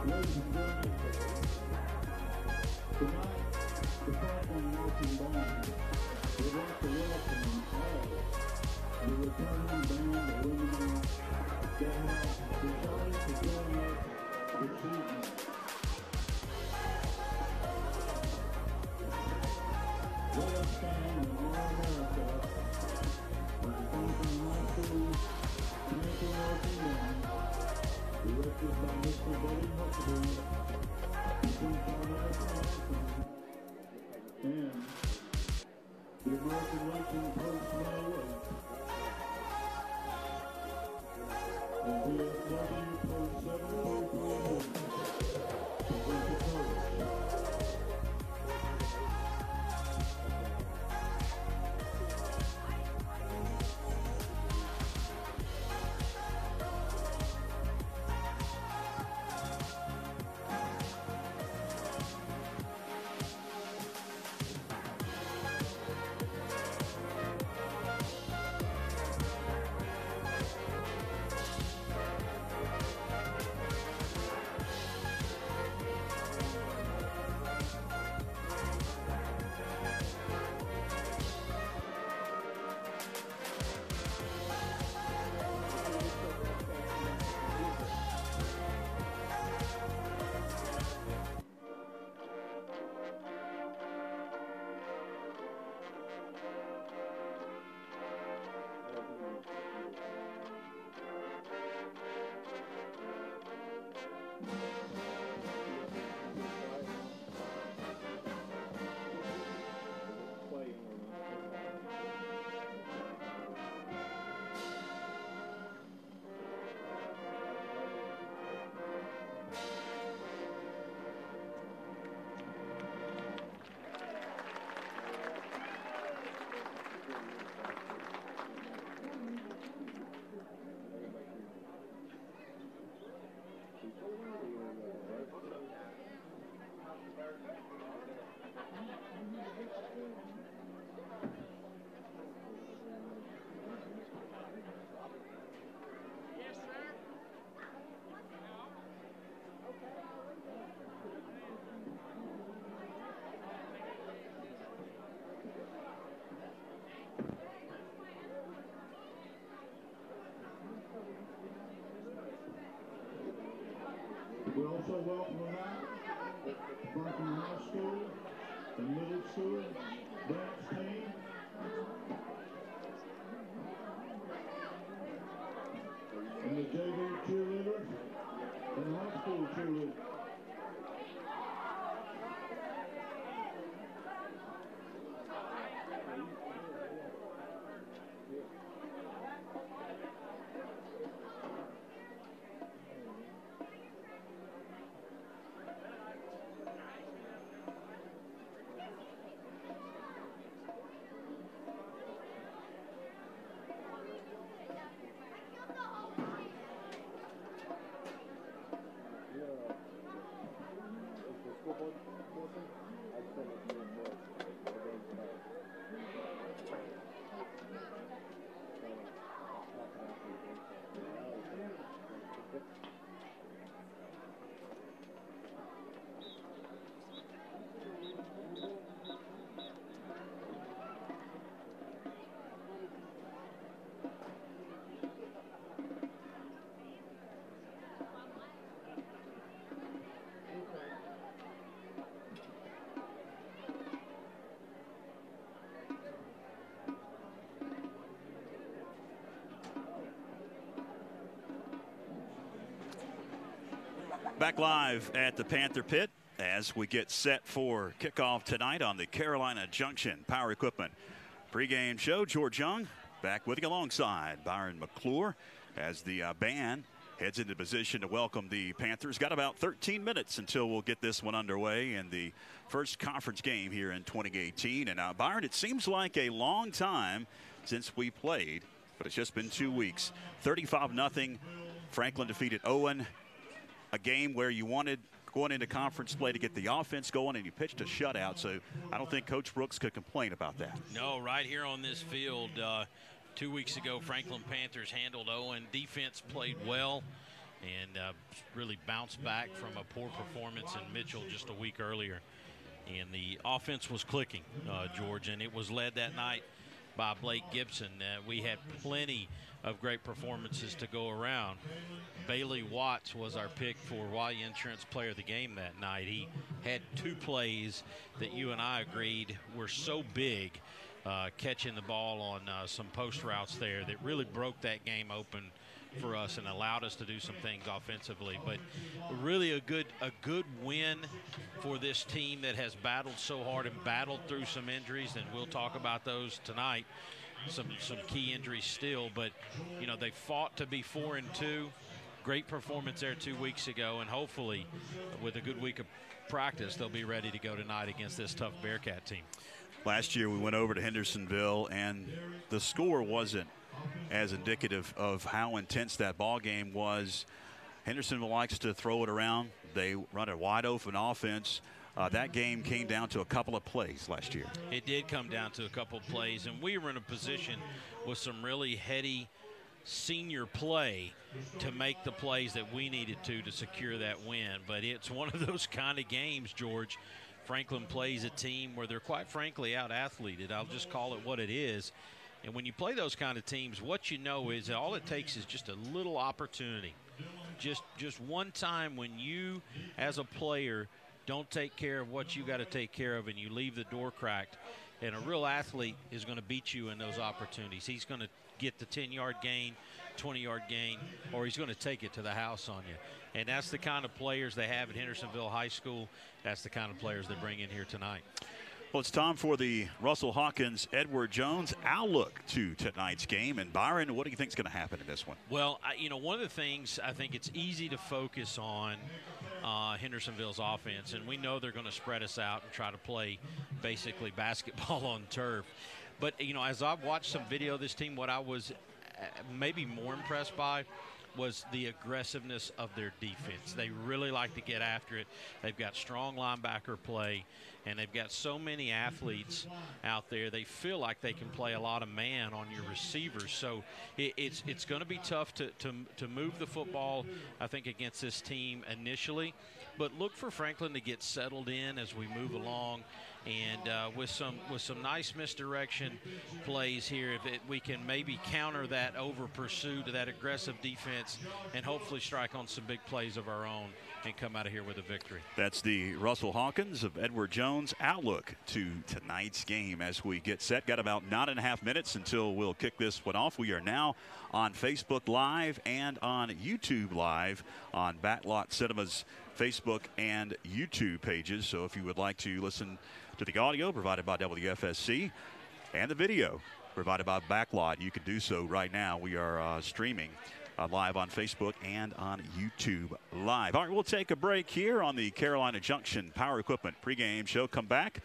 Ladies and gentlemen, tonight, the Franklin Marching Band would like to welcome all the returning band alumni that have decided to join us this evening. Let us stand in honor of America with the Franklin High School Franklin Marching Band, directed by Mr. Buddy Huxley, and the American Racing Personnel and PSW Post 743 present the coach. We also welcome tonight Franklin High School and Middle School dance team. And the JV cheerleaders and high school cheerleaders. Back live at the Panther Pit as we get set for kickoff tonight on the Carolina Junction Power Equipment pregame show. George Young back with you alongside Byron McClure as the band heads into position to welcome the Panthers. Got about 13 minutes until we'll get this one underway in the first conference game here in 2018. And Byron, it seems like a long time since we played, but it's just been 2 weeks. 35-0. Franklin defeated Owen. A game where you wanted going into conference play to get the offense going, and you pitched a shutout. So I don't think Coach Brooks could complain about that. No, right here on this field, 2 weeks ago, Franklin Panthers handled Owen. Defense played well. and really bounced back from a poor performance in Mitchell just a week earlier. And the offense was clicking, George, and it was led that night by Blake Gibson. We had plenty of great performances to go around. Bailey Watts was our pick for Wiley Insurance Player of the Game that night. He had 2 plays that you and I agreed were so big, catching the ball on some post routes there, that really broke that game open for us and allowed us to do some things offensively. But really a good win for this team that has battled so hard and battled through some injuries, and we'll talk about those tonight. Some key injuries still, but you know, they fought to be 4-2. Great performance there 2 weeks ago, and hopefully with a good week of practice they'll be ready to go tonight against this tough Bearcat team. Last year we went over to Hendersonville and the score wasn't as indicative of how intense that ball game was. Hendersonville likes to throw it around. They run a wide open offense. That game came down to a couple of plays last year. It did come down to a couple of plays, and we were in a position with some really heady senior play to make the plays that we needed to secure that win. But it's one of those kind of games, George. Franklin plays a team where they're quite frankly out-athleted. I'll just call it what it is. And when you play those kind of teams, what you know is that all it takes is just a little opportunity. Just one time when you, as a player, don't take care of what you got to take care of and you leave the door cracked, and a real athlete is going to beat you in those opportunities. He's going to get the 10-yard gain, 20-yard gain, or he's going to take it to the house on you. And that's the kind of players they have at Hendersonville High School. That's the kind of players they bring in here tonight. Well, it's time for the Russell Hawkins Edward Jones outlook to tonight's game. And Byron, what do you think is going to happen in this one? Well, you know, one of the things I think it's easy to focus on Hendersonville's offense, and we know they're going to spread us out and try to play basically basketball on turf. But, you know, as I've watched some video of this team, what I was maybe more impressed by was the aggressiveness of their defense. They really like to get after it. They've got strong linebacker play, and they've got so many athletes out there. They feel like they can play a lot of man on your receivers. So it's going to be tough to move the football, I think, against this team initially. But look for Franklin to get settled in as we move along, and with some nice misdirection plays here, we can maybe counter that over pursuit, that aggressive defense, and hopefully strike on some big plays of our own and come out of here with a victory. That's the Russell Hawkins of Edward Jones outlook to tonight's game as we get set. Got about 9.5 minutes until we'll kick this one off. We are now on Facebook Live and on YouTube Live on Backlot Cinema's Facebook and YouTube pages. So if you would like to listen to the audio provided by WFSC and the video provided by Backlot, you can do so right now. We are streaming live on Facebook and on YouTube Live. All right, we'll take a break here on the Carolina Junction Power Equipment pregame show. Come back,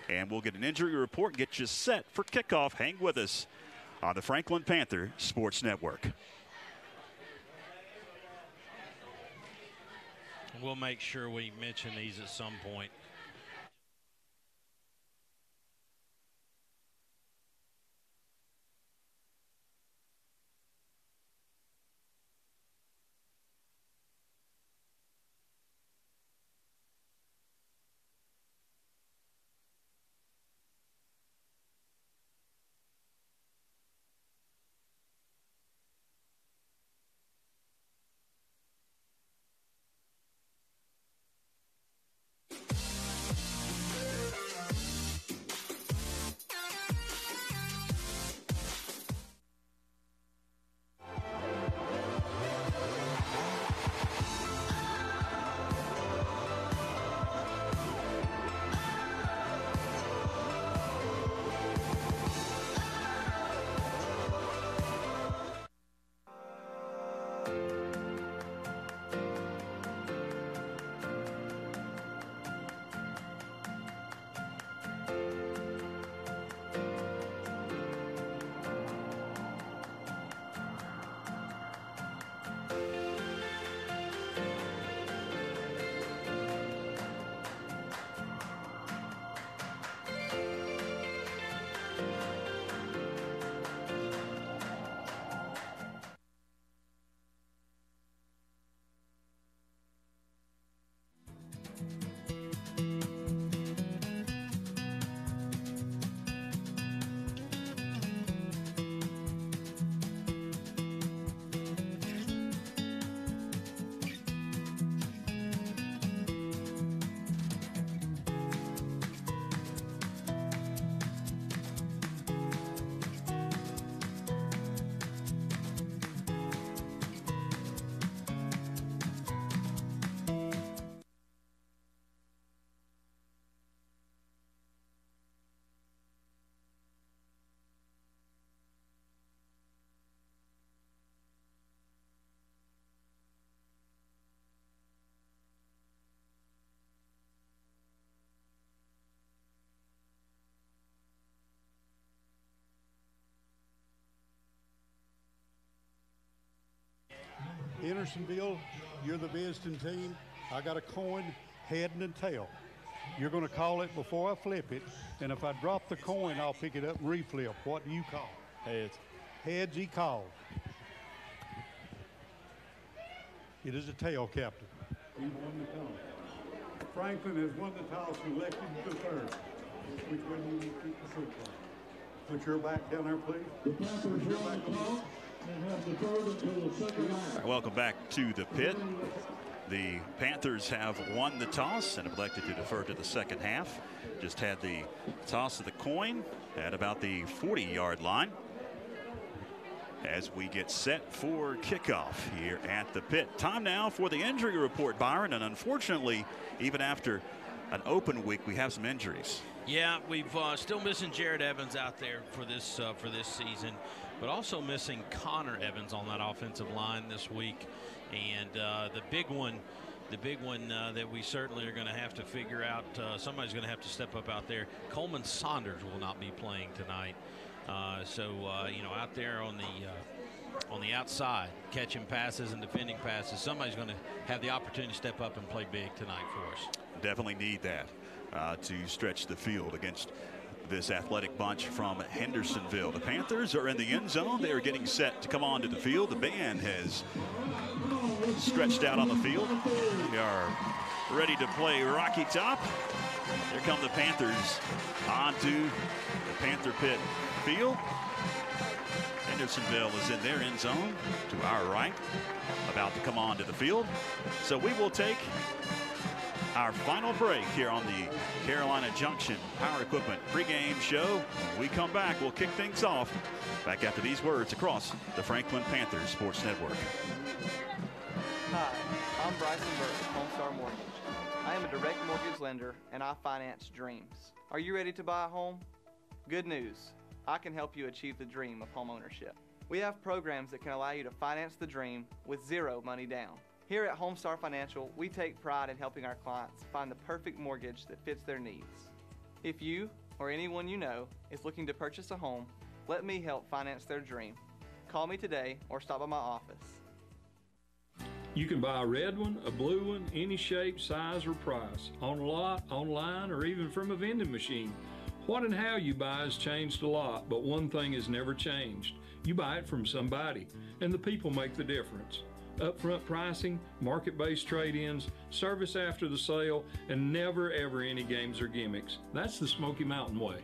and we'll get an injury report and get you set for kickoff. Hang with us on the Franklin Panther Sports Network. We'll make sure we mention these at some point. Hendersonville, you're the visiting team. I got a coin, head and a tail. You're going to call it before I flip it, and if I drop the coin, I'll pick it up and reflip. What do you call? Heads. Heads he called. It is a tail, Captain. He won the toss. Franklin has won the toss and elected to third. Which way do you want to keep the football? Put your back down there, please. The Panthers won the toss and have deferred until the second half. Welcome back to the pit. The Panthers have won the toss and have elected to defer to the second half. Just had the toss of the coin at about the 40-yard line as we get set for kickoff here at the pit. Time now for the injury report, Byron, and unfortunately, even after an open week, we have some injuries. Yeah, we've still missing Jared Evans out there for this season, but also missing Connor Evans on that offensive line this week. And the big one that we certainly are going to have to figure out, somebody's going to have to step up out there. Coleman Saunders will not be playing tonight. You know, out there on the outside, catching passes and defending passes, somebody's going to have the opportunity to step up and play big tonight for us. Definitely need that to stretch the field against this athletic bunch from Hendersonville. The Panthers are in the end zone. They are getting set to come onto the field. The band has stretched out on the field. We are ready to play Rocky Top. Here come the Panthers onto the Panther Pit field. Hendersonville is in their end zone to our right, about to come onto the field. So we will take our final break here on the Carolina Junction Power Equipment pregame show. When we come back, we'll kick things off back after these words across the Franklin Panthers Sports Network. Hi, I'm Bryson Burke of Homestar Mortgage. I am a direct mortgage lender and I finance dreams. Are you ready to buy a home? Good news, I can help you achieve the dream of home ownership. We have programs that can allow you to finance the dream with zero money down. Here at Homestar Financial, we take pride in helping our clients find the perfect mortgage that fits their needs. If you or anyone you know is looking to purchase a home, let me help finance their dream. Call me today or stop by my office. You can buy a red one, a blue one, any shape, size, or price, on a lot, online, or even from a vending machine. What and how you buy has changed a lot, but one thing has never changed. You buy it from somebody, and the people make the difference. Upfront pricing, market-based trade-ins, service after the sale, and never ever any games or gimmicks. That's the Smoky Mountain way.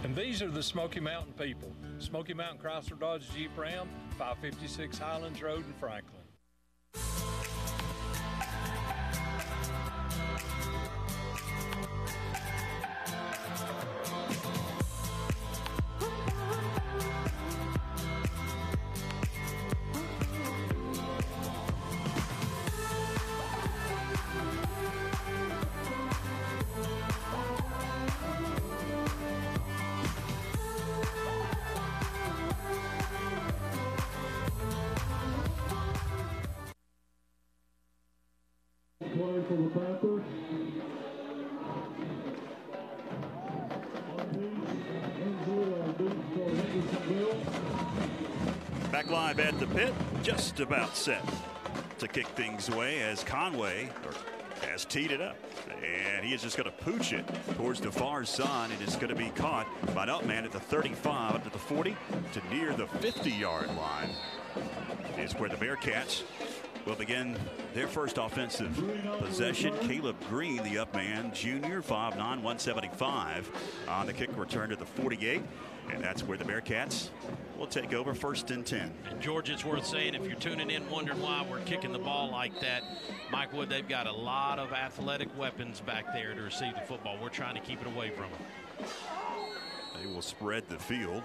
And these are the Smoky Mountain people. Smoky Mountain Chrysler Dodge Jeep Ram, 556 Highlands Road in Franklin. Play for the Panthers. Back live at the pit, just about set to kick things away as Conway has teed it up. And he is just going to pooch it towards the far side, and it's going to be caught by an up man at the 35, up to the 40, to near the 50-yard line. Is where the Bearcats will begin their first offensive possession. Caleb Green, the up man, junior, 5'9", 175 on the kick return to the 48. And that's where the Bearcats will take over, 1st and 10. And George, it's worth saying, if you're tuning in wondering why we're kicking the ball like that, Mike Wood, they've got a lot of athletic weapons back there to receive the football. We're trying to keep it away from them. They will spread the field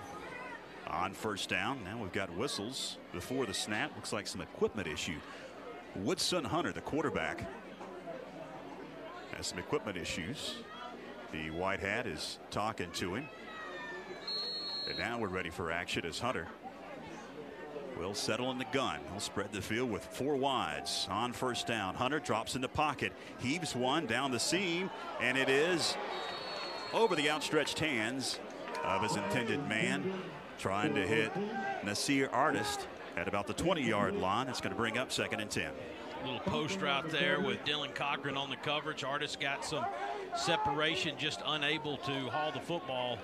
on 1st down. Now we've got whistles before the snap. Looks like some equipment issue. Woodson Hunter, the quarterback, has some equipment issues. The white hat is talking to him. And now we're ready for action as Hunter will settle in the gun. He'll spread the field with 4 wides on 1st down. Hunter drops in the pocket, heaves one down the seam, and it is over the outstretched hands of his intended man, trying to hit Nasir Artist at about the 20-yard line. That's going to bring up 2nd and 10. Little post route there with Dylan Cochran on the coverage. Artis got some separation, just unable to haul the football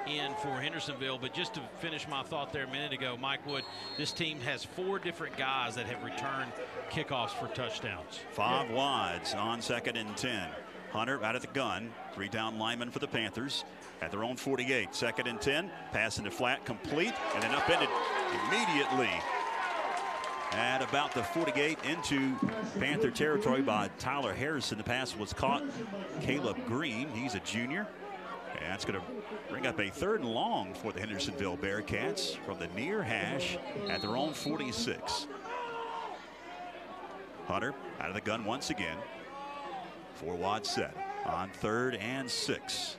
in for Hendersonville. But just to finish my thought there a minute ago, Mike Wood, this team has 4 different guys that have returned kickoffs for touchdowns. 5 wides on 2nd and 10. Hunter out of the gun. 3 down linemen for the Panthers at their own 48. 2nd and 10. Pass into flat, complete, and then upended immediately at about the 48 into Panther territory by Tyler Harrison. The pass was caught. Caleb Green, he's a junior. And that's going to bring up a 3rd and long for the Hendersonville Bearcats from the near hash at their own 46. Hunter out of the gun once again. 4 wide set on 3rd and 6.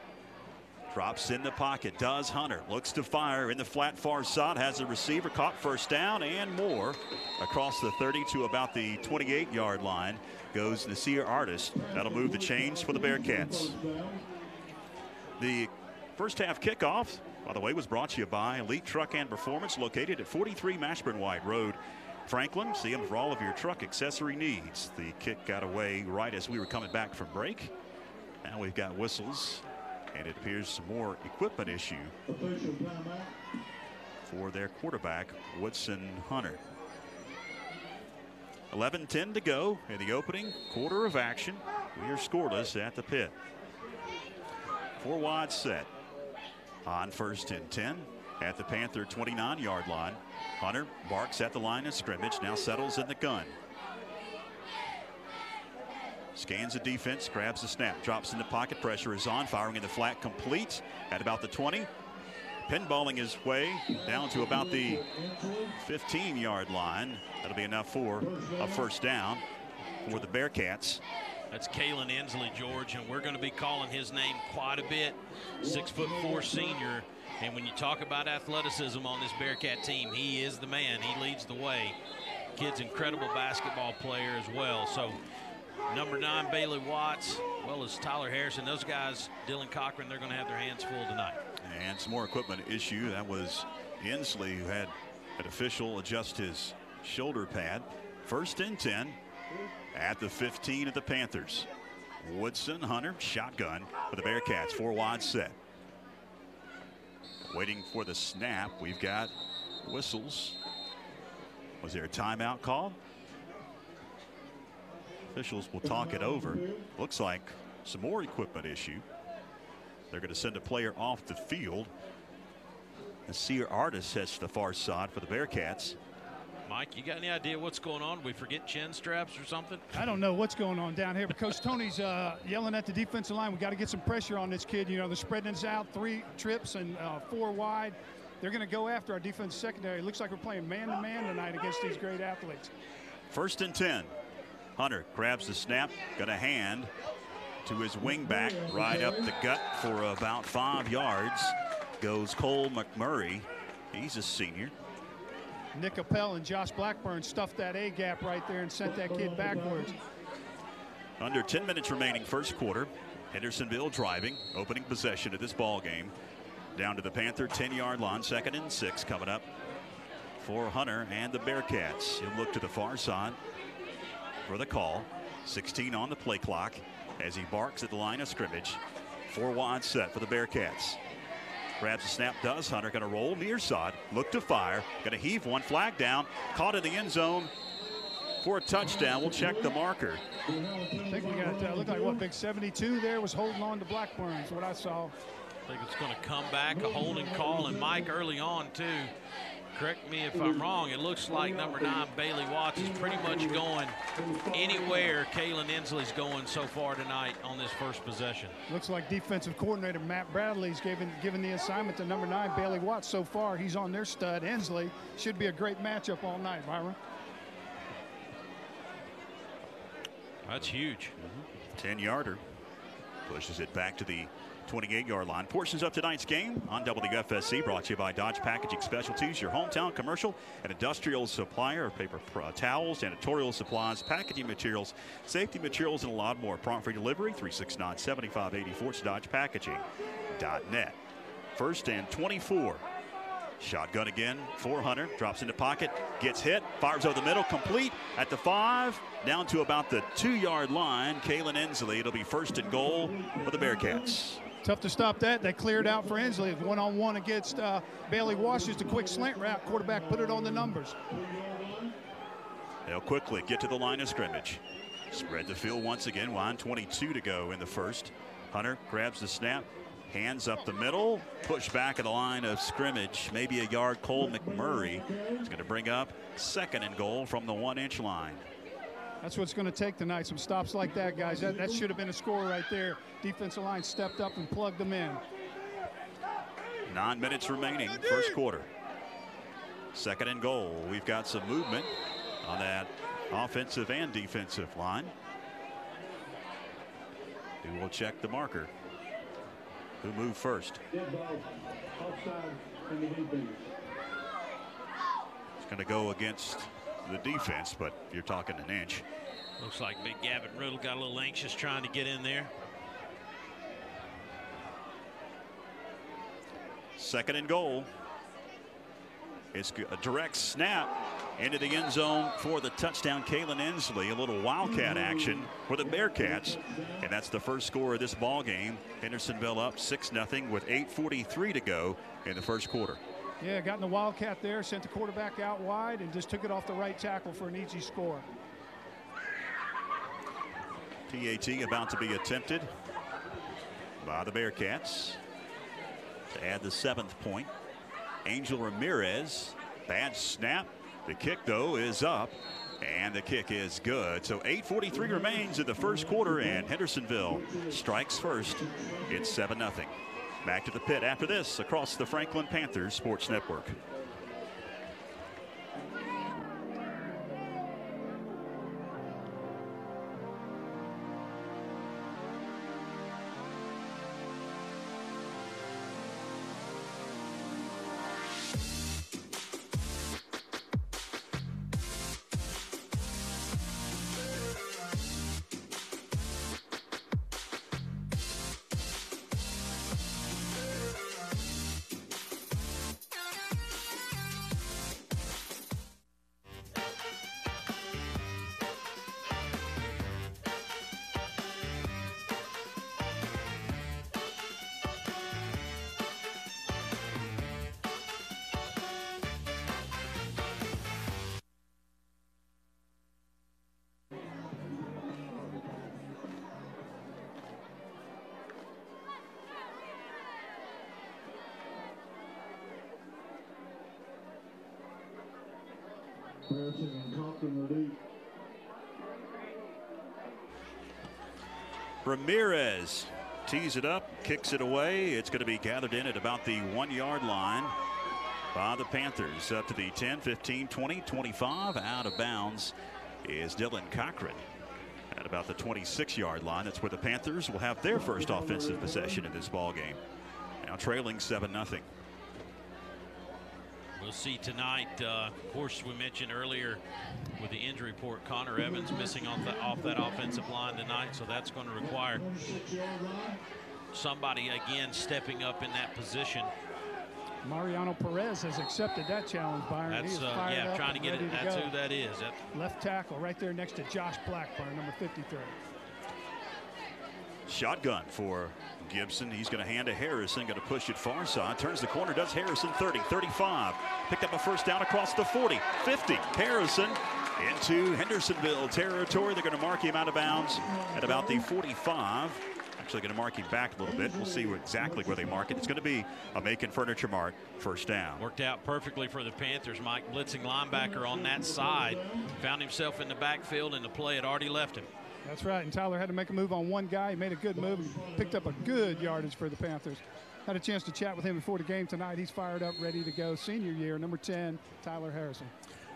Drops in the pocket, does Hunter. Looks to fire in the flat far side. Has a receiver caught, 1st down and more. Across the 30 to about the 28-yard line goes Nasir Artis. That'll move the chains for the Bearcats. The first half kickoff, by the way, was brought to you by Elite Truck and Performance, located at 43 Mashburn White Road, Franklin. See them for all of your truck accessory needs. The kick got away right as we were coming back from break. Now we've got whistles, and it appears some more equipment issue for their quarterback, Woodson Hunter. 11:10 to go in the opening quarter of action. We are scoreless at the pit. 4 wide set on 1st and 10 at the Panther 29-yard line. Hunter barks at the line of scrimmage, now settles in the gun. Scans the defense, grabs the snap, drops in the pocket, pressure is on, firing in the flat, complete at about the 20. Pinballing his way down to about the 15-yard line. That'll be enough for a 1st down for the Bearcats. That's Kalen Inslee, George, and we're going to be calling his name quite a bit. 6'4" senior, and when you talk about athleticism on this Bearcat team, he is the man. He leads the way. Kid's incredible basketball player as well. So number 9, Bailey Watts, as well as Tyler Harrison, those guys, Dylan Cochran, they're going to have their hands full tonight. And some more equipment issue. That was Inslee who had an official adjust his shoulder pad. 1st and 10 at the 15 of the Panthers. Woodson Hunter, shotgun for the Bearcats. 4 wide set. Waiting for the snap. We've got whistles. Was there a timeout call? Officials will talk it over. Looks like some more equipment issue. They're going to send a player off the field. Nasir Artis heads to the far side for the Bearcats. Mike, you got any idea what's going on? We forget chin straps or something? I don't know what's going on down here, but Coach Tony's yelling at the defensive line. We got to get some pressure on this kid. You know, they're spreading us out, 3 trips and 4 wide. They're going to go after our defense secondary. It looks like we're playing man-to-man tonight against these great athletes. 1st and 10. Hunter grabs the snap, got a hand to his wingback, right up the gut for about 5 yards. Goes Cole McMurray. He's a senior. Nick Appel and Josh Blackburn stuffed that A-gap right there and sent that kid backwards. Under 10 minutes remaining first quarter. Hendersonville driving, opening possession of this ball game. Down to the Panther 10-yard line, 2nd and 6 coming up for Hunter and the Bearcats. He'll look to the far side for the call. 16 on the play clock as he barks at the line of scrimmage. 4 wide set for the Bearcats. Grabs the snap, does Hunter, going to roll near side, look to fire, going to heave one, flag down, caught in the end zone for a touchdown. We'll check the marker. I think we got, looked like what, big 72 there was holding on to Blackburn, is what I saw. I think it's going to come back, a holding call, and Mike early on too. Correct me if I'm wrong, it looks like number 9, Bailey Watts, is pretty much going anywhere Kalen Inslee's going so far tonight on this first possession. Looks like defensive coordinator Matt Bradley's given the assignment to number 9, Bailey Watts. So far, he's on their stud. Inslee should be a great matchup all night, Byron. That's huge. 10-yarder. Pushes it back to the 28-yard line. Portions of tonight's game on WFSC brought to you by Dodge Packaging Specialties, your hometown commercial and industrial supplier of paper towels, janitorial supplies, packaging materials, safety materials, and a lot more. Prompt free delivery, 369-7584. It's DodgePackaging.net. 1st and 24 Shotgun again for Hunter. Drops into pocket. Gets hit. Fires over the middle. Complete at the 5. Down to about the 2-yard line. Kalen Ensley. It'll be 1st and goal for the Bearcats. Tough to stop that. They cleared out for Ensley. One-on-one against Bailey Wash. Just a quick slant route. Quarterback put it on the numbers. They'll quickly get to the line of scrimmage. Spread the field once again. 1:22 to go in the first. Hunter grabs the snap. Hands up the middle. Push back at the line of scrimmage. Maybe a yard. Cole McMurray is going to bring up 2nd and goal from the 1-inch line. That's what it's going to take tonight. Some stops like that, guys. That should have been a score right there. Defensive line stepped up and plugged them in. 9 minutes remaining, first quarter. 2nd and goal. We've got some movement on that offensive and defensive line. We will check the marker. Who moved first? It's going to go against the defense, but you're talking an inch. Looks like Big Gavin Riddle got a little anxious trying to get in there. 2nd and goal. It's a direct snap into the end zone for the touchdown. Kalen Ensley. A little wildcat action for the Bearcats, and that's the first score of this ball game. Hendersonville up 6-0 with 8:43 to go in the first quarter. Yeah, got in the wildcat there, sent the quarterback out wide, and just took it off the right tackle for an easy score. PAT about to be attempted by the Bearcats to add the 7th point. Angel Ramirez, bad snap. The kick, though, is up, and the kick is good. So 8:43 remains in the first quarter, and Hendersonville strikes first. It's 7-0. Back to the pit after this across the Franklin Panthers Sports Network. Ramirez tees it up, kicks it away. It's going to be gathered in at about the 1-yard line by the Panthers. Up to the 10, 15, 20, 25. Out of bounds is Dylan Cochran at about the 26-yard line. That's where the Panthers will have their first offensive possession in this ball game. Now trailing 7-0. We'll see tonight. Of course, we mentioned earlier with the injury report, Connor Evans missing off that offensive line tonight, so that's going to require somebody again stepping up in that position. Mariano Perez has accepted that challenge, Byron. That's yeah, trying to get it. That's who that is. Left tackle right there next to Josh Blackburn, number 53. Shotgun for Gibson. He's going to hand to Harrison, going to push it far side, turns the corner, does Harrison. 30, 35, picked up a first down across the 40, 50. Harrison into Hendersonville territory. They're going to mark him out of bounds at about the 45. Actually going to mark him back a little bit. We'll see exactly where they mark it. It's going to be a Macon Furniture Mart first down. Worked out perfectly for the Panthers. Mike, blitzing linebacker on that side, found himself in the backfield, and the play had already left him. That's right, and Tyler had to make a move on one guy. He made a good move and picked up a good yardage for the Panthers. Had a chance to chat with him before the game tonight. He's fired up, ready to go. Senior year, number 10, Tyler Harrison.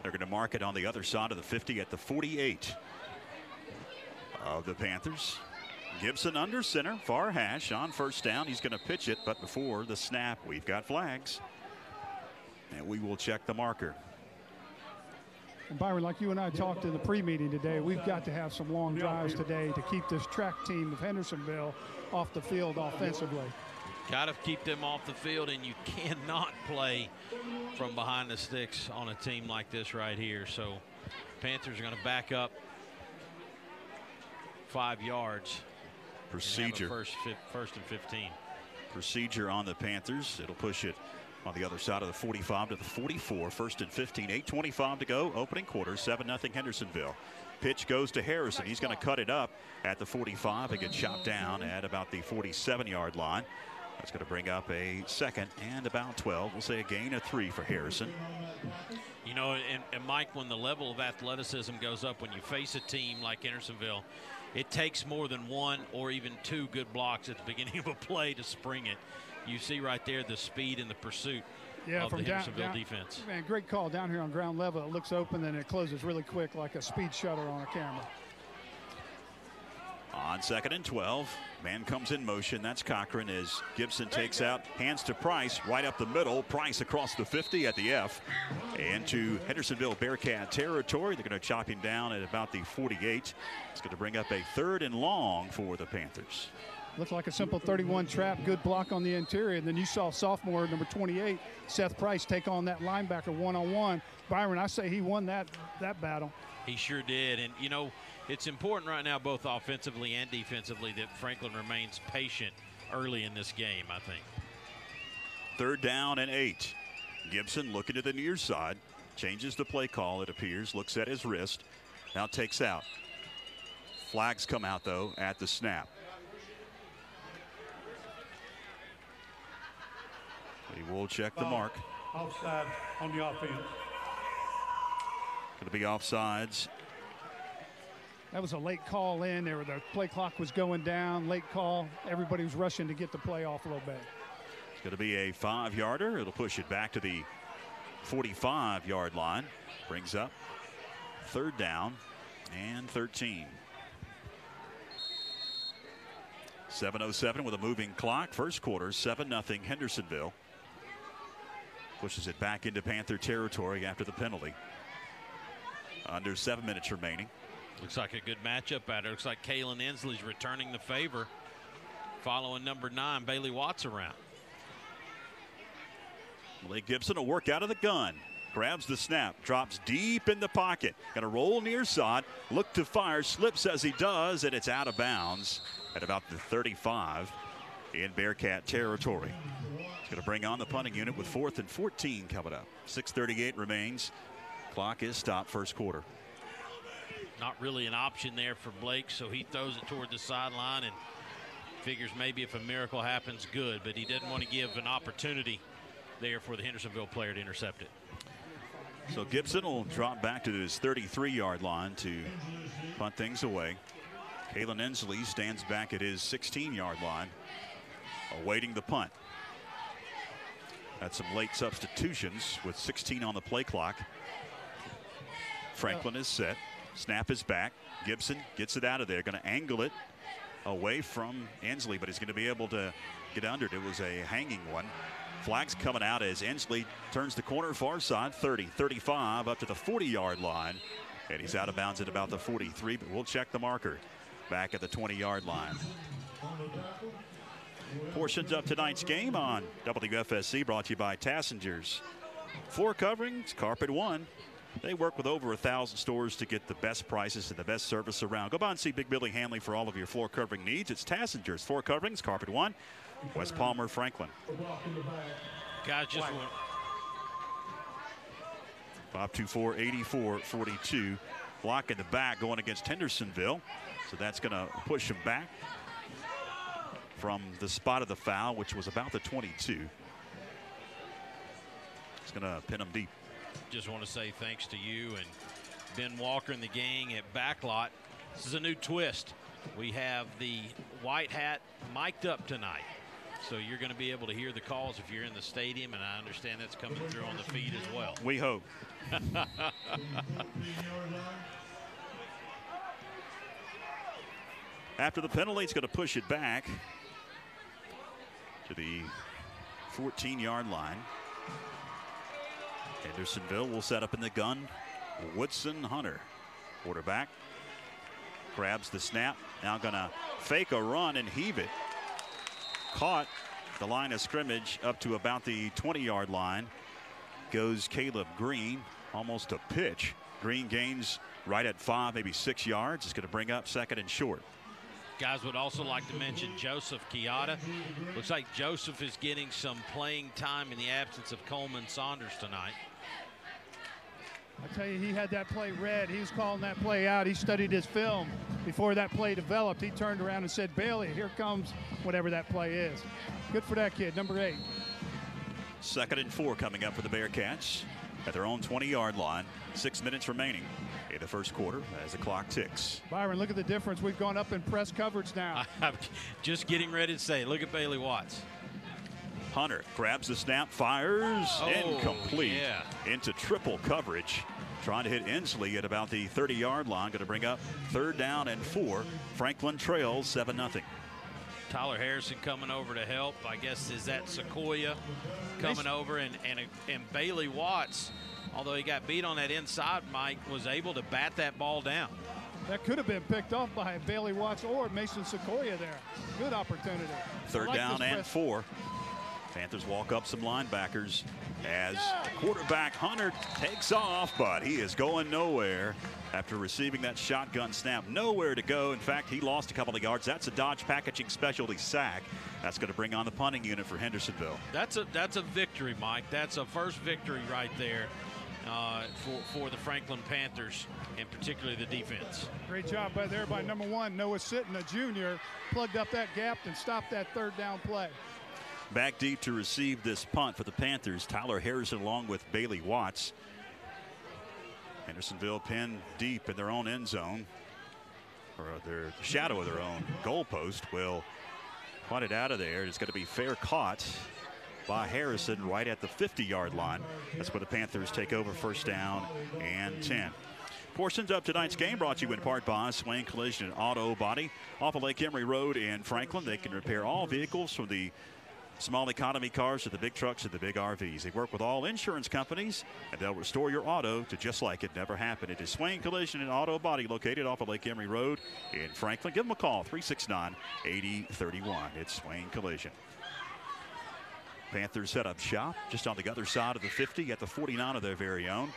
They're going to mark it on the other side of the 50 at the 48 of the Panthers. Gibson under center, far hash on first down. He's going to pitch it, but before the snap, we've got flags. And we will check the marker. And Byron, like you and I talked in the pre-meeting today, we've got to have some long drives today to keep this track team of Hendersonville off the field offensively. Got to keep them off the field, and you cannot play from behind the sticks on a team like this right here. So Panthers are going to back up 5 yards. Procedure. First and 15. Procedure on the Panthers. It'll push it on the other side of the 45 to the 44. First and 15. 8:25 to go. Opening quarter. 7-0 Hendersonville. Pitch goes to Harrison. He's going to cut it up at the 45 and get chopped down at about the 47-yard line. That's going to bring up a second and about 12. We'll say a gain of 3 for Harrison. You know, and Mike, when the level of athleticism goes up, when you face a team like Hendersonville, it takes more than 1 or even 2 good blocks at the beginning of a play to spring it. You see right there the speed and the pursuit of the Hendersonville defense. Man, great call down here on ground level. It looks open and it closes really quick like a speed shutter on a camera. On 2nd and 12, man comes in motion. That's Cochran as Gibson takes out, hands to Price right up the middle. Price across the 50 at the F and to Hendersonville Bearcat territory. They're going to chop him down at about the 48. It's going to bring up a 3rd and long for the Panthers. Looked like a simple 31 trap, good block on the interior. And then you saw sophomore number 28, Seth Price, take on that linebacker one-on-one. Byron, I say he won that battle. He sure did. And, you know, it's important right now, both offensively and defensively, that Franklin remains patient early in this game, I think. 3rd down and 8. Gibson looking to the near side. Changes the play call, it appears. Looks at his wrist. Now takes out. Flags come out, though, at the snap. He will check the mark. Offside on the offense. Going to be offsides. That was a late call in there. The play clock was going down. Late call. Everybody was rushing to get the play off a little bit. It's going to be a 5-yarder. It'll push it back to the 45-yard line. Brings up 3rd down and 13. 7:07 with a moving clock. First quarter, 7-0 Hendersonville. Pushes it back into Panther territory after the penalty. Under 7 minutes remaining. Looks like a good matchup out there. Looks like Kalen Ensley's returning the favor, following number 9, Bailey Watts, around. Blake Gibson will work out of the gun. Grabs the snap, drops deep in the pocket. Going to roll near side, look to fire, slips as he does, and it's out of bounds at about the 35 in Bearcat territory. It's going to bring on the punting unit with 4th and 14 coming up. 6:38 remains. Clock is stopped, first quarter. Not really an option there for Blake, so he throws it toward the sideline and figures maybe if a miracle happens, good, but he didn't want to give an opportunity there for the Hendersonville player to intercept it. So Gibson will drop back to his 33-yard line to punt things away. Kalen Ensley stands back at his 16-yard line, awaiting the punt. Had some late substitutions with 16 on the play clock. Franklin is set. Snap is back. Gibson gets it out of there. Going to angle it away from Ensley, but he's going to be able to get under it. It was a hanging one. Flags coming out as Ensley turns the corner far side, 30, 35, up to the 40-yard line. And he's out of bounds at about the 43, but we'll check the marker back at the 20-yard line. Portions of tonight's game on WFSC brought to you by Tassingers. Floor coverings, Carpet One. They work with over 1,000 stores to get the best prices and the best service around. Go by and see Big Billy Hanley for all of your floor covering needs. It's Tassingers, Floor Coverings, Carpet One, West Palmer, Franklin. Guys, just 524-84-42. Block in the back going against Hendersonville. So that's going to push him back from the spot of the foul, which was about the 22. It's going to pin him deep. just want to say thanks to you and Ben Walker and the gang at Backlot. This is a new twist. We have the white hat mic'd up tonight. So you're going to be able to hear the calls if you're in the stadium, and I understand that's coming through on the feed as well. We hope. After the penalty, it's going to push it back to the 14-yard line. Hendersonville will set up in the gun. Woodson Hunter, quarterback, grabs the snap. Now going to fake a run and heave it. Caught the line of scrimmage up to about the 20-yard line goes Caleb Green, almost a pitch. Green gains right at 5, maybe 6 yards. It's going to bring up 2nd and short. Guys, would also like to mention Joseph Kiata. Looks like Joseph is getting some playing time in the absence of Coleman Saunders tonight. I tell you, he had that play read. He was calling that play out. He studied his film before that play developed. He turned around and said, Bailey, here comes whatever that play is. Good for that kid, number 8. 2nd and 4 coming up for the Bearcats at their own 20-yard line. 6 minutes remaining in the first quarter as the clock ticks. Byron, look at the difference. We've gone up in press coverage now. I'm just getting ready to say, look at Bailey Watts. Hunter grabs the snap, fires, incomplete into triple coverage. Trying to hit Inslee at about the 30-yard line. Going to bring up 3rd down and 4. Franklin trails 7-0. Tyler Harrison coming over to help. I guess is that Sequoia coming over, and Bailey Watts, although he got beat on that inside, Mike, was able to bat that ball down. That could have been picked off by Bailey Watts or Mason Sequoia there. Good opportunity. 3rd down and 4. Panthers walk up some linebackers as quarterback Hunter takes off, but he is going nowhere after receiving that shotgun snap. Nowhere to go. In fact, he lost a couple of yards. That's a Dodge Packaging specialty sack. That's going to bring on the punting unit for Hendersonville. That's a victory, Mike. That's a first victory right there for the Franklin Panthers, and particularly the defense. Great job there by number 1, Noah Sitton, a junior. Plugged up that gap and stopped that 3rd down play. Back deep to receive this punt for the Panthers, Tyler Harrison along with Bailey Watts. Hendersonville pinned deep in their own end zone, or their shadow of their own goalpost. Will punt it out of there. It's going to be fair caught by Harrison right at the 50-yard line. That's where the Panthers take over 1st down and 10. Portions of tonight's game brought to you in part by Swain Collision and Auto Body. Off of Lake Emery Road in Franklin, they can repair all vehicles from the small economy cars to the big trucks to the big RVs. They work with all insurance companies, and they'll restore your auto to just like it never happened. It is Swain Collision and Auto Body, located off of Lake Emery Road in Franklin. Give them a call, 369-8031. It's Swain Collision. Panthers set up shop just on the other side of the 50 at the 49 of their very own.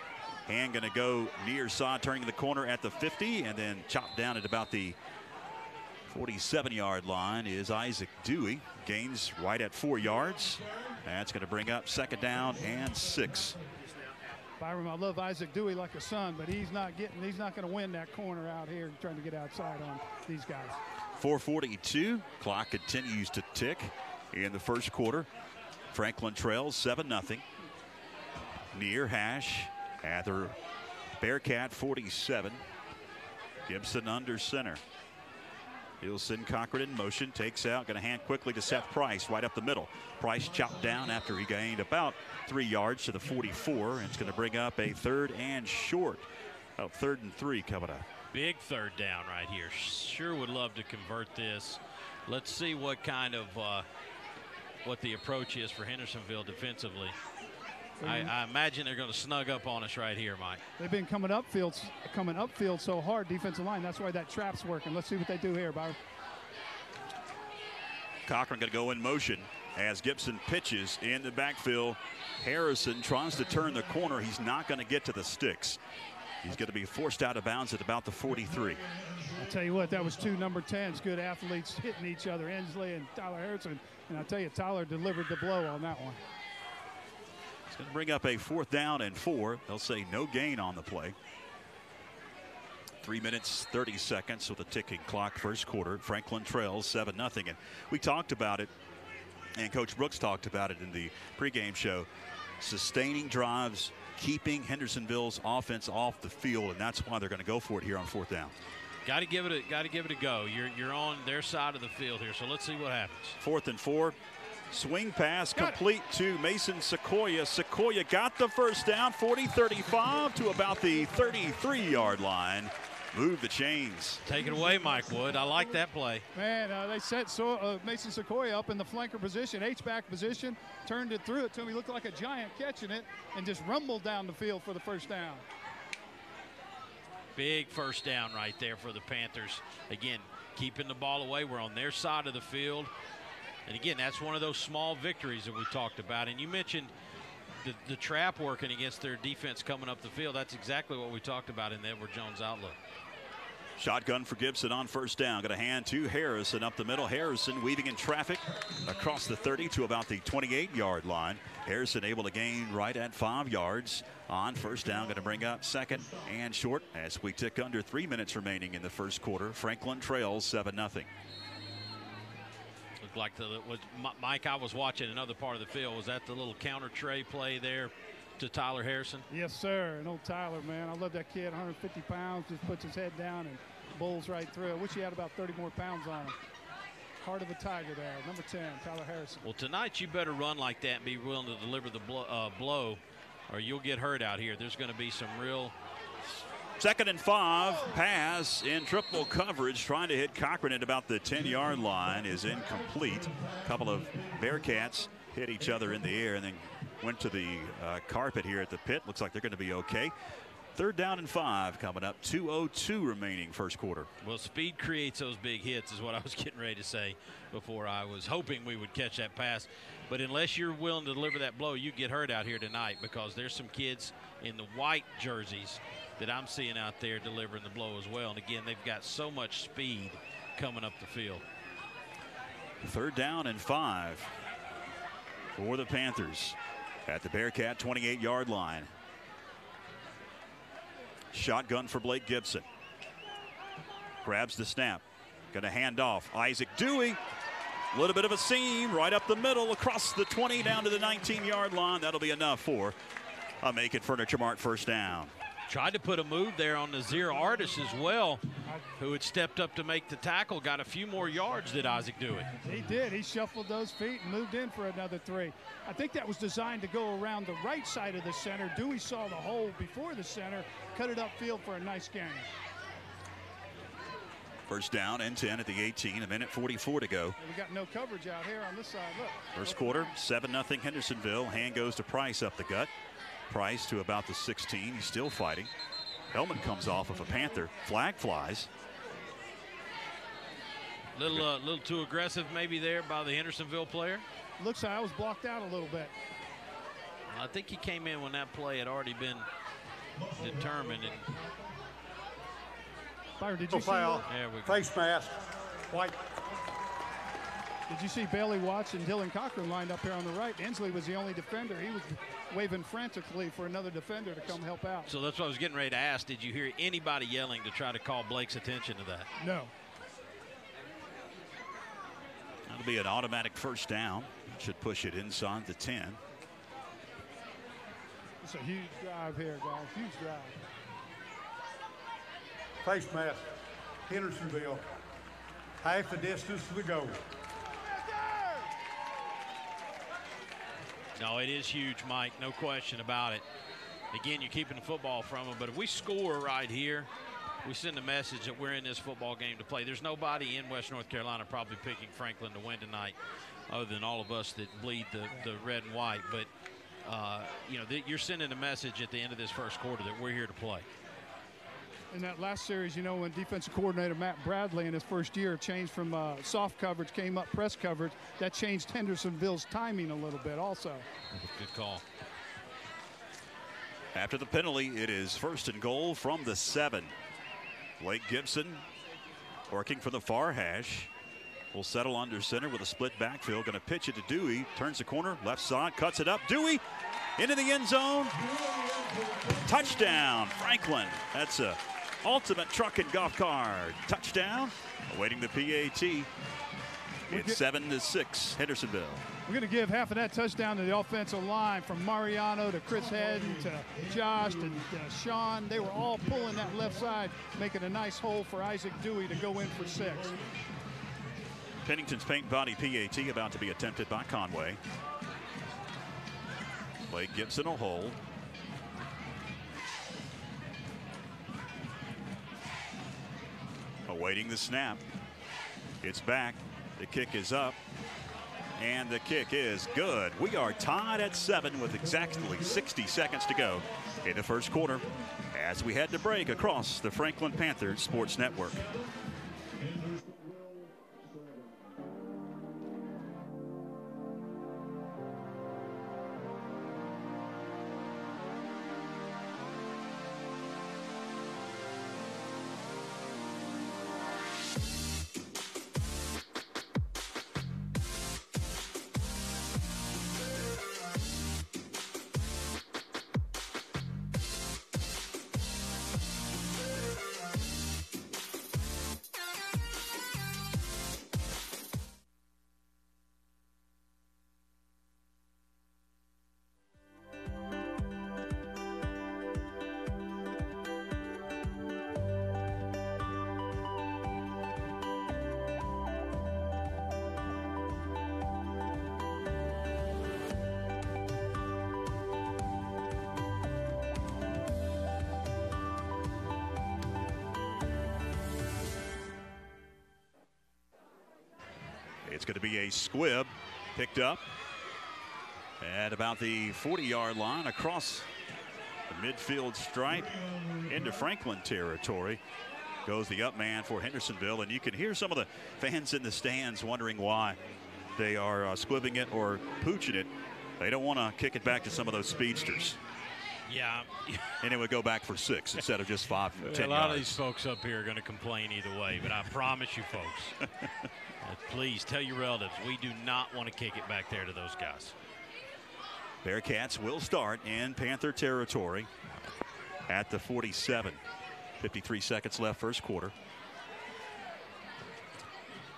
Hand going to go near side, turning the corner at the 50, and then chopped down at about the 47-yard line is Isaac Dewey. Gains right at 4 yards. That's going to bring up 2nd down and 6. Byron, I love Isaac Dewey like a son, but he's not going to win that corner out here trying to get outside on these guys. 4:42. Clock continues to tick in the first quarter. Franklin trails 7-0. Near hash at the Bearcat 47. Gibson under center. He'll send Cochran in motion, takes out, going to hand quickly to Seth Price right up the middle. Price chopped down after he gained about 3 yards to the 44, and it's going to bring up a 3rd and short. 3rd and 3 coming up. Big 3rd down right here. Sure would love to convert this. Let's see what kind of what the approach is for Hendersonville defensively. I imagine they're going to snug up on us right here, Mike. They've been coming upfield so hard, defensive line. That's why that trap's working. Let's see what they do here, Byron. Cochran going to go in motion as Gibson pitches in the backfield. Harrison tries to turn the corner. He's not going to get to the sticks. He's going to be forced out of bounds at about the 43. I'll tell you what, that was 2 number 10s, good athletes hitting each other, Inslee and Tyler Harrison. And I'll tell you, Tyler delivered the blow on that one. It's going to bring up a 4th down and 4. They'll say no gain on the play. 3 minutes, 30 seconds with a ticking clock, first quarter. Franklin trails 7-0. And we talked about it, and Coach Brooks talked about it in the pregame show. Sustaining drives, keeping Hendersonville's offense off the field, and that's why they're going to go for it here on 4th down. Got to give it a go. You're on their side of the field here, so let's see what happens. 4th and 4. Swing pass complete to Mason Sequoia. Sequoia got the first down, 40-35 to about the 33-yard line. Move the chains. Take it away, Mike Wood. I like that play. Man, they set Mason Sequoia up in the flanker position, H-back position, turned it through it to him. He looked like a giant catching it and just rumbled down the field for the first down. Big first down right there for the Panthers. Again, keeping the ball away. We're on their side of the field. And again, that's one of those small victories that we talked about. And you mentioned the trap working against their defense coming up the field. That's exactly what we talked about in the Edward Jones outlook. Shotgun for Gibson on first down. Got a hand to Harrison up the middle. Harrison weaving in traffic across the 30 to about the 28-yard line. Harrison able to gain right at 5 yards on first down. Going to bring up second and short as we tick under 3 minutes remaining in the first quarter. Franklin trails 7-0. Looked like Mike, I was watching another part of the field. Was that the little counter tray play there to Tyler Harrison? Yes, sir. And old Tyler, man, I love that kid. 150 pounds, just puts his head down and bowls right through. I wish he had about 30 more pounds on him. Heart of a tiger there, number 10, Tyler Harrison. Well, tonight you better run like that and be willing to deliver the blow, or you'll get hurt out here. There's going to be some real... 2nd and 5, pass in triple coverage, trying to hit Cochran at about the 10-yard line, is incomplete. A couple of Bearcats hit each other in the air and then went to the carpet here at the pit. Looks like they're going to be okay. 3rd down and 5 coming up. 2:02 remaining first quarter. Well, speed creates those big hits is what I was getting ready to say before. I was hoping we would catch that pass. But unless you're willing to deliver that blow, you get hurt out here tonight, because there's some kids in the white jerseys that I'm seeing out there delivering the blow as well. And again, they've got so much speed coming up the field. 3rd down and 5 for the Panthers at the Bearcat 28-yard line. Shotgun for Blake Gibson. Grabs the snap. Going to hand off. Isaac Dewey. A little bit of a seam right up the middle, across the 20 down to the 19-yard line. That'll be enough for a Make It Furniture Mart first down. Tried to put a move there on Nazir Artis as well, who had stepped up to make the tackle. Got a few more yards, did Isaac Dewey. He did. He shuffled those feet and moved in for another 3. I think that was designed to go around the right side of the center. Dewey saw the hole before the center, cut it upfield for a nice gain. First down and 10 at the 18, 1:44 to go. We got no coverage out here on this side. Look. First quarter, 7-0 Hendersonville. Hand goes to Price up the gut. Price to about the 16. He's still fighting. Helmet comes off of a Panther. Flag flies. Little too aggressive maybe there by the Hendersonville player. Looks like I was blocked out a little bit. I think he came in when that play had already been determined. And Byron, did you see foul? There we go. Face mask. White. Did you see Bailey Watts and Dylan Cochran lined up here on the right? Inslee was the only defender. He was waving frantically for another defender to come help out. So that's what I was getting ready to ask. Did you hear anybody yelling to try to call Blake's attention to that? No. That'll be an automatic first down. Should push it inside the 10. It's a huge drive here, guys. Huge drive. Face mask. Hendersonville. Half the distance to the goal. No, it is huge, Mike. No question about it. Again, you're keeping the football from them. But if we score right here, we send a message that we're in this football game to play. There's nobody in West North Carolina probably picking Franklin to win tonight other than all of us that bleed the red and white. But, you know, you're sending a message at the end of this first quarter that we're here to play. In that last series, you know, when defensive coordinator Matt Bradley in his first year changed from soft coverage, came up press coverage, that changed Hendersonville's timing a little bit also. Good call. After the penalty, it is 1st and goal from the 7. Blake Gibson working from the far hash. Will settle under center with a split backfield. Going to pitch it to Dewey. Turns the corner, left side, cuts it up. Dewey into the end zone. Touchdown, Franklin. That's a ultimate truck and golf cart. Touchdown. Awaiting the PAT. It's 7-6, Hendersonville. We're going to give half of that touchdown to the offensive line, from Mariano to Chris Hedden to Josh to Sean. They were all pulling that left side, making a nice hole for Isaac Dewey to go in for 6. Pennington's paint body PAT about to be attempted by Conway. Blake Gibson will hold. Awaiting the snap. It's back. The kick is up. And the kick is good. We are tied at 7 with exactly 60 seconds to go in the first quarter as we head to break across the Franklin Panthers Sports Network. It's going to be a squib picked up at about the 40-yard line across the midfield stripe into Franklin territory. Goes the up man for Hendersonville, and you can hear some of the fans in the stands wondering why they are squibbing it or pooching it. They don't want to kick it back to some of those speedsters. Yeah. And it would go back for 6 instead of just 5, 10 A lot yards. of these folks up here are going to complain either way, but I promise you folks, please tell your relatives, we do not want to kick it back there to those guys. Bearcats will start in Panther territory at the 47. 53 seconds left first quarter.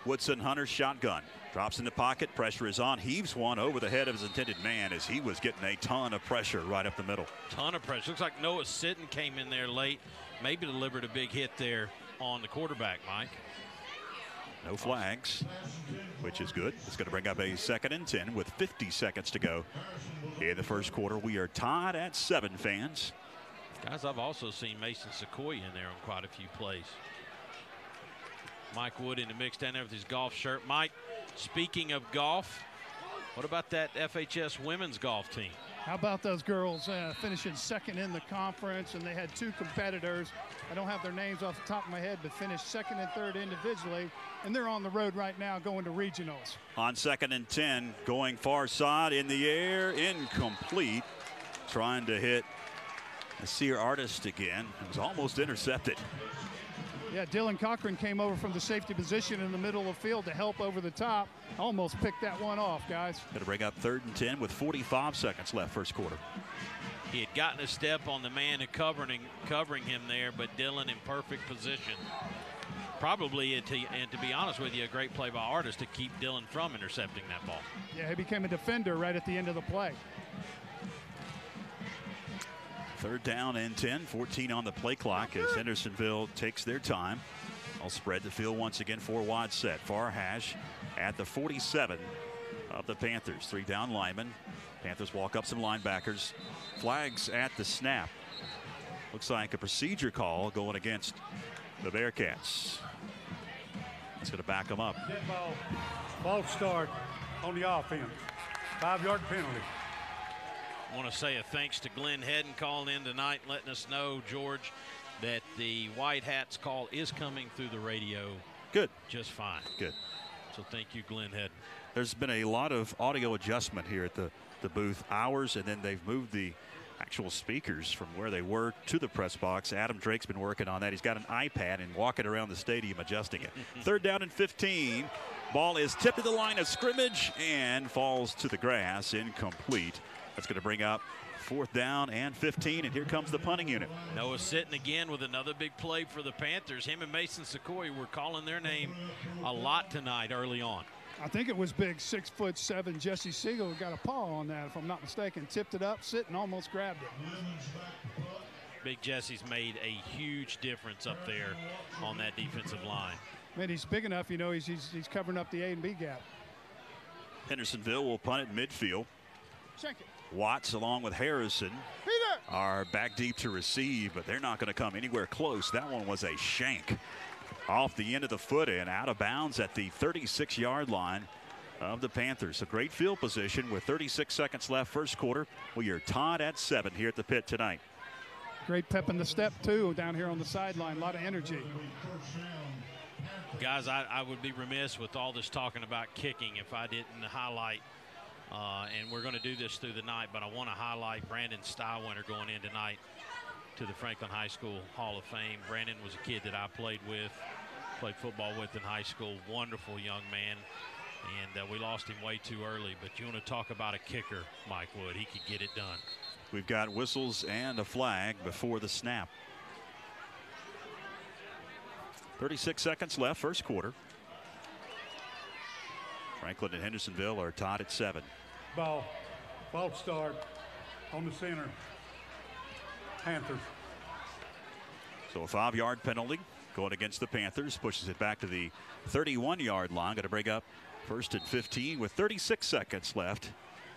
Woodson Hunter shotgun. Drops in the pocket. Pressure is on. Heaves one over the head of his intended man as he was getting a ton of pressure right up the middle. Ton of pressure. Looks like Noah Sitton came in there late. Maybe delivered a big hit there on the quarterback, Mike. No flags, which is good. It's going to bring up a 2nd and 10 with 50 seconds to go in the first quarter. We are tied at 7 fans. Guys, I've also seen Mason Sequoia in there on quite a few plays. Mike Wood in the mix down there with his golf shirt. Mike, speaking of golf, what about that FHS women's golf team? How about those girls finishing 2nd in the conference, and they had 2 competitors. I don't have their names off the top of my head, but finished 2nd and 3rd individually, and they're on the road right now going to regionals. On 2nd and 10, going far side in the air, incomplete. Trying to hit a Sear Artist again. It was almost intercepted. Yeah, Dylan Cochran came over from the safety position in the middle of the field to help over the top. Almost picked that one off, guys. Going to bring up 3rd and 10 with 45 seconds left first quarter. He had gotten a step on the man covering him there, but Dylan in perfect position. Probably, and to be honest with you, a great play by Artist to keep Dylan from intercepting that ball. Yeah, he became a defender right at the end of the play. 3rd down and 10, 14 on the play clock as Hendersonville takes their time. I'll spread the field once again, 4 wide set. Far hash at the 47 of the Panthers. 3 down linemen. Panthers walk up some linebackers. Flags at the snap. Looks like a procedure call going against the Bearcats. It's going to back them up. Dead ball. False start on the offense. 5-yard penalty. I want to say a thanks to Glenn Hedden calling in tonight, letting us know, George, that the White Hats call is coming through the radio. Good. Just fine. Good. So thank you, Glenn Hedden. There's been a lot of audio adjustment here at the booth. Hours, and then they've moved the actual speakers from where they were to the press box. Adam Drake's been working on that. He's got an iPad and walking around the stadium adjusting it. 3rd down and 15. Ball is tipped to the line of scrimmage and falls to the grass. Incomplete. That's going to bring up 4th down and 15, and here comes the punting unit. Noah Sitton again with another big play for the Panthers. Him and Mason Sequoia were calling their name a lot tonight early on. I think it was big 6'7" Jesse Siegel who got a paw on that, if I'm not mistaken. Tipped it up, Sitton almost grabbed it. Big Jesse's made a huge difference up there on that defensive line. Man, he's big enough, you know, he's covering up the A and B gap. Hendersonville will punt it midfield. Check it. Watts along with Harrison are back deep to receive, but they're not going to come anywhere close. That one was a shank off the end of the foot and out of bounds at the 36-yard line of the Panthers. A great field position with 36 seconds left first quarter. We are tied at 7 here at the pit tonight. Great pep in the step, too, down here on the sideline. A lot of energy. Guys, I would be remiss with all this talking about kicking if I didn't highlight and we're going to do this through the night, but I want to highlight Brandon Stywinter going in tonight to the Franklin High School Hall of Fame. Brandon was a kid that I played football with in high school. Wonderful young man, and we lost him way too early. But you want to talk about a kicker, Mike Wood. He could get it done. We've got whistles and a flag before the snap. 36 seconds left first quarter. Franklin and Hendersonville are tied at 7. Ball. False start on the center. Panthers. So a 5-yard penalty going against the Panthers. Pushes it back to the 31-yard line. Going to bring up 1st and 15 with 36 seconds left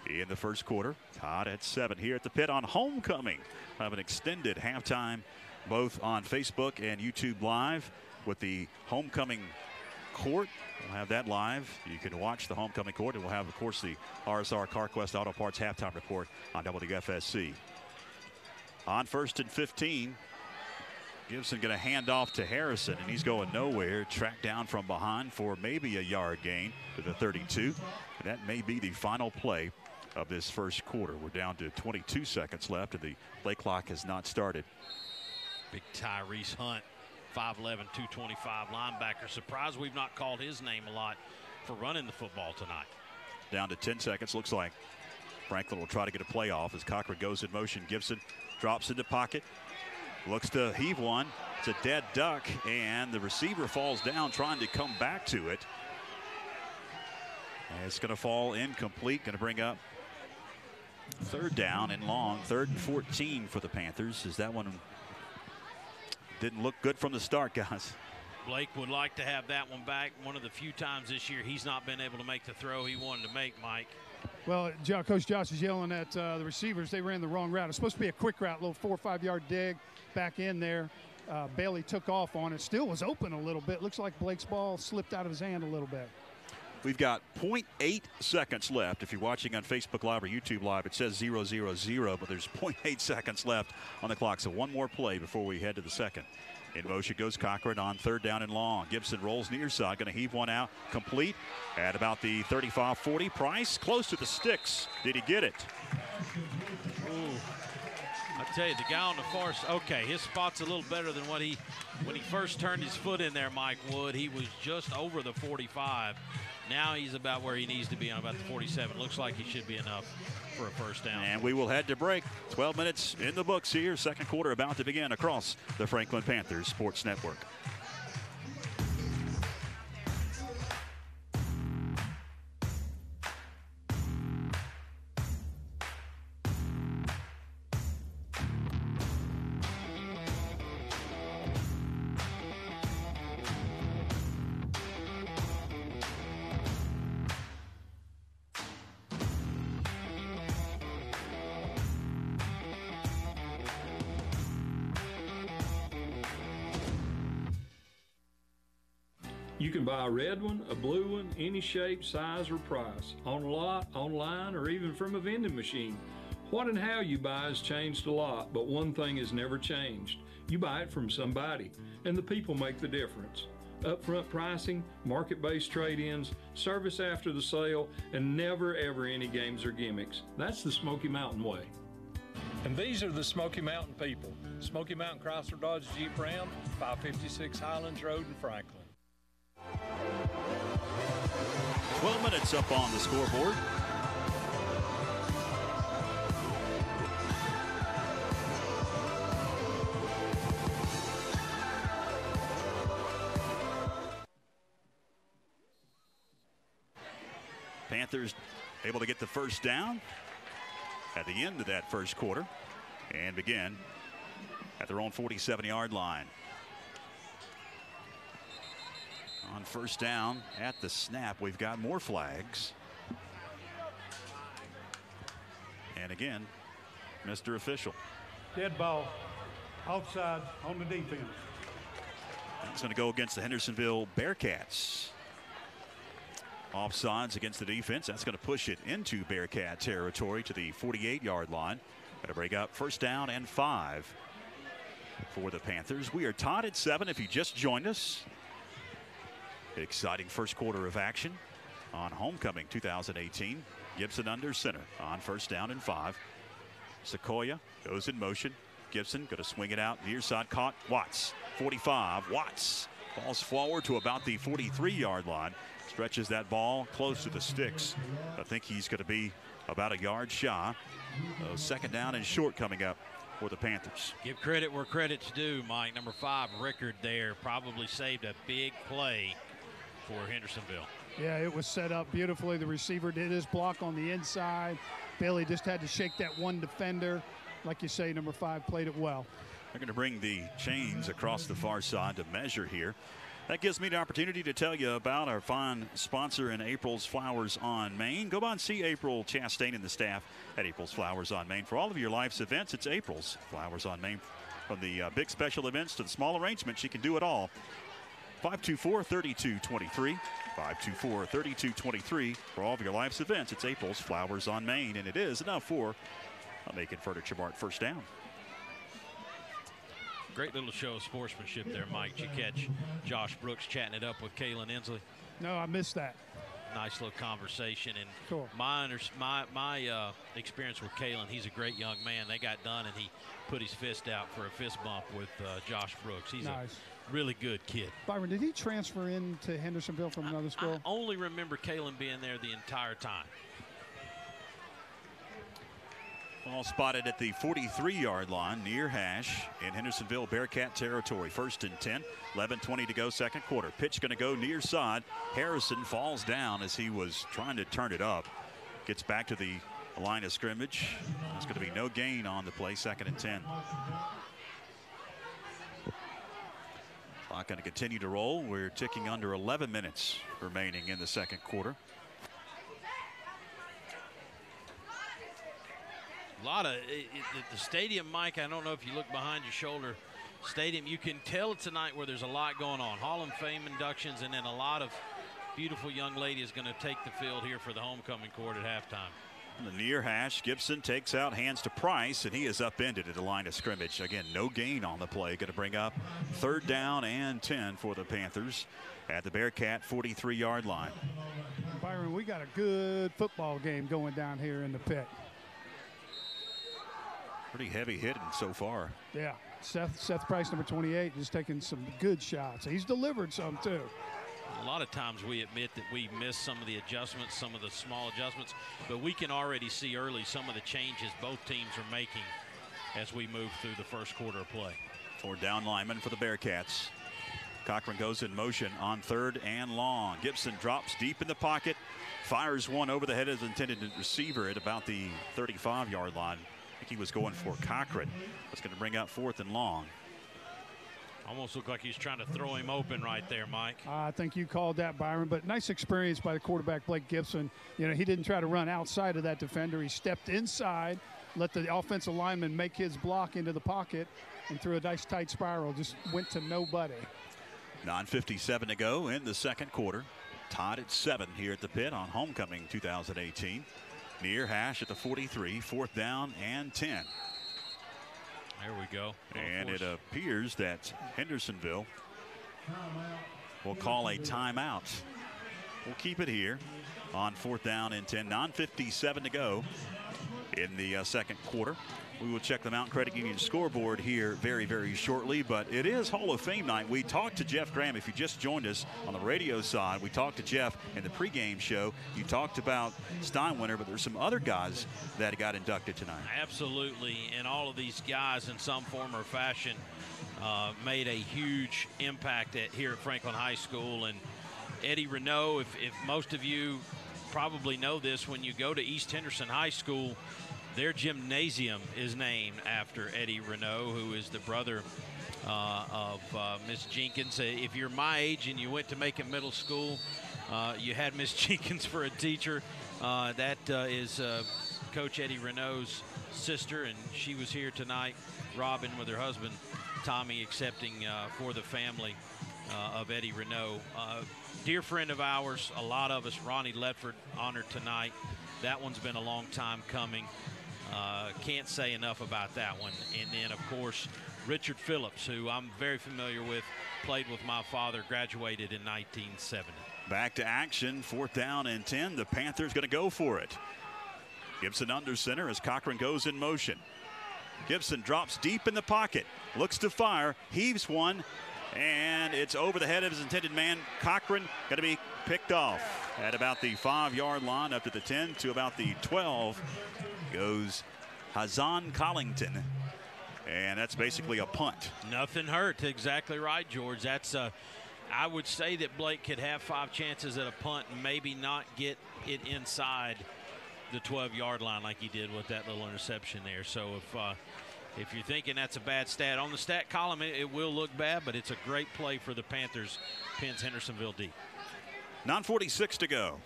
in the first quarter. Tied at 7 here at the pit on homecoming. Have an extended halftime both on Facebook and YouTube Live with the homecoming court. We'll have that live. You can watch the homecoming court, and we'll have, of course, the RSR CarQuest Auto Parts halftime report on WFSC. On 1st and 15, Gibson going to hand off to Harrison, and he's going nowhere. Tracked down from behind for maybe a yard gain to the 32. And that may be the final play of this first quarter. We're down to 22 seconds left, and the play clock has not started. Big Tyrese Hunt, 5'11", 225 linebacker. Surprised we've not called his name a lot for running the football tonight. Down to 10 seconds. Looks like Franklin will try to get a play off as Cochran goes in motion. Gibson drops into pocket. Looks to heave one. It's a dead duck, and the receiver falls down trying to come back to it. And it's going to fall incomplete. Going to bring up 3rd down and long. 3rd and 14 for the Panthers, as that one didn't look good from the start, guys. Blake would like to have that one back. One of the few times this year he's not been able to make the throw he wanted to make, Mike. Well, Coach Josh is yelling at the receivers. They ran the wrong route. It's supposed to be a quick route, little 4 or 5 yard dig back in there. Bailey took off on it. Still was open a little bit. Looks like Blake's ball slipped out of his hand a little bit. We've got 0.8 seconds left. If you're watching on Facebook Live or YouTube Live, it says 0-0-0, but there's 0.8 seconds left on the clock. So one more play before we head to the second. In motion goes Cochran on 3rd down and long. Gibson rolls near side, going to heave one out, complete at about the 35-40. Price close to the sticks. Did he get it? Ooh. I tell you, the guy on the far side, okay, his spot's a little better than when he first turned his foot in there, Mike Wood. He was just over the 45. Now he's about where he needs to be on about the 47. Looks like he should be enough for a first down. And we will head to break. 12 minutes in the books here. Second quarter about to begin across the Franklin Panthers Sports Network. You can buy a red one, a blue one, any shape, size, or price, on lot, online, or even from a vending machine. What and how you buy has changed a lot, but one thing has never changed. You buy it from somebody, and the people make the difference. Upfront pricing, market-based trade-ins, service after the sale, and never ever any games or gimmicks. That's the Smoky Mountain way. And these are the Smoky Mountain people. Smoky Mountain Chrysler Dodge Jeep Ram, 556 Highlands Road in Franklin. 12 minutes up on the scoreboard. Panthers able to get the first down at the end of that first quarter and begin at their own 47-yard line. On first down at the snap, we've got more flags. And again, Mr. Official. Dead ball. Outside on the defense. It's going to go against the Hendersonville Bearcats. Offsides against the defense. That's going to push it into Bearcat territory to the 48-yard line. Got to break up 1st down and 5 for the Panthers. We are tied at 7 if you just joined us. Exciting first quarter of action on homecoming 2018. Gibson under center on 1st down and 5. Sequoia goes in motion. Gibson going to swing it out near side, caught Watts. 45. Watts falls forward to about the 43-yard line. Stretches that ball close to the sticks. I think he's going to be about a yard shy. 2nd down and short coming up for the Panthers. Give credit where credit's due, Mike. Number 5, Rickard there, probably saved a big play for Hendersonville. Yeah, it was set up beautifully. The receiver did his block on the inside. Bailey just had to shake that one defender. Like you say, number 5 played it well. They're going to bring the chains across the far side to measure here. That gives me the opportunity to tell you about our fine sponsor in April's Flowers on Main. Go by and see April Chastain and the staff at April's Flowers on Main. For all of your life's events, it's April's Flowers on Main. From the big special events to the small arrangements, you can do it all 524-3223. 524-3223 for all of your life's events. It's April's Flowers on Main, and it is enough for a Macon Furniture Mart first down. Great little show of sportsmanship there, Mike. Did you catch Josh Brooks chatting it up with Kalen Inslee? No, I missed that. Nice little conversation. And cool. My experience with Kalen, he's a great young man. They got done, and he put his fist out for a fist bump with Josh Brooks. He's nice. A really good kid. Byron, did he transfer into Hendersonville from another school? I only remember Kalen being there the entire time. Ball spotted at the 43-yard line near hash in Hendersonville Bearcat territory. 1st and 10, 11:20 to go, second quarter. Pitch going to go near side. Harrison falls down as he was trying to turn it up. Gets back to the line of scrimmage. There's going to be no gain on the play, 2nd and 10. Clock going to continue to roll. We're ticking under 11 minutes remaining in the second quarter. A lot of the stadium, Mike, I don't know if you look behind your shoulder. Stadium, you can tell it's a night where there's a lot going on. Hall of Fame inductions, and then a lot of beautiful young ladies going to take the field here for the homecoming court at halftime. The near hash, Gibson takes out, hands to Price, and he is upended at the line of scrimmage. Again, no gain on the play. Going to bring up 3rd down and 10 for the Panthers at the Bearcat 43-yard line. Byron, we got a good football game going down here in the pit. Pretty heavy hitting so far. Yeah, Seth Price, number 28, is taking some good shots. He's delivered some too. A lot of times we admit that we miss some of the adjustments, some of the small adjustments, but we can already see early some of the changes both teams are making as we move through the first quarter of play. 4th down lineman for the Bearcats. Cochran goes in motion on 3rd and long. Gibson drops deep in the pocket, fires one over the head of his intended receiver at about the 35-yard line. I think he was going for Cochran. That's going to bring up 4th and long. Almost looked like he's trying to throw him open right there, Mike. I think you called that, Byron, but nice experience by the quarterback, Blake Gibson. You know, he didn't try to run outside of that defender. He stepped inside, let the offensive lineman make his block into the pocket, and threw a nice tight spiral. Just went to nobody. 9:57 to go in the second quarter. Tied at 7 here at the pit on homecoming 2018. Near hash at the 43, 4th down and 10. There we go. And it appears that Hendersonville will call a timeout. We'll keep it here on 4th down and 10. 9:57 to go in the second quarter. We will check the Mountain Credit Union scoreboard here very, very shortly, but it is Hall of Fame night. We talked to Jeff Graham. If you just joined us on the radio side, we talked to Jeff in the pregame show. You talked about Steinwinter, but there's some other guys that got inducted tonight. Absolutely, and all of these guys in some form or fashion made a huge impact here at Franklin High School. And Eddie Renault, if most of you probably know this, when you go to East Henderson High School, their gymnasium is named after Eddie Renault, who is the brother of Miss Jenkins. If you're my age and you went to Macon Middle School, you had Miss Jenkins for a teacher. That is Coach Eddie Renault's sister, and she was here tonight, Robin, with her husband, Tommy, accepting for the family of Eddie Renault. Dear friend of ours, a lot of us, Ronnie Ledford, honored tonight. That one's been a long time coming. Can't say enough about that one. And then, of course, Richard Phillips, who I'm very familiar with, played with my father, graduated in 1970. Back to action, 4th down and 10. The Panthers going to go for it. Gibson under center as Cochran goes in motion. Gibson drops deep in the pocket, looks to fire, heaves one, and it's over the head of his intended man. Cochran going to be picked off at about the 5-yard line, up to the 10 to about the 12 goes Hazan Collington, and that's basically a punt. Nothing hurt. Exactly right, George. That's I would say that Blake could have 5 chances at a punt and maybe not get it inside the 12-yard line like he did with that little interception there. So if you're thinking that's a bad stat, on the stat column it will look bad, but it's a great play for the Panthers. Pins Hendersonville deep. 9:46 to go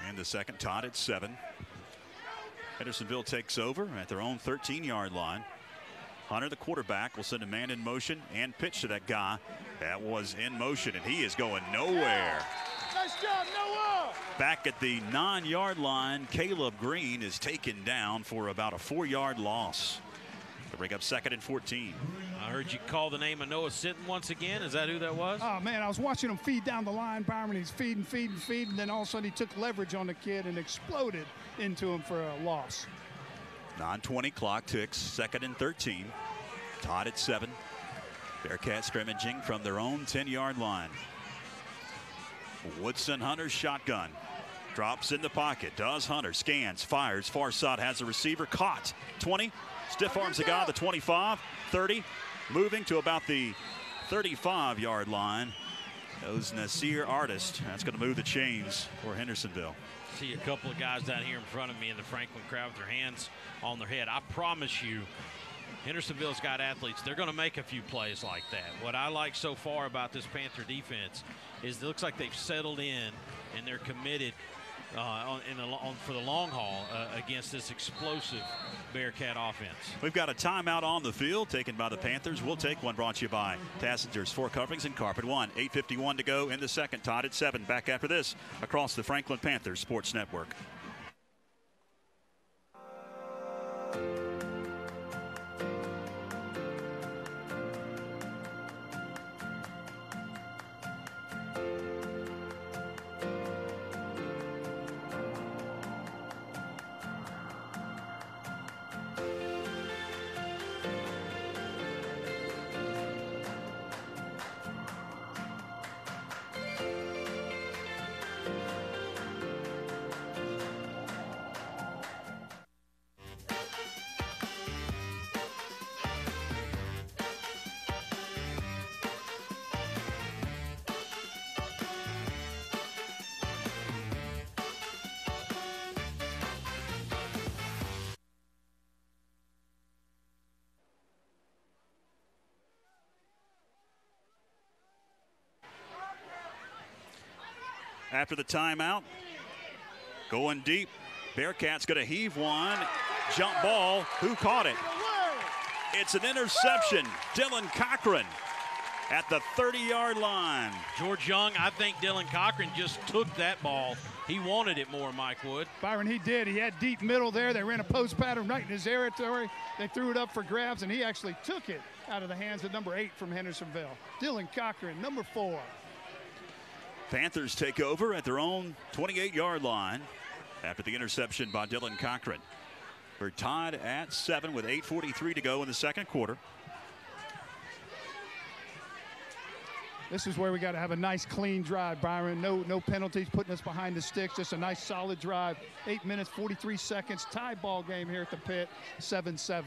in the second, tied at 7. Hendersonville takes over at their own 13-yard line. Hunter, the quarterback, will send a man in motion and pitch to that guy that was in motion, and he is going nowhere. Nice job, Noah. Back at the 9-yard line, Caleb Green is taken down for about a 4-yard loss to bring up 2nd and 14. I heard you call the name of Noah Sinton once again. Is that who that was? Oh, man, I was watching him feed down the line, Byron. He's feeding, and then all of a sudden he took leverage on the kid and exploded into him for a loss. 9:20 clock ticks, 2nd and 13. Tied at 7. Bearcats scrimmaging from their own 10-yard line. Woodson Hunter shotgun. Drops in the pocket. Does Hunter. Scans. Fires. Far side has a receiver. Caught. 20. Stiff arms the guy. The 25. 30. Moving to about the 35-yard line. Goes Nasir Artist. That's going to move the chains for Hendersonville. See a couple of guys down here in front of me in the Franklin crowd with their hands on their head. I promise you, Hendersonville's got athletes. They're going to make a few plays like that. What I like so far about this Panther defense is it looks like they've settled in and they're committed for the long haul against this explosive Bearcat offense. We've got a timeout on the field taken by the Panthers. We'll take one, brought to you by Tassingers, Floor Coverings, and Carpet One. 8:51 to go in the second. Tied at 7. Back after this across the Franklin Panthers Sports Network. After the timeout, going deep. Bearcats going to heave one. Jump ball. Who caught it? It's an interception. Dylan Cochran at the 30-yard line. George Young, I think Dylan Cochran just took that ball. He wanted it more, Mike Wood. Byron, he did. He had deep middle there. They ran a post pattern right in his territory. They threw it up for grabs, and he actually took it out of the hands of number 8 from Hendersonville. Dylan Cochran, number 4. Panthers take over at their own 28-yard line after the interception by Dylan Cochran. We're tied at 7 with 8:43 to go in the second quarter. This is where we got to have a nice, clean drive, Byron. No penalties putting us behind the sticks. Just a nice, solid drive. 8 minutes, 43 seconds. Tie ball game here at the pit, 7-7.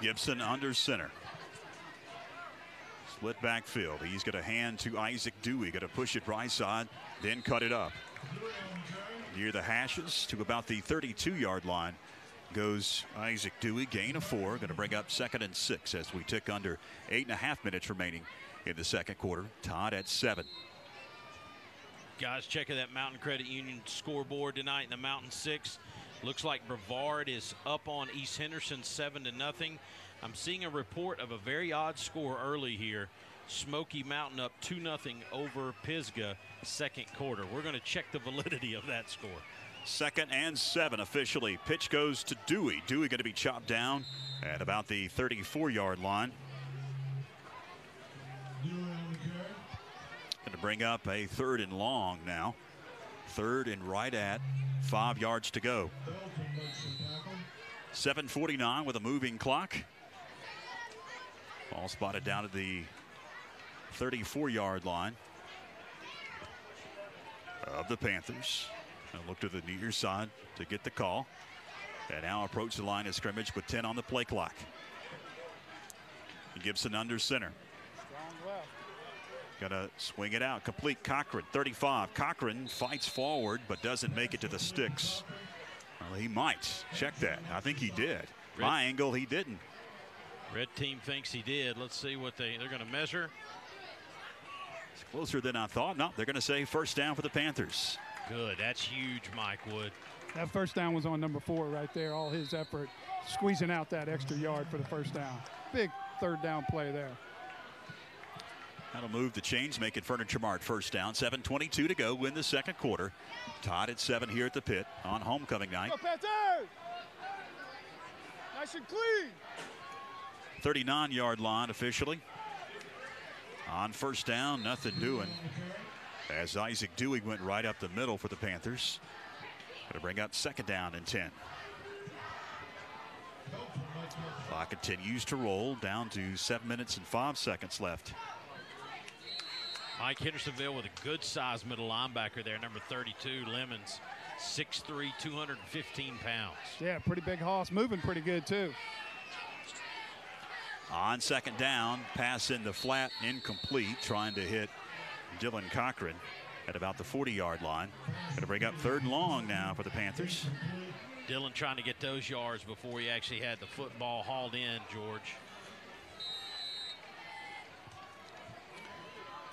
Gibson under center. Split backfield. He's going to hand to Isaac Dewey. Going to push it right side, then cut it up. Near the hashes to about the 32-yard line goes Isaac Dewey. Gain of 4. Going to bring up 2nd and 6 as we tick under 8.5 minutes remaining in the second quarter. Tied at 7. Guys, checking that Mountain Credit Union scoreboard tonight in the Mountain 6. Looks like Brevard is up on East Henderson 7-0. I'm seeing a report of a very odd score early here. Smoky Mountain up 2-0 over Pisgah second quarter. We're going to check the validity of that score. 2nd and 7 officially. Pitch goes to Dewey. Dewey going to be chopped down at about the 34-yard line. Going to bring up a 3rd and long now. 3rd and right at 5 yards to go. 7:49 with a moving clock. Ball spotted down at the 34-yard line of the Panthers. And look to the near side to get the call. And now approach the line of scrimmage with 10 on the play clock. Gibson under center. Got to swing it out. Complete. Cochran, 35. Cochran fights forward but doesn't make it to the sticks. Well, he might. Check that. I think he did. My angle, he didn't. Red team thinks he did. Let's see what they're going to measure. It's closer than I thought. No, they're going to say first down for the Panthers. Good. That's huge, Mike Wood. That first down was on number 4 right there. All his effort squeezing out that extra yard for the first down. Big third down play there. That'll move the chains, making Furniture Mart first down. 7:22 to go in the second quarter. Tied at 7 here at the pit on homecoming night. Go Panthers! Nice and clean. 39-yard line officially. On first down, nothing doing. As Isaac Dewey went right up the middle for the Panthers. Going to bring up second down and 10. Clock continues to roll down to 7 minutes and 5 seconds left. Mike Hendersonville with a good-sized middle linebacker there, number 32, Lemons, 6'3", 215 pounds. Yeah, pretty big hoss, moving pretty good, too. On second down, pass in the flat, incomplete, trying to hit Dylan Cochran at about the 40-yard line. Going to bring up third and long now for the Panthers. Dylan trying to get those yards before he actually had the football hauled in, George.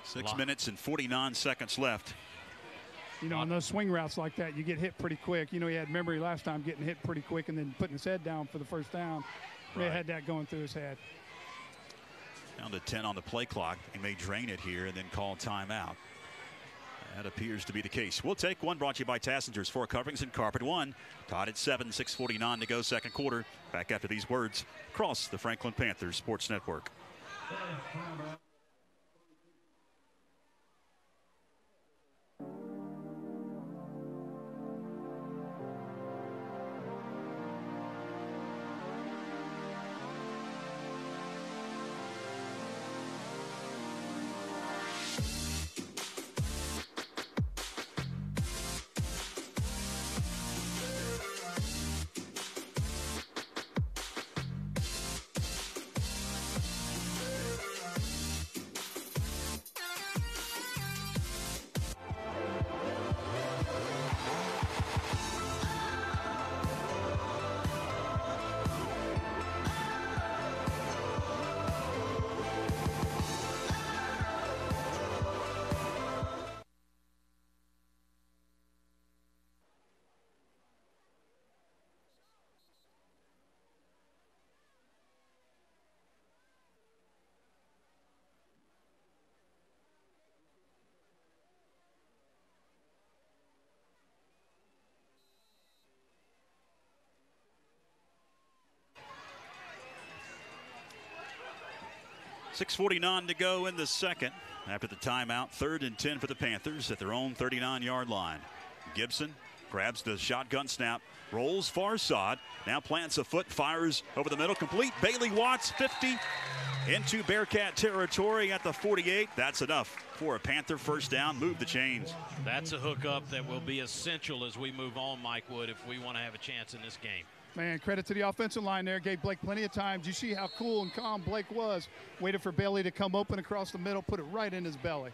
6 minutes and 49 seconds left. You know, on those swing routes like that, you get hit pretty quick. You know, he had memory last time getting hit pretty quick and then putting his head down for the first down. Right. He had that going through his head. Down to 10 on the play clock. He may drain it here and then call timeout. That appears to be the case. We'll take one, brought to you by Tassinger's 4 Coverings and Carpet One. Tied at 7, 6:49 to go second quarter. Back after these words across the Franklin Panthers Sports Network. 6:49 to go in the second. After the timeout, 3rd and 10 for the Panthers at their own 39-yard line. Gibson grabs the shotgun snap, rolls far side, now plants a foot, fires over the middle, complete. Bailey Watts, 50, into Bearcat territory at the 48. That's enough for a Panther first down. Move the chains. That's a hookup that will be essential as we move on, Mike Wood, if we want to have a chance in this game. Man, credit to the offensive line there. Gave Blake plenty of time. You see how cool and calm Blake was. Waited for Bailey to come open across the middle, put it right in his belly.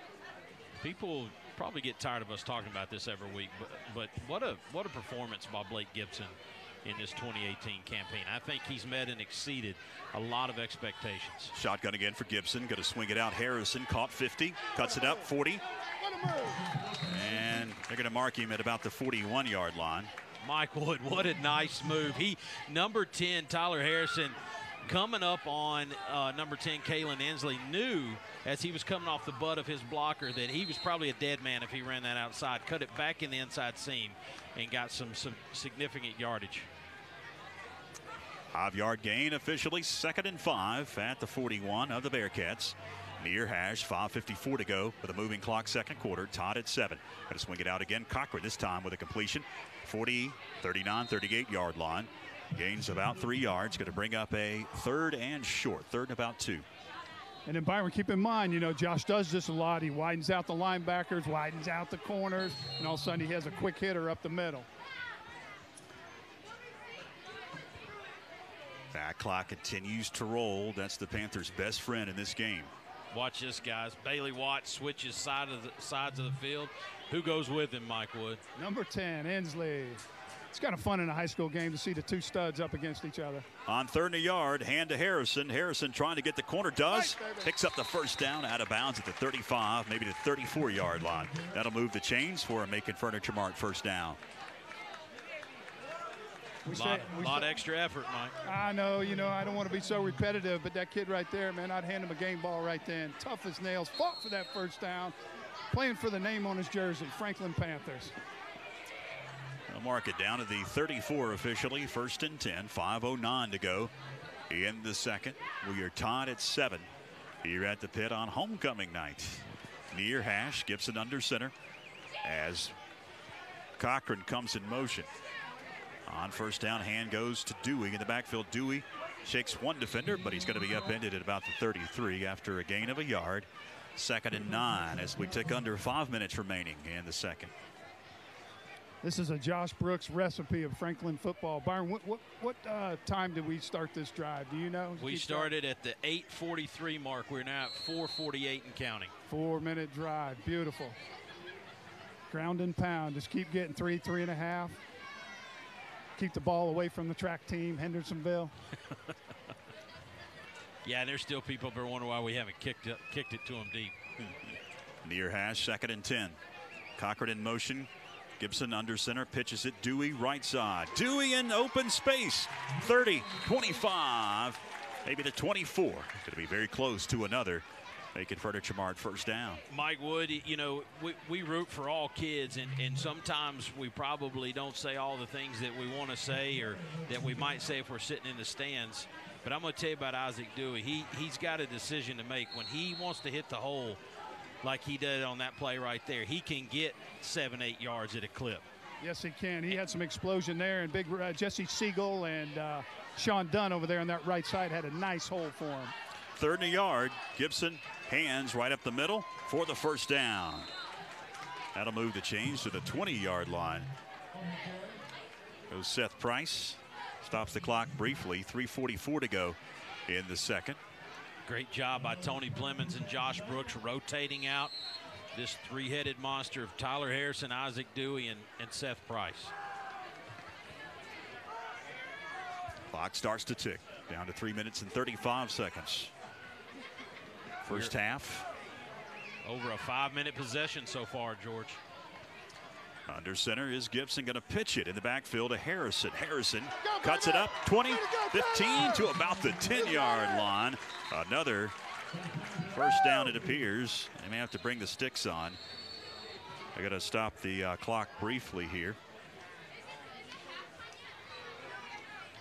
People probably get tired of us talking about this every week, but what a performance by Blake Gibson in this 2018 campaign. I think he's met and exceeded a lot of expectations. Shotgun again for Gibson. Going to swing it out. Harrison caught 50, cuts it up 40. And they're going to mark him at about the 41-yard line. Mike Wood, what a nice move. Number 10, Tyler Harrison, coming up on number 10, Kalen Inslee, knew as he was coming off the butt of his blocker that he was probably a dead man if he ran that outside, cut it back in the inside seam, and got some significant yardage. 5-yard gain officially, 2nd and 5 at the 41 of the Bearcats. Near hash, 5:54 to go with a moving clock, second quarter, tied at 7. Going to swing it out again. Cochran this time with a completion. 40, 39, 38-yard line. Gains about 3 yards. Going to bring up a 3rd and short. 3rd and about 2. And then Byron, keep in mind, you know, Josh does this a lot. He widens out the linebackers, widens out the corners, and all of a sudden he has a quick hitter up the middle. That clock continues to roll. That's the Panthers' best friend in this game. Watch this, guys. Bailey Watts switches sides of the field. Who goes with him, Mike Wood? Number 10, Inslee. It's kind of fun in a high school game to see the two studs up against each other. On 3rd and a yard, hand to Harrison. Harrison trying to get the corner, does. Picks up the first down, out of bounds at the 35, maybe the 34-yard line. That'll move the chains for a Macon Furniture Mart first down. A lot of extra effort, Mike. I know, I don't want to be so repetitive, but that kid right there, man, I'd hand him a game ball right then. Tough as nails, fought for that first down, playing for the name on his jersey, Franklin Panthers. They'll mark it down to the 34 officially, 1st and 10, 5:09 to go in the second. We are tied at 7 here at the pit on homecoming night. Near hash, Gibson under center as Cochran comes in motion. On first down, hand goes to Dewey in the backfield. Dewey shakes one defender, but he's going to be upended at about the 33 after a gain of a yard. 2nd and 9 as we tick under 5 minutes remaining in the second. This is a Josh Brooks recipe of Franklin football. Byron, what time did we start this drive? Do you know? We started at the 8:43 mark. We're now at 4:48 and counting. 4-minute drive. Beautiful. Ground and pound. Just keep getting 3.5. Keep the ball away from the track team, Hendersonville. Yeah, there's still people that are wondering why we haven't kicked it to them deep. Near hash, 2nd and 10. Cochran in motion. Gibson under center, pitches it. Dewey right side. Dewey in open space. 30, 25, maybe the 24. Going to be very close to another. Making Furniture Mart first down. Mike Wood, we root for all kids, and sometimes we probably don't say all the things that we want to say or that we might say if we're sitting in the stands. But I'm going to tell you about Isaac Dewey. He's got a decision to make. When he wants to hit the hole like he did on that play right there, he can get 7-8 yards at a clip. Yes, he can. He had some explosion there, and big Jesse Siegel and Sean Dunn over there on that right side had a nice hole for him. 3rd and a yard. Gibson hands right up the middle for the first down. That'll move the chains to the 20-yard line. Goes Seth Price. Stops the clock briefly. 3:44 to go in the second. Great job by Tony Plemons and Josh Brooks rotating out this three-headed monster of Tyler Harrison, Isaac Dewey, and Seth Price. Clock starts to tick. Down to 3 minutes and 35 seconds. First half. Over a 5-minute possession so far, George. Under center is Gibson, going to pitch it in the backfield to Harrison. Harrison cuts it up 20, 15 to about the 10-yard line. Another first down, it appears. They may have to bring the sticks on. I got to stop the clock briefly here.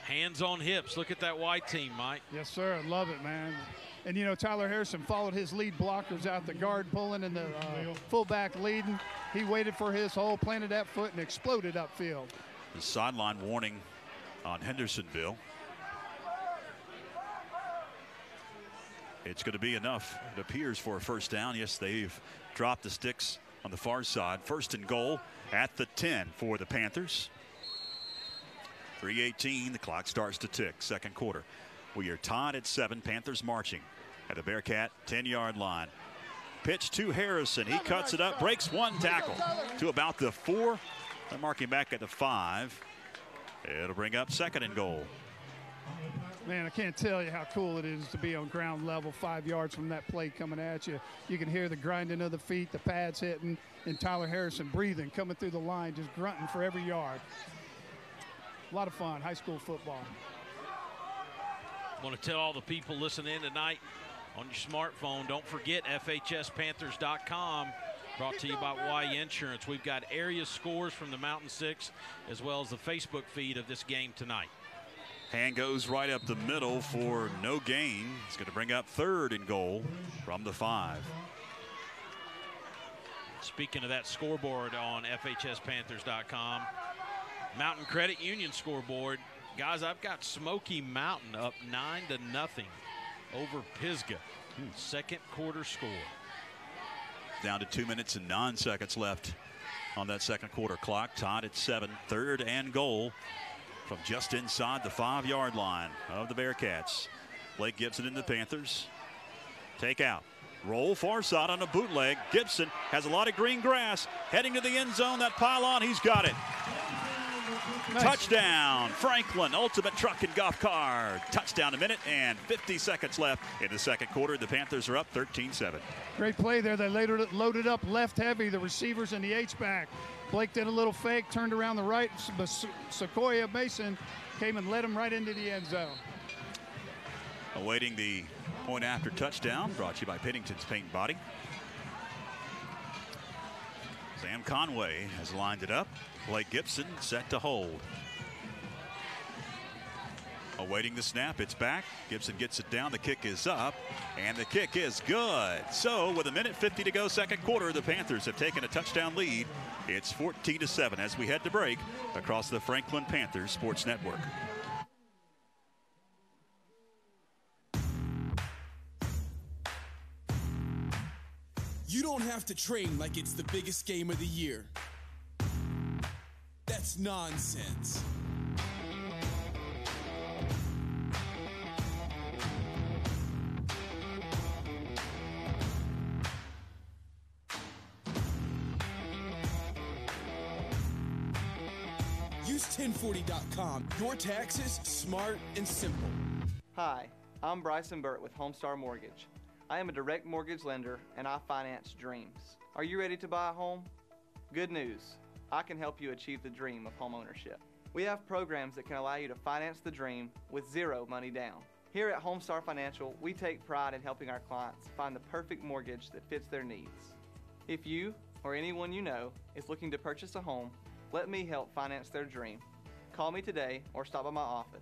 Hands on hips. Look at that white team, Mike. Yes, sir. I love it, man. And, Tyler Harrison followed his lead blockers out, the guard pulling and the fullback leading. He waited for his hole, planted that foot, and exploded upfield. The sideline warning on Hendersonville. It's going to be enough, it appears, for a first down. Yes, they've dropped the sticks on the far side. 1st and goal at the 10 for the Panthers. 3:18, the clock starts to tick, second quarter. We are tied at 7, Panthers marching at the Bearcat 10-yard line. Pitch to Harrison, he cuts it up, breaks one tackle to about the 4. They're marking back at the 5. It'll bring up 2nd and goal. Man, I can't tell you how cool it is to be on ground level 5 yards from that play coming at you. You can hear the grinding of the feet, the pads hitting, and Tyler Harrison breathing, coming through the line, just grunting for every yard. A lot of fun, high school football. I want to tell all the people listening tonight on your smartphone, don't forget FHSPanthers.com, brought to you by Y Insurance. We've got area scores from the Mountain Six as well as the Facebook feed of this game tonight. Hand goes right up the middle for no gain. It's going to bring up 3rd and goal from the 5. Speaking of that scoreboard on FHSPanthers.com, Mountain Credit Union scoreboard. Guys, I've got Smoky Mountain up 9-0 over Pisgah. Second quarter score. Down to 2 minutes and 9 seconds left on that second quarter clock. Tied at 7. 3rd and goal from just inside the 5-yard line of the Bearcats. Blake Gibson and the Panthers. Take out. Roll far side on a bootleg. Gibson has a lot of green grass. Heading to the end zone. That pylon, he's got it. Nice. Touchdown, Franklin, Ultimate Truck and Golf Car. Touchdown, a minute and 50 seconds left in the second quarter. The Panthers are up 13-7. Great play there. They later loaded up left heavy, the receivers and the H-back. Blake did a little fake, turned around the right. Sequoia Mason came and led him right into the end zone. Awaiting the point after touchdown, brought to you by Pennington's Paint and Body. Sam Conway has lined it up. Blake Gibson set to hold. Awaiting the snap, it's back. Gibson gets it down, the kick is up, and the kick is good. So with 1:50 to go, second quarter, the Panthers have taken a touchdown lead. It's 14-7 as we head to break across the Franklin Panthers Sports Network. You don't have to train like it's the biggest game of the year. That's nonsense. Use 1040.com. Your taxes, smart and simple. Hi, I'm Bryson Burt with Homestar Mortgage. I am a direct mortgage lender and I finance dreams. Are you ready to buy a home? Good news, I can help you achieve the dream of home ownership. We have programs that can allow you to finance the dream with zero money down. Here at Homestar Financial, we take pride in helping our clients find the perfect mortgage that fits their needs. If you or anyone you know is looking to purchase a home, let me help finance their dream. Call me today or stop by my office.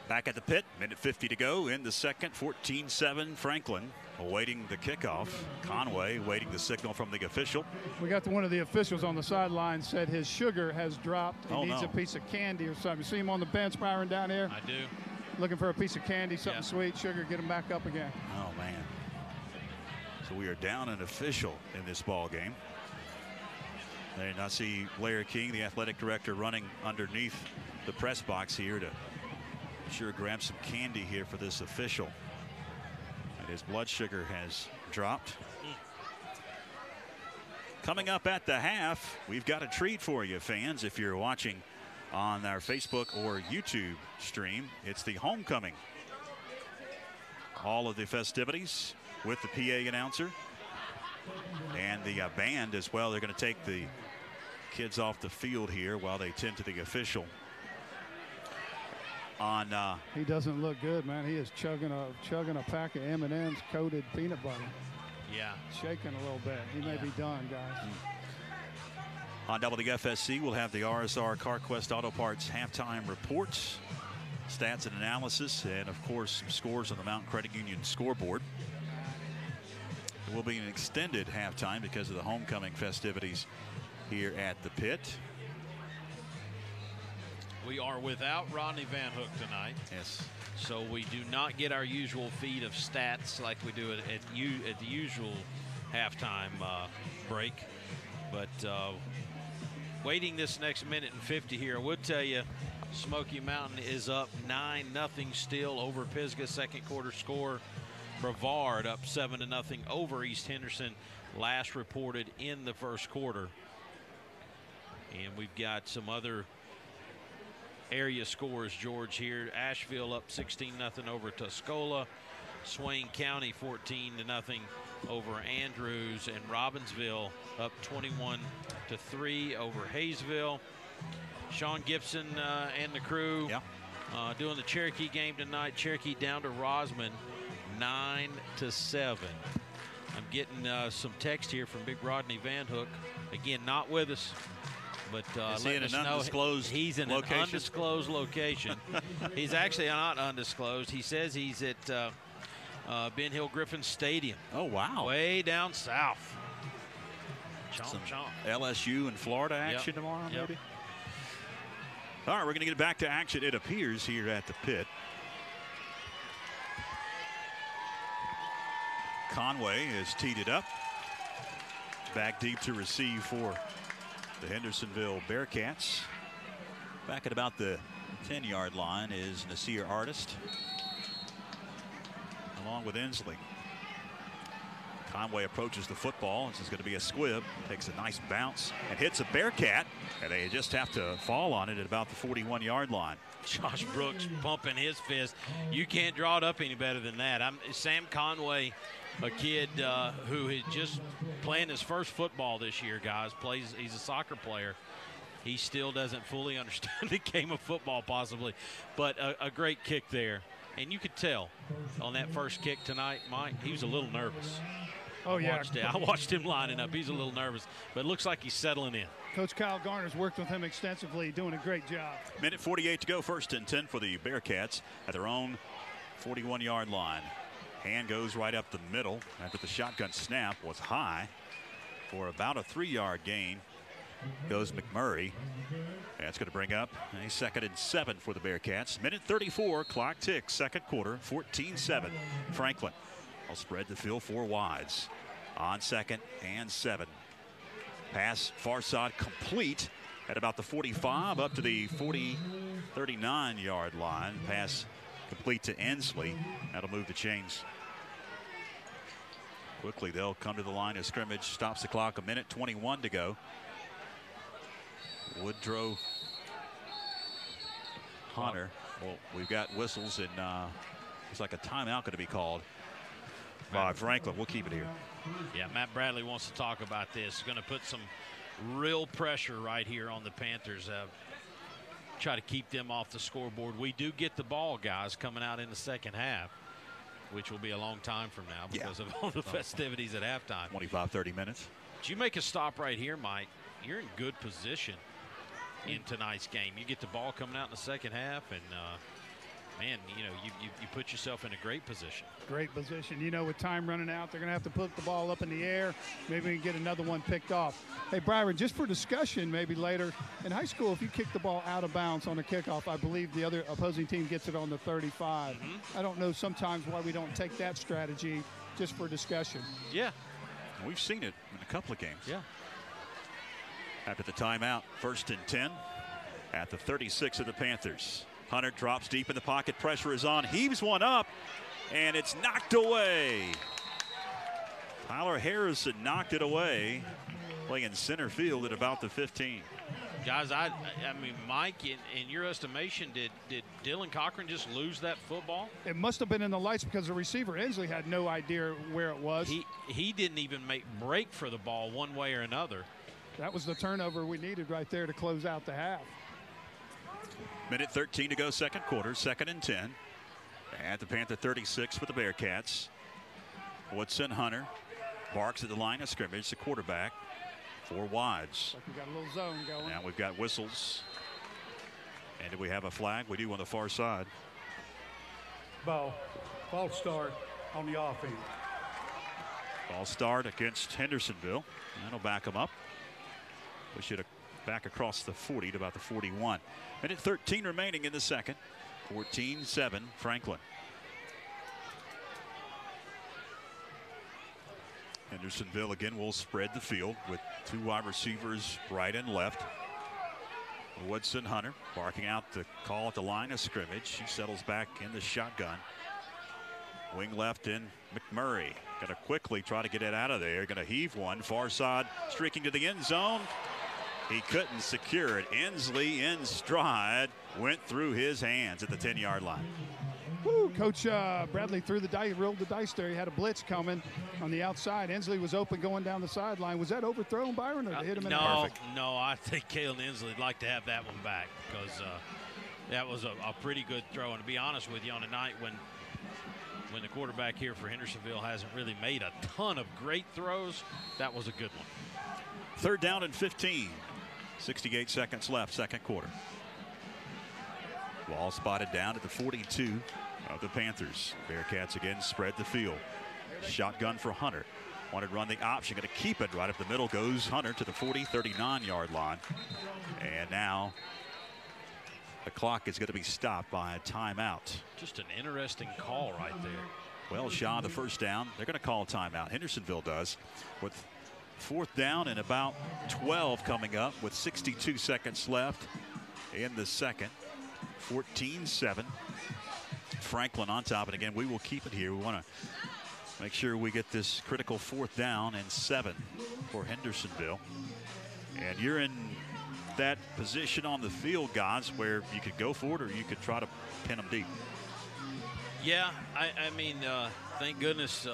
Back at the pit, 1:50 to go in the second, 14-7 Franklin awaiting the kickoff. Conway waiting the signal from the official. We got one of the officials on the sideline said his sugar has dropped. He needs no. a piece of candy or something. You see him on the bench, Byron, down here? I do. Looking for a piece of candy, something sweet, sugar, get him back up again. Oh, man. So we are down an official in this ball game. And I see Larry King, the athletic director, running underneath the press box here to sure grab some candy here for this official. And his blood sugar has dropped. Coming up at the half, we've got a treat for you, fans. If you're watching on our Facebook or YouTube stream, it's the homecoming. All of the festivities with the PA announcer and the band as well. They're going to take the kids off the field here while they tend to the official. He doesn't look good, man. He is chugging a pack of M&M's coated peanut butter. Yeah. Shaking a little bit. He may be done, guys. On WFSC, we'll have the RSR CarQuest Auto Parts halftime reports, stats and analysis, and of course some scores on the Mountain Credit Union scoreboard. It will be an extended halftime because of the homecoming festivities here at the pit. We are without Rodney Van Hook tonight. Yes. So we do not get our usual feed of stats like we do at the usual halftime break. But waiting this next 1:50 here, I would tell you Smoky Mountain is up 9-0 still over Pisgah. Second quarter score. Brevard up 7-0 over East Henderson. Last reported in the first quarter. And we've got some other area scores, George, here. Asheville up 16-0 over Tuscola. Swain County 14-0 over Andrews, and Robbinsville up 21-3 over Hayesville. Sean Gibson and the crew doing the Cherokee game tonight. Cherokee down to Rosman 9-7. I'm getting some text here from Big Rodney Van Hook. Again, not with us, but letting us know he's in location? an undisclosed location. He's actually not undisclosed. He says he's at Ben Hill Griffin Stadium. Oh, wow. Way down south. Some LSU and Florida action tomorrow, maybe? All right, we're going to get back to action, it appears, here at the pit. Conway has teed it up. Back deep to receive for The Hendersonville Bearcats. Back at about the 10-yard line is Nasir Artist, along with Inslee. Conway approaches the football. This is going to be a squib. Takes a nice bounce and hits a Bearcat, and they just have to fall on it at about the 41-yard line. Josh Brooks pumping his fist. You can't draw it up any better than that. Sam Conway, a kid who is just playing his first football this year, guys. He's a soccer player. He still doesn't fully understand the game of football, possibly, but a great kick there. And you could tell on that first kick tonight, Mike, he was a little nervous. Oh, yeah. I watched him lining up. He's a little nervous, but it looks like he's settling in. Coach Kyle Garner's worked with him extensively, doing a great job. Minute 48 to go, 1st and 10 for the Bearcats at their own 41-yard line. Hand goes right up the middle after the shotgun snap was high for about a 3-yard gain. Goes McMurray. That's going to bring up a 2nd and 7 for the Bearcats. Minute 34, clock ticks, second quarter, 14-7. Franklin will spread the field 4 wides on 2nd and 7. Pass far side complete at about the 45 up to the 39-yard line. Pass complete to Inslee. That'll move the chains. Quickly they'll come to the line of scrimmage. Stops the clock. A minute 21 to go. Woodrow, Hunter. Well, we've got whistles and it's like a timeout going to be called by Franklin. We'll keep it here. Yeah, Matt Bradley wants to talk about this. Going to put some real pressure right here on the Panthers. Try to keep them off the scoreboard. We do get the ball, guys, coming out in the second half, which will be a long time from now because of all the festivities at halftime. 25, 30 minutes. But you make a stop right here, Mike, you're in good position in tonight's game. You get the ball coming out in the second half, and man, you know, you put yourself in a great position. Great position. You know, with time running out, they're going to have to put the ball up in the air. Maybe we can get another one picked off. Hey, Byron, just for discussion maybe later, in high school, if you kick the ball out of bounds on a kickoff, I believe the other opposing team gets it on the 35. I don't know sometimes why we don't take that strategy, just for discussion. Yeah. We've seen it in a couple of games. Yeah. After the timeout, 1st and 10 at the 36 of the Panthers. Hunter drops deep in the pocket. Pressure is on. Heaves one up, and it's knocked away. Tyler Harrison knocked it away, playing center field at about the 15. Guys, I mean, Mike, in your estimation, did Dylan Cochran just lose that football? It must have been in the lights because the receiver, Inslee, had no idea where it was. He didn't even break for the ball one way or another. That was the turnover we needed right there to close out the half. Minute 13 to go, second quarter, 2nd and 10. At the Panther 36 for the Bearcats. Woodson Hunter barks at the line of scrimmage, the quarterback. 4 wides. Like we got a little zone going. Now we've got whistles. And do we have a flag? We do on the far side. Ball. False start on the offense. Ball start against Hendersonville. That'll back them up. Push it back across the 40 to about the 41. Minute 13 remaining in the second. 14-7 Franklin. Hendersonville again will spread the field with 2 wide receivers right and left. Woodson Hunter barking out the call at the line of scrimmage. He settles back in the shotgun. Wing left in McMurray. Going to quickly try to get it out of there. Going to heave one. Far side streaking to the end zone. He couldn't secure it. Inslee in stride went through his hands at the 10-yard line. Woo, Coach Bradley threw the dice, rolled the dice there. He had a blitz coming on the outside. Inslee was open going down the sideline. Was that overthrown, Byron, or hit him in the perfect? No, I think Kalen Inslee would like to have that one back because that was a pretty good throw. And to be honest with you, on a night when the quarterback here for Hendersonville hasn't really made a ton of great throws, that was a good one. 3rd down and 15. 68 seconds left, second quarter. Ball spotted down at the 42 of the Panthers. Bearcats again spread the field. Shotgun for Hunter. Wanted to run the option, going to keep it right up the middle. Goes Hunter to the 39-yard line. And now the clock is going to be stopped by a timeout. Just an interesting call right there. Well, shy of the first down. They're going to call a timeout. Hendersonville does with 4th down and about 12 coming up with 62 seconds left in the second. 14-7. Franklin on top. And again, we will keep it here. We want to make sure we get this critical 4th down and 7 for Hendersonville. And you're in that position on the field, guys, where you could go for it or you could try to pin them deep. Yeah, I mean, thank goodness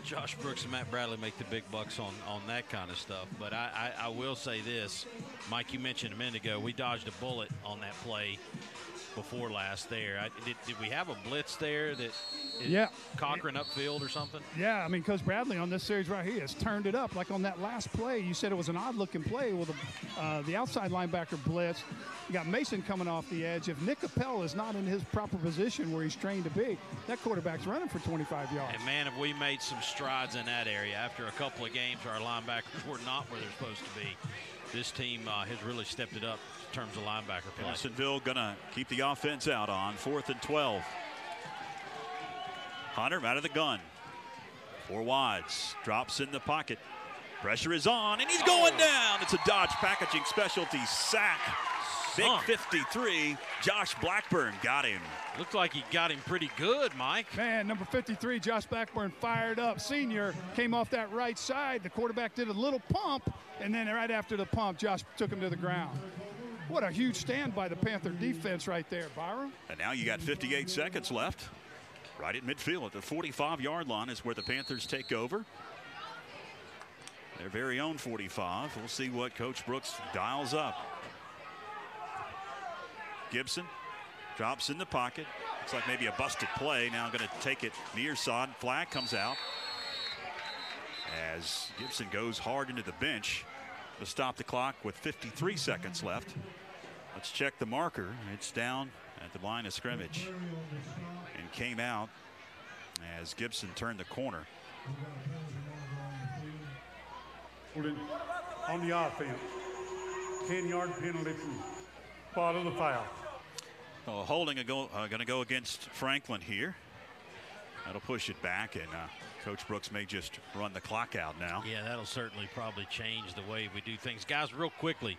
Josh Brooks and Matt Bradley make the big bucks on that kind of stuff. But I will say this, Mike, you mentioned a minute ago, we dodged a bullet on that play before last there. Did we have a blitz there that Cochran upfield or something? Yeah, I mean, Coach Bradley on this series right here has turned it up. Like on that last play, you said it was an odd-looking play with the outside linebacker blitz. You got Mason coming off the edge. If Nick Appel is not in his proper position where he's trained to be, that quarterback's running for 25 yards. And, man, have we made some strides in that area. After a couple of games where our linebackers were not where they're supposed to be, this team has really stepped it up in terms of linebacker play. Hendersonville going to keep the offense out on 4th and 12. Hunter out of the gun. 4 wides. Drops in the pocket. Pressure is on, and he's going down. It's a Dodge Packaging Specialty sack. Big 53. Josh Blackburn got him. Looked like he got him pretty good, Mike. Man, number 53, Josh Blackburn fired up. Senior came off that right side. The quarterback did a little pump, and then right after the pump, Josh took him to the ground. What a huge stand by the Panther defense right there, Byron. And now you got 58 seconds left. Right at midfield at the 45-yard line is where the Panthers take over. Their very own 45. We'll see what Coach Brooks dials up. Gibson drops in the pocket. Looks like maybe a busted play. Now going to take it near side. Flag comes out as Gibson goes hard into the bench to stop the clock with 53 seconds left. Let's check the marker. It's down at the line of scrimmage and came out as Gibson turned the corner. On the offense, 10-yard penalty from spot of the foul. Well, holding going to go against Franklin here. That'll push it back, and Coach Brooks may just run the clock out now. Yeah, that'll certainly probably change the way we do things. Guys, real quickly,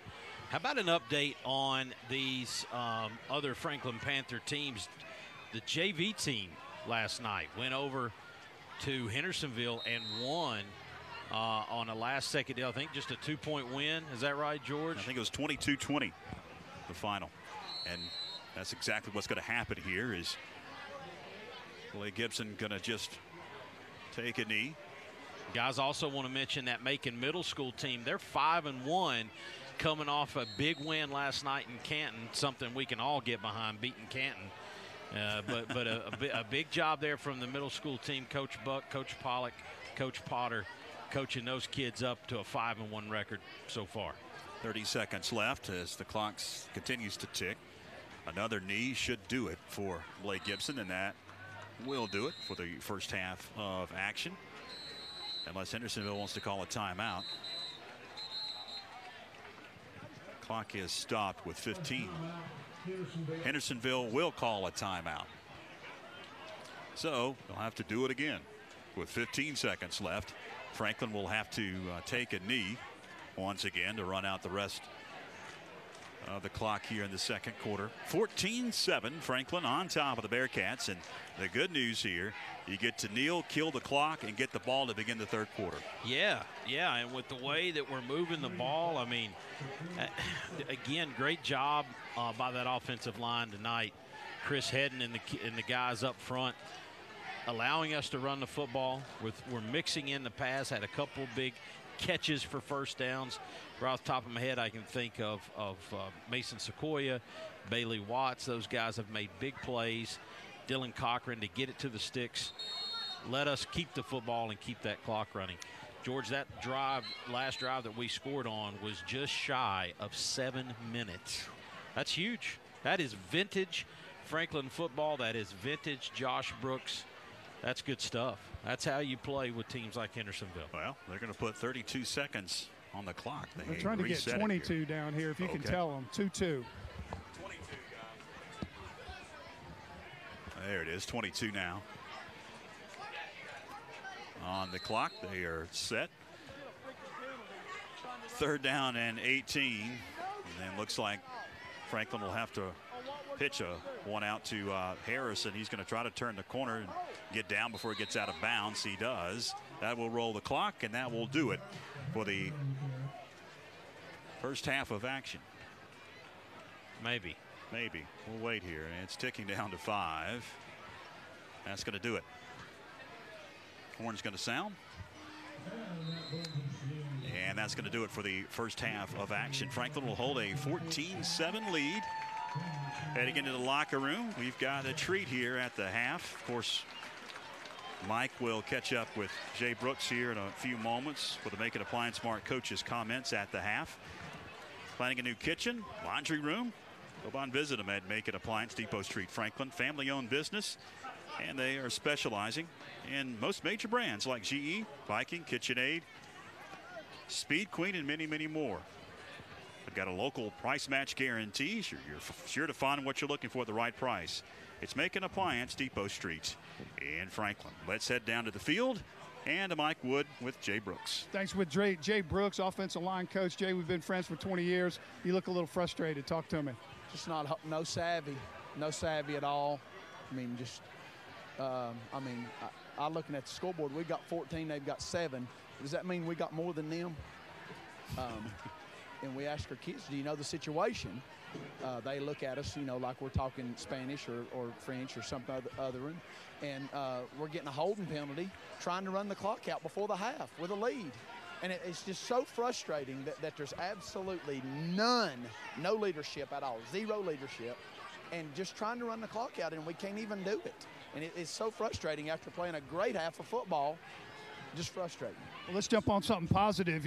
how about an update on these other Franklin Panther teams? The JV team last night went over to Hendersonville and won on a last-second deal. I think just a 2-point win. Is that right, George? I think it was 22-20, the final. And that's exactly what's going to happen here is Blake Gibson going to just take a knee. Guys, also want to mention that Macon Middle School team. They're 5-1, coming off a big win last night in Canton, something we can all get behind, beating Canton. But a big job there from the middle school team, Coach Buck, Coach Pollock, Coach Potter, coaching those kids up to a 5-1 record so far. 30 seconds left as the clock continues to tick. Another knee should do it for Blake Gibson, and that will do it for the first half of action, unless Hendersonville wants to call a timeout. Clock is stopped with 15. Hendersonville will call a timeout. So they'll have to do it again with 15 seconds left. Franklin will have to take a knee once again to run out the rest of the clock here in the second quarter. 14-7, Franklin on top of the Bearcats, and the good news here, you get to kneel, kill the clock, and get the ball to begin the third quarter. Yeah, and with the way that we're moving the ball, I mean, again, great job by that offensive line tonight. Chris Hedden and the guys up front allowing us to run the football. We're mixing in the pass, had a couple big catches for first downs. Right off the top of my head, I can think of Mason Sequoia, Bailey Watts. Those guys have made big plays. Dylan Cochran to get it to the sticks. Let us keep the football and keep that clock running. George, that last drive that we scored on was just shy of 7 minutes. That's huge. That is vintage Franklin football. That is vintage Josh Brooks. That's good stuff. That's how you play with teams like Hendersonville. Well, they're going to put 32 seconds on the clock. They're trying to get 22 down here, if you can tell them. 2-2. 22, there it is, 22 now. On the clock, they are set. 3rd down and 18. And then looks like Franklin will have to pitch one out to Harrison. He's going to try to turn the corner and get down before he gets out of bounds. He does. That will roll the clock, and that will do it for the first half of action. Maybe. We'll wait here. It's ticking down to 5. That's going to do it. Horn's going to sound. And that's going to do it for the first half of action. Franklin will hold a 14-7 lead. Heading into the locker room, we've got a treat here at the half. Of course, Mike will catch up with Jay Brooks here in a few moments for the Make It Appliance Smart coaches' comments at the half. Planning a new kitchen, laundry room. Go by and visit them at Make It Appliance, Depot Street, Franklin. Family-owned business, and they are specializing in most major brands like GE, Viking, KitchenAid, Speed Queen, and many, many more. They've got a local price match guarantee. You're sure to find what you're looking for at the right price. It's Make It Appliance, Depot Street in Franklin. Let's head down to the field and to Mike Wood with Jay Brooks. Thanks with Jay Brooks, offensive line coach. Jay, we've been friends for 20 years. You look a little frustrated. Talk to me. Just no savvy at all. I mean, just I looking at the scoreboard, we got 14, they've got 7. Does that mean we got more than them? And we ask our kids, do you know the situation? They look at us, like we're talking Spanish or French or something other. And we're getting a holding penalty trying to run the clock out before the half with a lead. And it's just so frustrating that there's absolutely no leadership at all, 0 leadership, and just trying to run the clock out, and we can't even do it. And it's so frustrating after playing a great half of football, just frustrating. Well, let's jump on something positive.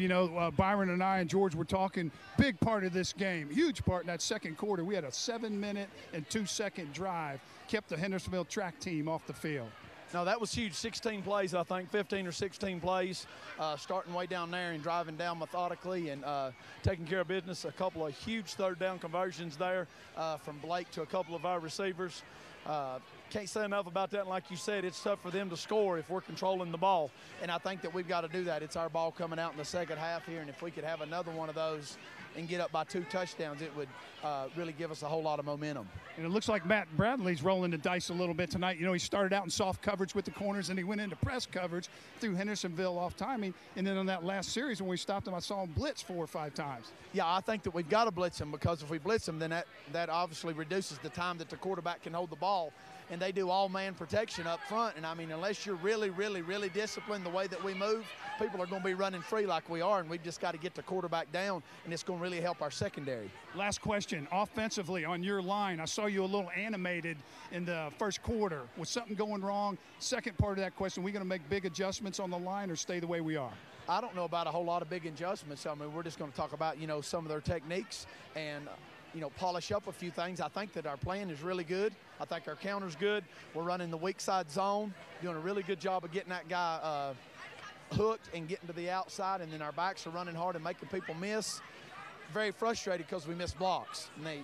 Byron and I and George were talking, big part of this game, huge part in that second quarter. We had a 7-minute and 2-second drive, kept the Hendersonville track team off the field. No, that was huge. 16 plays, I think, 15 or 16 plays, starting way down there and driving down methodically and taking care of business. A couple of huge 3rd down conversions there from Blake to a couple of our receivers. Can't say enough about that. And like you said, it's tough for them to score if we're controlling the ball. And I think that we've got to do that. It's our ball coming out in the second half here. And if we could have another one of those and get up by 2 touchdowns, it would really give us a whole lot of momentum. And it looks like Matt Bradley's rolling the dice a little bit tonight. He started out in soft coverage with the corners, and he went into press coverage through Hendersonville off timing. And then on that last series when we stopped him, I saw him blitz 4 or 5 times. Yeah, I think that we've got to blitz him, because if we blitz him, then that obviously reduces the time that the quarterback can hold the ball. And they do all-man protection up front. And, I mean, unless you're really, really, really disciplined the way that we move, people are going to be running free like we are, and we've just got to get the quarterback down, and it's going to really help our secondary. Last question. Offensively, on your line, I saw you a little animated in the first quarter. Was something going wrong? Second part of that question, are we going to make big adjustments on the line or stay the way we are? I don't know about a whole lot of big adjustments. I mean, we're just going to talk about, some of their techniques and polish up a few things. I think that our plan is really good. I think our counter's good. We're running the weak side zone, doing a really good job of getting that guy hooked and getting to the outside, and then our backs are running hard and making people miss. Very frustrated because we miss blocks. And they,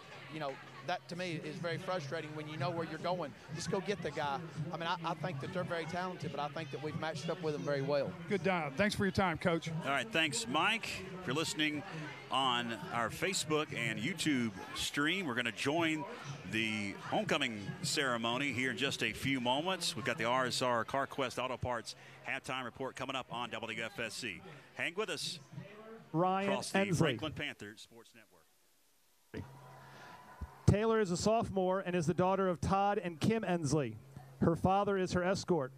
that to me is very frustrating when you know where you're going. Just go get the guy. I mean, I think that they're very talented, but I think that we've matched up with them very well. Good job. Thanks for your time, Coach. All right, thanks, Mike. If you're listening on our Facebook and YouTube stream, we're going to join the homecoming ceremony here in just a few moments. We've got the RSR CarQuest Auto Parts halftime report coming up on WFSC. Hang with us. Ryan across the Ensley. Franklin Panthers Sports Network. Taylor is a sophomore and is the daughter of Todd and Kim Ensley. Her father is her escort.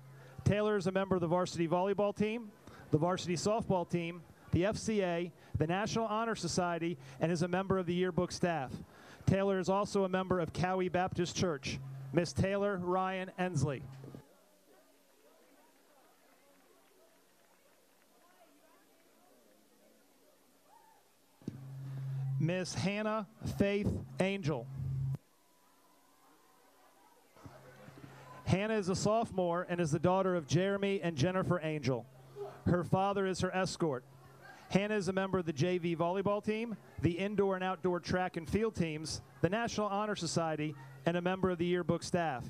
Taylor is a member of the varsity volleyball team, the varsity softball team, the FCA, the National Honor Society, and is a member of the yearbook staff. Taylor is also a member of Cowie Baptist Church. Miss Taylor Ryan Ensley. Miss Hannah Faith Angel. Hannah is a sophomore and is the daughter of Jeremy and Jennifer Angel. Her father is her escort. Hannah is a member of the JV volleyball team, the indoor and outdoor track and field teams, the National Honor Society, and a member of the yearbook staff.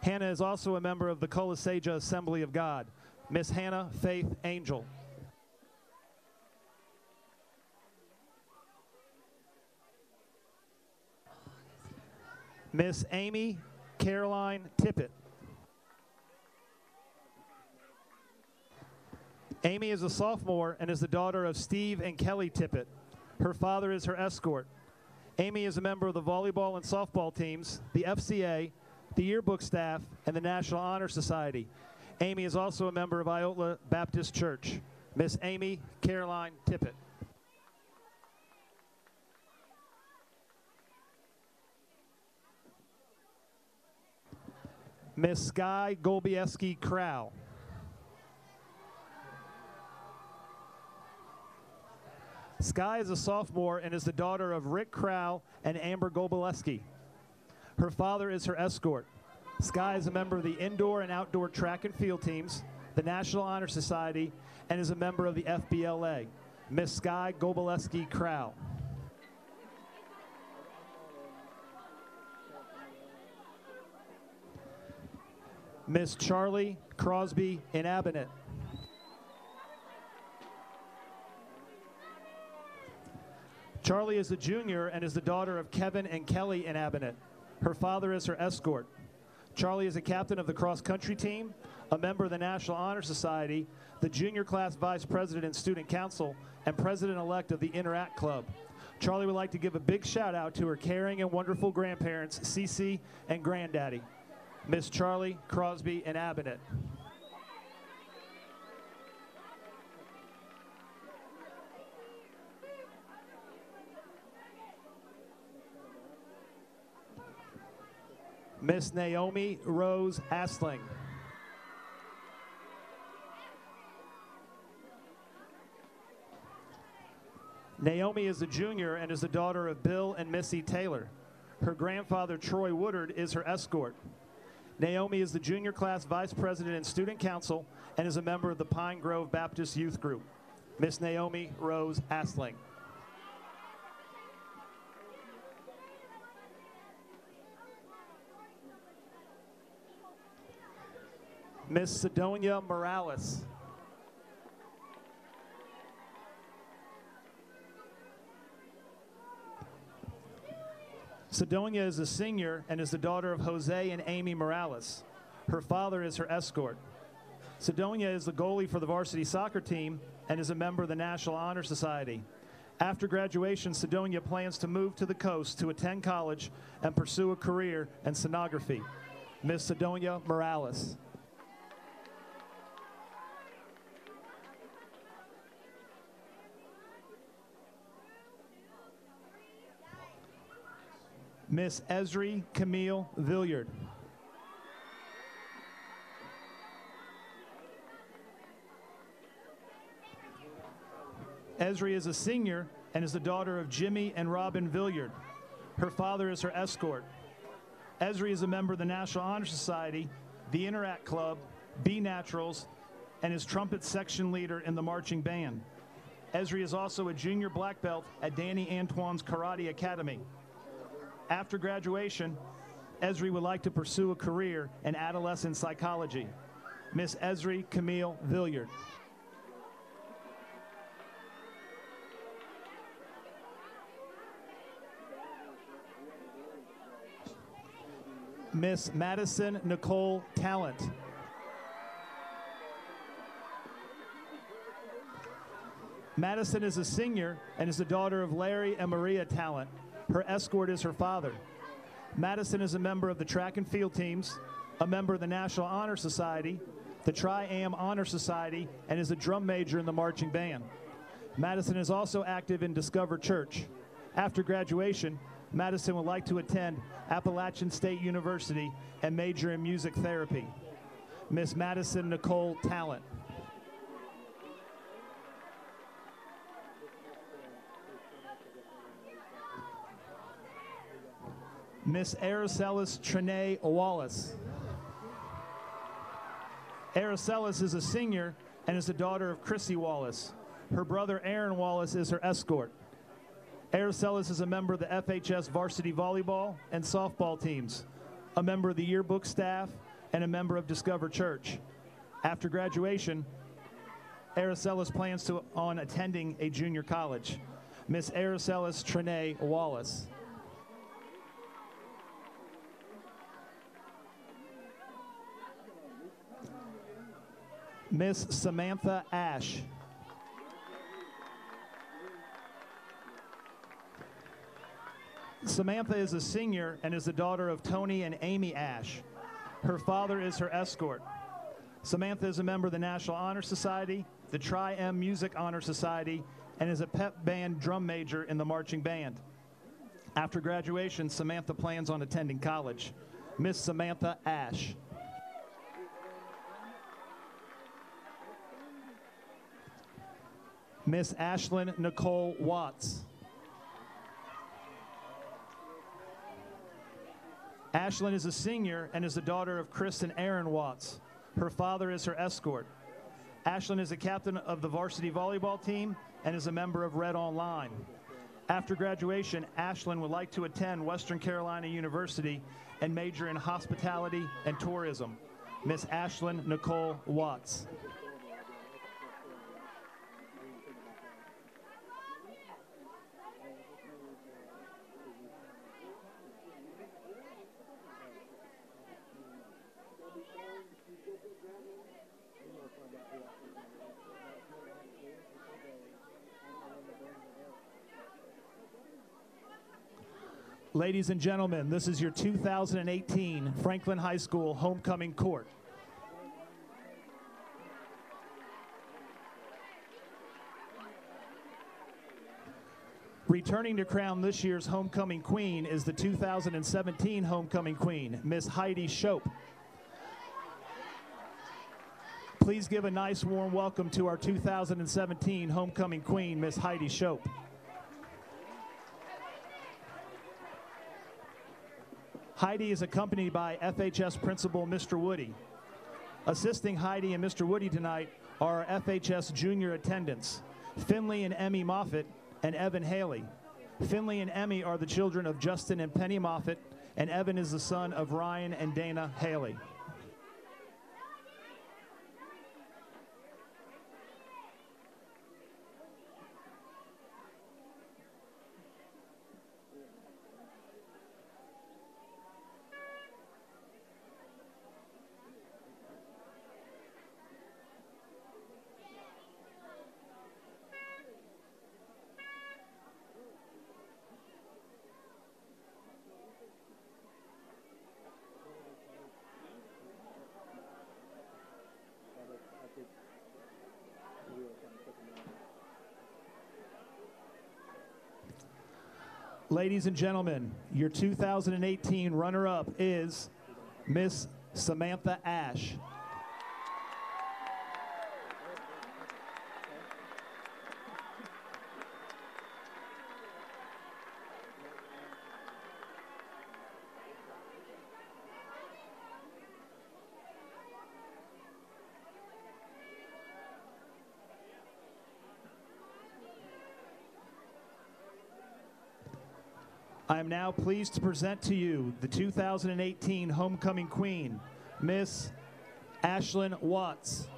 Hannah is also a member of the Colaseja Assembly of God. Miss Hannah Faith Angel. Miss Amy Caroline Tippett. Amy is a sophomore and is the daughter of Steve and Kelly Tippett. Her father is her escort. Amy is a member of the volleyball and softball teams, the FCA, the yearbook staff, and the National Honor Society. Amy is also a member of Iotla Baptist Church. Miss Amy Caroline Tippett. Miss Sky Golbieski Crow. Sky is a sophomore and is the daughter of Rick Crow and Amber Golbieski. Her father is her escort. Sky is a member of the indoor and outdoor track and field teams, the National Honor Society, and is a member of the FBLA. Miss Sky Golbieski Crow. Miss Charlie Crosby Inhabitant. Charlie is a junior and is the daughter of Kevin and Kelly Inhabitant. Her father is her escort. Charlie is a captain of the cross-country team, a member of the National Honor Society, the junior class vice president and student council, and president-elect of the Interact Club. Charlie would like to give a big shout-out to her caring and wonderful grandparents, Cece and Granddaddy. Miss Charlie Crosby Inhabitant. Miss Naomi Rose Asling. Naomi is a junior and is the daughter of Bill and Missy Taylor. Her grandfather, Troy Woodard, is her escort. Naomi is the junior class vice president and student council and is a member of the Pine Grove Baptist Youth Group. Miss Naomi Rose Asling. Miss Sidonia Morales. Sidonia is a senior and is the daughter of Jose and Amy Morales. Her father is her escort. Sidonia is the goalie for the varsity soccer team and is a member of the National Honor Society. After graduation, Sidonia plans to move to the coast to attend college and pursue a career in sonography. Miss Sidonia Morales. Miss Esri Camille Villiard. Esri is a senior and is the daughter of Jimmy and Robin Villiard. Her father is her escort. Esri is a member of the National Honor Society, the Interact Club, B Naturals, and is trumpet section leader in the marching band. Esri is also a junior black belt at Danny Antoine's Karate Academy. After graduation, Esri would like to pursue a career in adolescent psychology. Miss Esri Camille Villiard. Miss Madison Nicole Talent. Madison is a senior and is the daughter of Larry and Maria Talent. Her escort is her father. Madison is a member of the track and field teams, a member of the National Honor Society, the Tri-Am Honor Society, and is a drum major in the marching band. Madison is also active in Discover Church. After graduation, Madison would like to attend Appalachian State University and major in music therapy. Miss Madison Nicole Talent. Miss Aracelis Trinae Wallace. Aracelis is a senior and is the daughter of Chrissy Wallace. Her brother Aaron Wallace is her escort. Aracelis is a member of the FHS varsity volleyball and softball teams, a member of the yearbook staff, and a member of Discover Church. After graduation, Aracelis plans on attending a junior college. Miss Aracelis Trinae Wallace. Miss Samantha Ash. Samantha is a senior and is the daughter of Tony and Amy Ash. Her father is her escort. Samantha is a member of the National Honor Society, the Tri-M Music Honor Society, and is a pep band drum major in the marching band. After graduation, Samantha plans on attending college. Miss Samantha Ash. Miss Ashlyn Nicole Watts. Ashlyn is a senior and is the daughter of Chris and Aaron Watts. Her father is her escort. Ashlyn is a captain of the varsity volleyball team and is a member of Red Online. After graduation, Ashlyn would like to attend Western Carolina University and major in hospitality and tourism. Miss Ashlyn Nicole Watts. Ladies and gentlemen, this is your 2018 Franklin High School homecoming court. Returning to crown this year's homecoming queen is the 2017 homecoming queen, Miss Heidi Shope. Please give a nice warm welcome to our 2017 homecoming queen, Miss Heidi Shope. Heidi is accompanied by FHS Principal Mr. Woody. Assisting Heidi and Mr. Woody tonight are our FHS junior attendants, Finley and Emmy Moffitt and Evan Haley. Finley and Emmy are the children of Justin and Penny Moffitt, and Evan is the son of Ryan and Dana Haley. Ladies and gentlemen, your 2018 runner-up is Miss Samantha Ash. I am now pleased to present to you the 2018 homecoming queen, Miss Ashlyn Watts.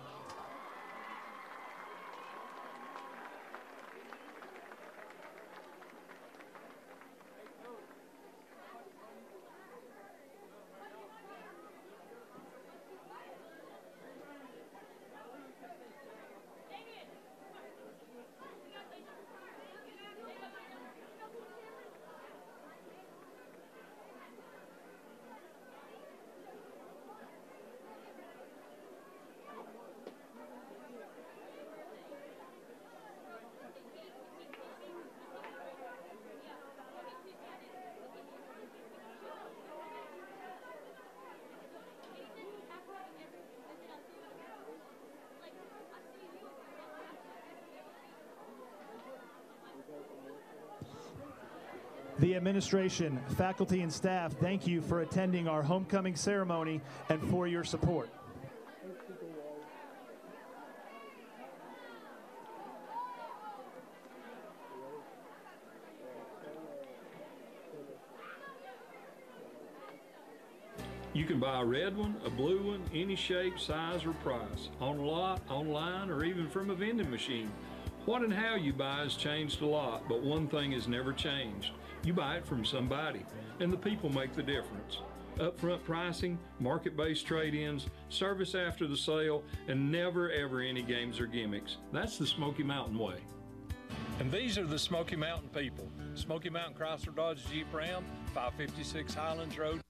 The administration, faculty, and staff thank you for attending our homecoming ceremony and for your support. You can buy a red one, a blue one, any shape, size, or price, on lot, online, or even from a vending machine. What and how you buy has changed a lot, but one thing has never changed. You buy it from somebody, and the people make the difference. upfront pricing, market-based trade-ins, service after the sale, and never ever any games or gimmicks. That's the Smoky Mountain way. And these are the Smoky Mountain people. Smoky Mountain Chrysler Dodge Jeep Ram, 556 Highlands Road.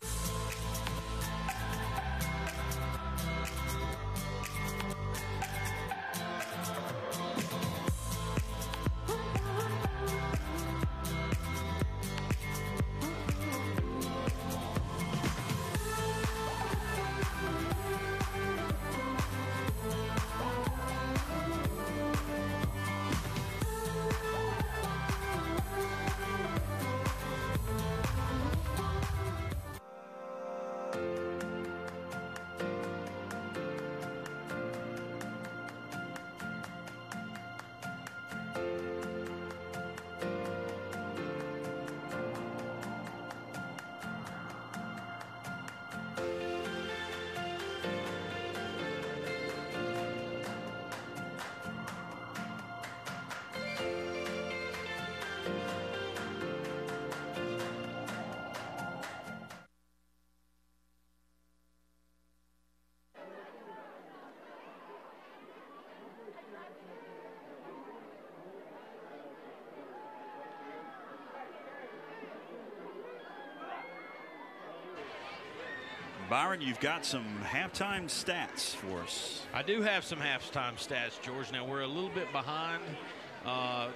Byron, you've got some halftime stats for us. I do have some halftime stats, George. Now, we're a little bit behind,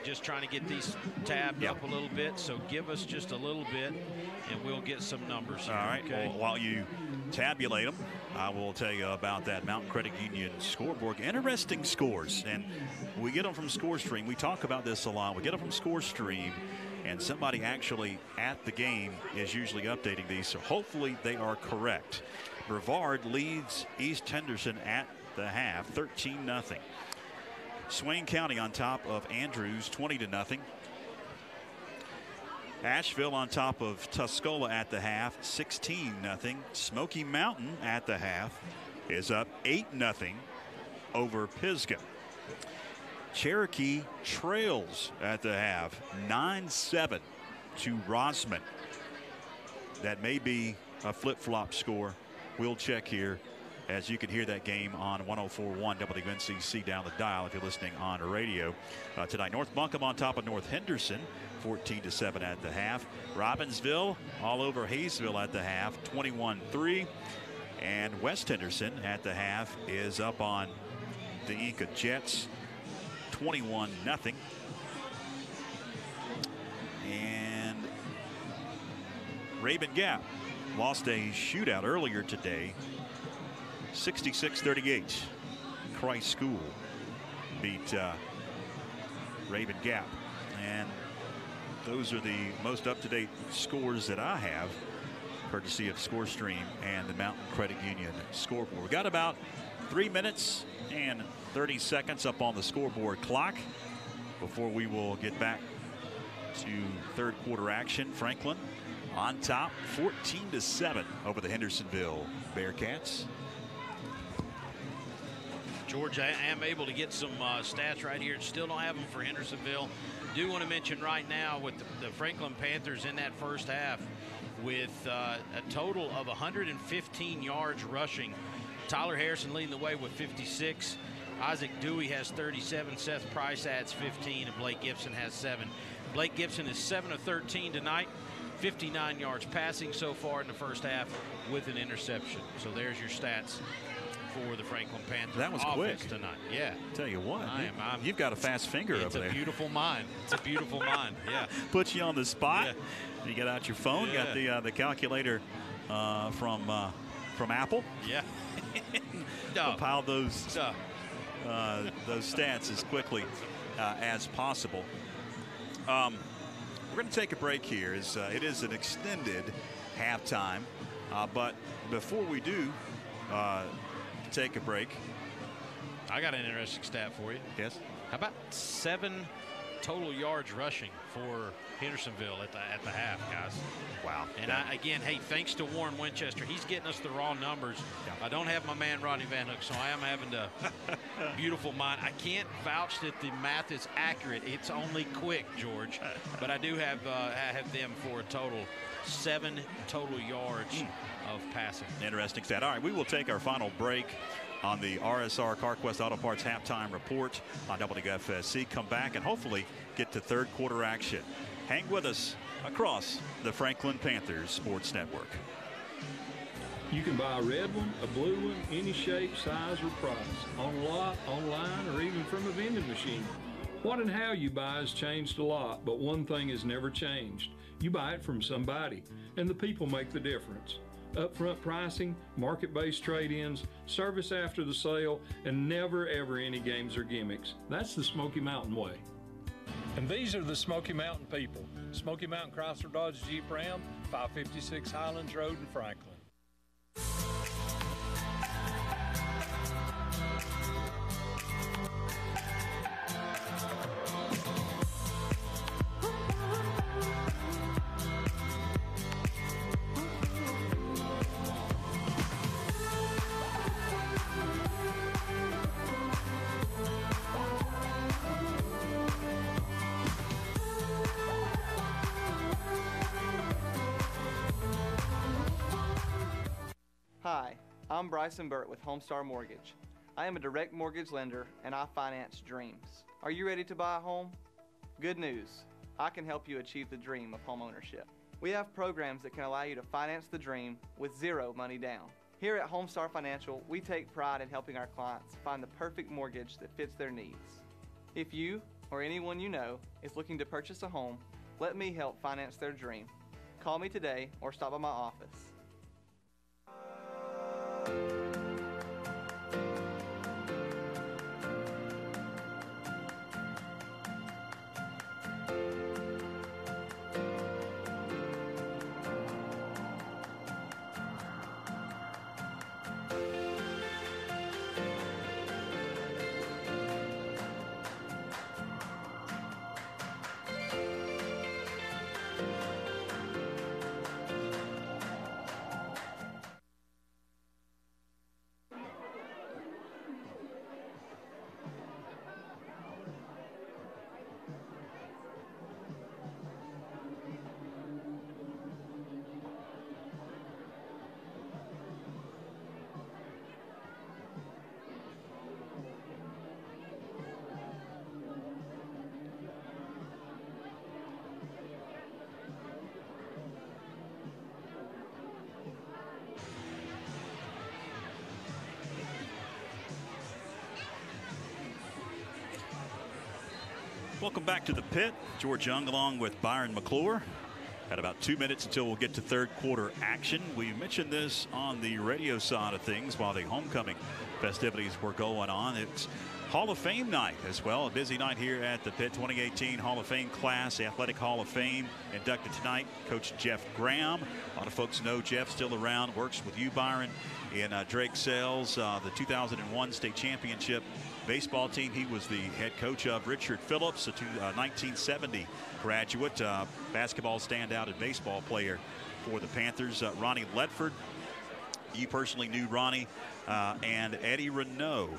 just trying to get these tabbed up a little bit. So give us just a little bit, and we'll get some numbers here. All right. Okay? Well, while you tabulate them, I will tell you about that Mountain Credit Union scoreboard. Interesting scores, and we get them from ScoreStream. We talk about this a lot. We get them from ScoreStream, and somebody actually at the game is usually updating these, so hopefully they are correct. Brevard leads East Henderson at the half, 13-0. Swain County on top of Andrews, 20-0. Asheville on top of Tuscola at the half, 16-0. Smoky Mountain at the half is up 8-0 over Pisgah. Cherokee trails at the half, 9-7 to Rosman. That may be a flip-flop score. We'll check here, as you can hear that game on 104.1 WNCC down the dial if you're listening on the radio. Tonight, North Buncombe on top of North Henderson, 14-7 at the half. Robbinsville all over Hayesville at the half, 21-3. And West Henderson at the half is up on the Inca Jets, 21-0. And Rabun Gap lost a shootout earlier today, 66-38. Christ School beat Rabun Gap. And those are the most up-to-date scores that I have, courtesy of ScoreStream and the Mountain Credit Union scoreboard. We got about 3 minutes and 30 seconds up on the scoreboard clock before we will get back to third quarter action. Franklin on top, 14-7 over the Hendersonville Bearcats. George, I am able to get some stats right here. Still don't have them for Hendersonville. Do want to mention right now with the Franklin Panthers in that first half with a total of 115 yards rushing. Tyler Harrison leading the way with 56. Isaac Dewey has 37. Seth Price adds 15, and Blake Gibson has 7. Blake Gibson is 7 of 13 tonight, 59 yards passing so far in the first half with an interception. So there's your stats for the Franklin Panthers. That was quick tonight. Yeah. Tell you what, you've got a fast finger over there. It's a beautiful mind. It's a beautiful mind. Yeah. Puts you on the spot. Yeah. You get out your phone. Yeah. Got the calculator from Apple. Yeah. Compile those stats as quickly as possible. We're going to take a break here. It is an extended halftime, but before we do take a break, I got an interesting stat for you. Yes. How about 7 total yards rushing for Hendersonville at the half, guys. Wow. And again, hey, thanks to Warren Winchester, he's getting us the raw numbers. Yeah. I don't have my man Rodney Van Hook, so I am having to beautiful mind. I can't vouch that the math is accurate. It's only quick, George, but I do have them for a total 7 total yards of passing. Interesting stat. All right, we will take our final break on the RSR CarQuest Auto Parts halftime report on WFSC. Come back and hopefully get to third quarter action. Hang with us across the Franklin Panthers Sports Network. You can buy a red one, a blue one, any shape, size, or price. On lot, online, or even from a vending machine. What and how you buy has changed a lot, but one thing has never changed. You buy it from somebody, and the people make the difference. Upfront pricing, market-based trade-ins, service after the sale, and never ever any games or gimmicks. That's the Smoky Mountain way. And these are the Smoky Mountain people. Smoky Mountain Chrysler Dodge Jeep Ram, 556 Highlands Road in Franklin. Hi, I'm Bryson Burt with Homestar Mortgage. I am a direct mortgage lender and I finance dreams. Are you ready to buy a home? Good news, I can help you achieve the dream of home ownership. We have programs that can allow you to finance the dream with zero money down. Here at Homestar Financial, we take pride in helping our clients find the perfect mortgage that fits their needs. If you or anyone you know is looking to purchase a home, let me help finance their dream. Call me today or stop by my office. Welcome back to the pit. George Young along with Byron McClure. At about 2 minutes until we'll get to third quarter action. We mentioned this on the radio side of things while the homecoming festivities were going on. It's Hall of Fame night as well. A busy night here at the pit. 2018 Hall of Fame class, Athletic Hall of Fame inducted tonight. Coach Jeff Graham. A lot of folks know Jeff still around. Works with you, Byron, in Drake Sells, the 2001 state championship baseball team. He was the head coach of. Richard Phillips, a 1970 graduate, basketball standout and baseball player for the Panthers. Ronnie Ledford, you personally knew Ronnie, and Eddie Renault,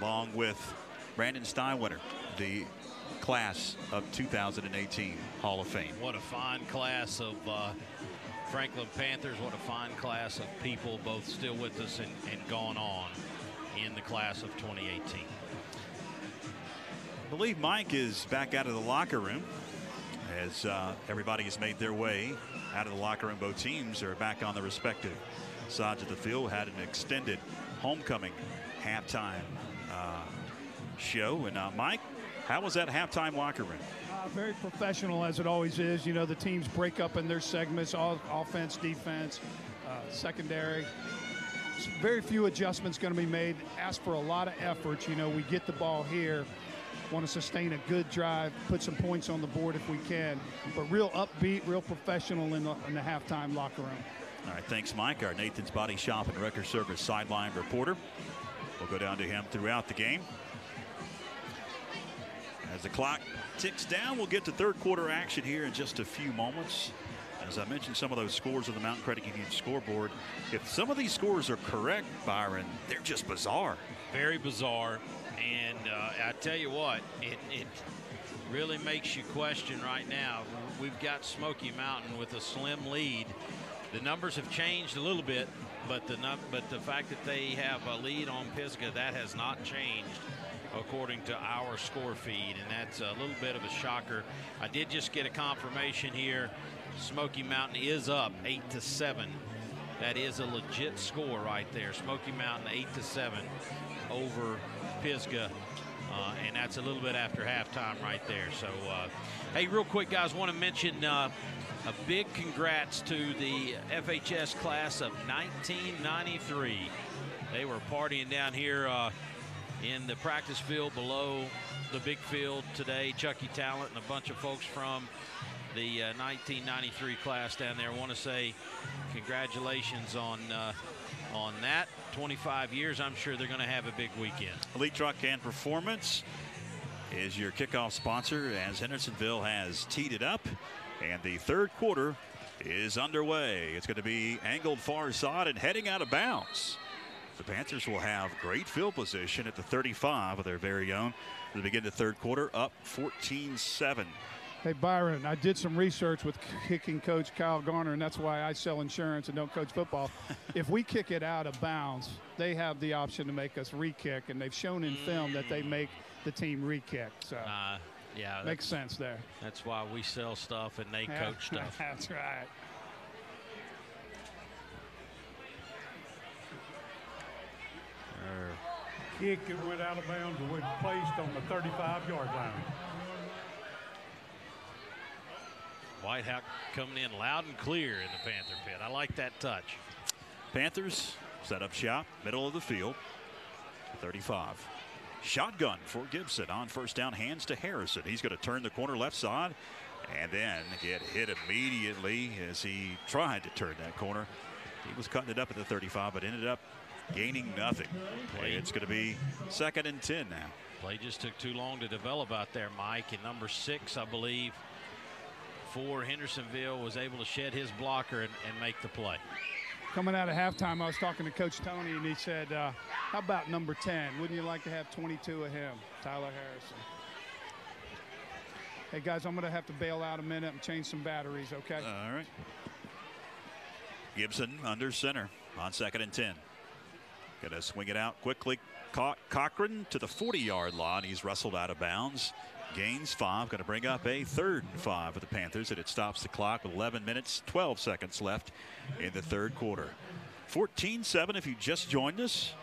along with Brandon Steinwinter, the class of 2018 Hall of Fame. What a fine class of Franklin Panthers. What a fine class of people, both still with us and gone on in the class of 2018. I believe Mike is back out of the locker room as everybody has made their way out of the locker room. Both teams are back on the respective sides of the field. Had an extended homecoming halftime show. And Mike, how was that halftime locker room? Very professional, as it always is. You know, the teams break up in their segments, all offense, defense, secondary. Very few adjustments going to be made. Ask for a lot of effort. You know, we get the ball here, want to sustain a good drive, put some points on the board if we can, but real upbeat, real professional in the halftime locker room. All right, thanks, Mike. Our Nathan's Body Shop and Wrecker Service sideline reporter. We'll go down to him throughout the game As the clock ticks down, we'll get to third quarter action here in just a few moments. As I mentioned, some of those scores on the Mountain Credit Union scoreboard, if some of these scores are correct, Byron, they're just bizarre. Very bizarre. And I tell you what, it really makes you question right now. We've got Smoky Mountain with a slim lead. The numbers have changed a little bit, but the fact that they have a lead on Pisgah, that has not changed according to our score feed, and that's a little bit of a shocker. I did just get a confirmation here. Smoky Mountain is up 8-7. That is a legit score right there. Smoky Mountain 8-7 over Pisgah, and that's a little bit after halftime right there. So, hey, real quick, guys, want to mention a big congrats to the FHS class of 1993. They were partying down here in the practice field below the big field today. Chucky Talent and a bunch of folks from the 1993 class down there. I want to say congratulations on that. 25 years, I'm sure they're going to have a big weekend. Elite Truck and Performance is your kickoff sponsor as Hendersonville has teed it up, and the third quarter is underway. It's going to be angled far side and heading out of bounds. The Panthers will have great field position at the 35 of their very own to begin the third quarter, up 14-7. Hey, Byron, I did some research with kicking coach Kyle Garner, and that's why I sell insurance and don't coach football. If we kick it out of bounds, they have the option to make us re-kick, and they've shown in film that they make the team re-kick. So, yeah, makes sense there. That's why we sell stuff and they coach stuff. That's right. Kick it went out of bounds and was placed on the 35-yard line. Whitehawk coming in loud and clear in the Panther pit. I like that touch. Panthers set up shop, middle of the field, 35. Shotgun for Gibson on first down, hands to Harrison. He's going to turn the corner left side and then get hit immediately as he tried to turn that corner. He was cutting it up at the 35, but ended up gaining nothing. It's going to be 2nd and 10 now. Play just took too long to develop out there, Mike. And number 6, I believe, for Hendersonville was able to shed his blocker and make the play. Coming out of halftime, I was talking to Coach Tony, and he said, how about number 10? Wouldn't you like to have 22 of him, Tyler Harrison? Hey, guys, I'm going to have to bail out a minute and change some batteries, okay? All right. Gibson under center on 2nd and 10. Going to swing it out quickly. Cochran to the 40-yard line. He's wrestled out of bounds. Gains 5. Going to bring up a 3rd and 5 for the Panthers, and it stops the clock with 11 minutes, 12 seconds left in the third quarter. 14-7 if you just joined us.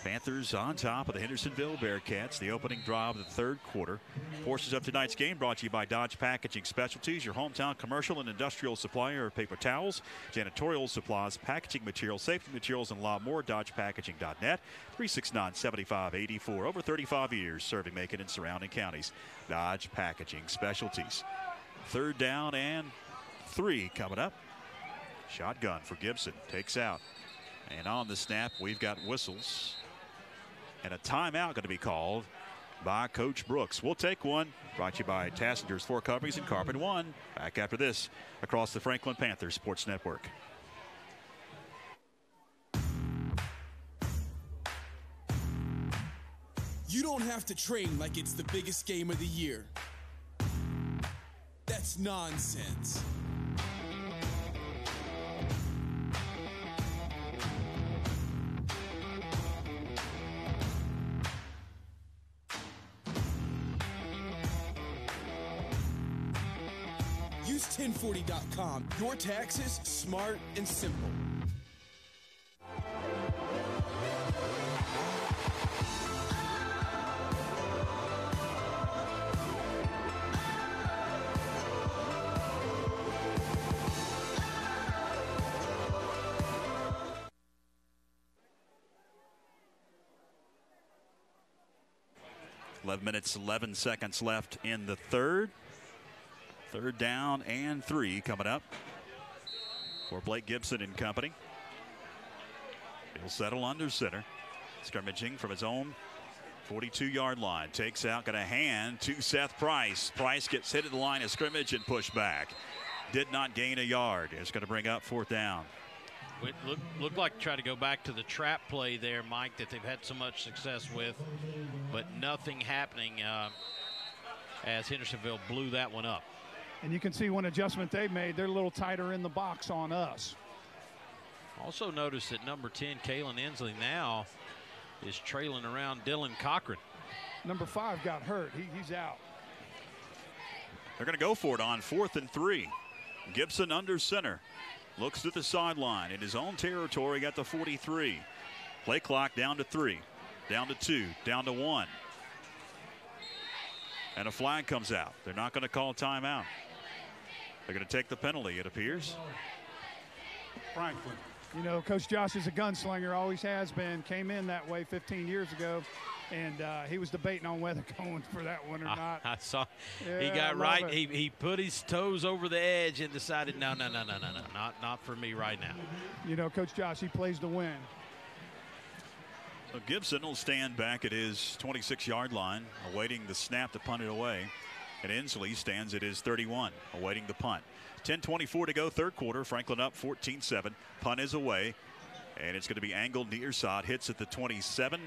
Panthers on top of the Hendersonville Bearcats. The opening drive of the third quarter. Portions of tonight's game brought to you by Dodge Packaging Specialties, your hometown commercial and industrial supplier of paper towels, janitorial supplies, packaging materials, safety materials, and a lot more. DodgePackaging.net, 369-7584. Over 35 years serving Macon and surrounding counties. Dodge Packaging Specialties. 3rd down and 3 coming up. Shotgun for Gibson. Takes out. And on the snap, we've got whistles. And a timeout going to be called by Coach Brooks. We'll take one. Brought to you by Tassinger's Floor Coverings and Carpet One. Back after this across the Franklin Panthers Sports Network. You don't have to train like it's the biggest game of the year. That's nonsense. Use 1040.com. Your taxes, smart and simple. Minutes, 11 seconds left in the third. 3rd down and 3 coming up for Blake Gibson and company. He'll settle under center. Scrimmaging from his own 42-yard line. Takes out, got a hand to Seth Price. Price gets hit at the line of scrimmage and pushed back. Did not gain a yard. It's going to bring up 4th down. It looked like try to go back to the trap play there, Mike, that they've had so much success with, but nothing happening as Hendersonville blew that one up. And you can see one adjustment they made. They're a little tighter in the box on us. Also notice that number 10, Kalen Inslee, now is trailing around Dylan Cochran. Number 5 got hurt. He's out. They're going to go for it on 4th and 3. Gibson under center. Looks to the sideline in his own territory at the 43. Play clock down to 3, down to 2, down to 1. And a flag comes out. They're not going to call timeout. They're going to take the penalty, it appears. Franklin. You know, Coach Josh is a gunslinger, always has been. Came in that way 15 years ago, and he was debating on whether going for that one or not. I saw. Yeah, he got I right. love it. He put his toes over the edge and decided, no, not for me right now. You know, Coach Josh, he plays to win. So Gibson will stand back at his 26-yard line, awaiting the snap to punt it away. And Inslee stands at his 31, awaiting the punt. 10:24 to go, third quarter. Franklin up 14-7. Punt is away, and it's going to be angled near side. Hits at the 27.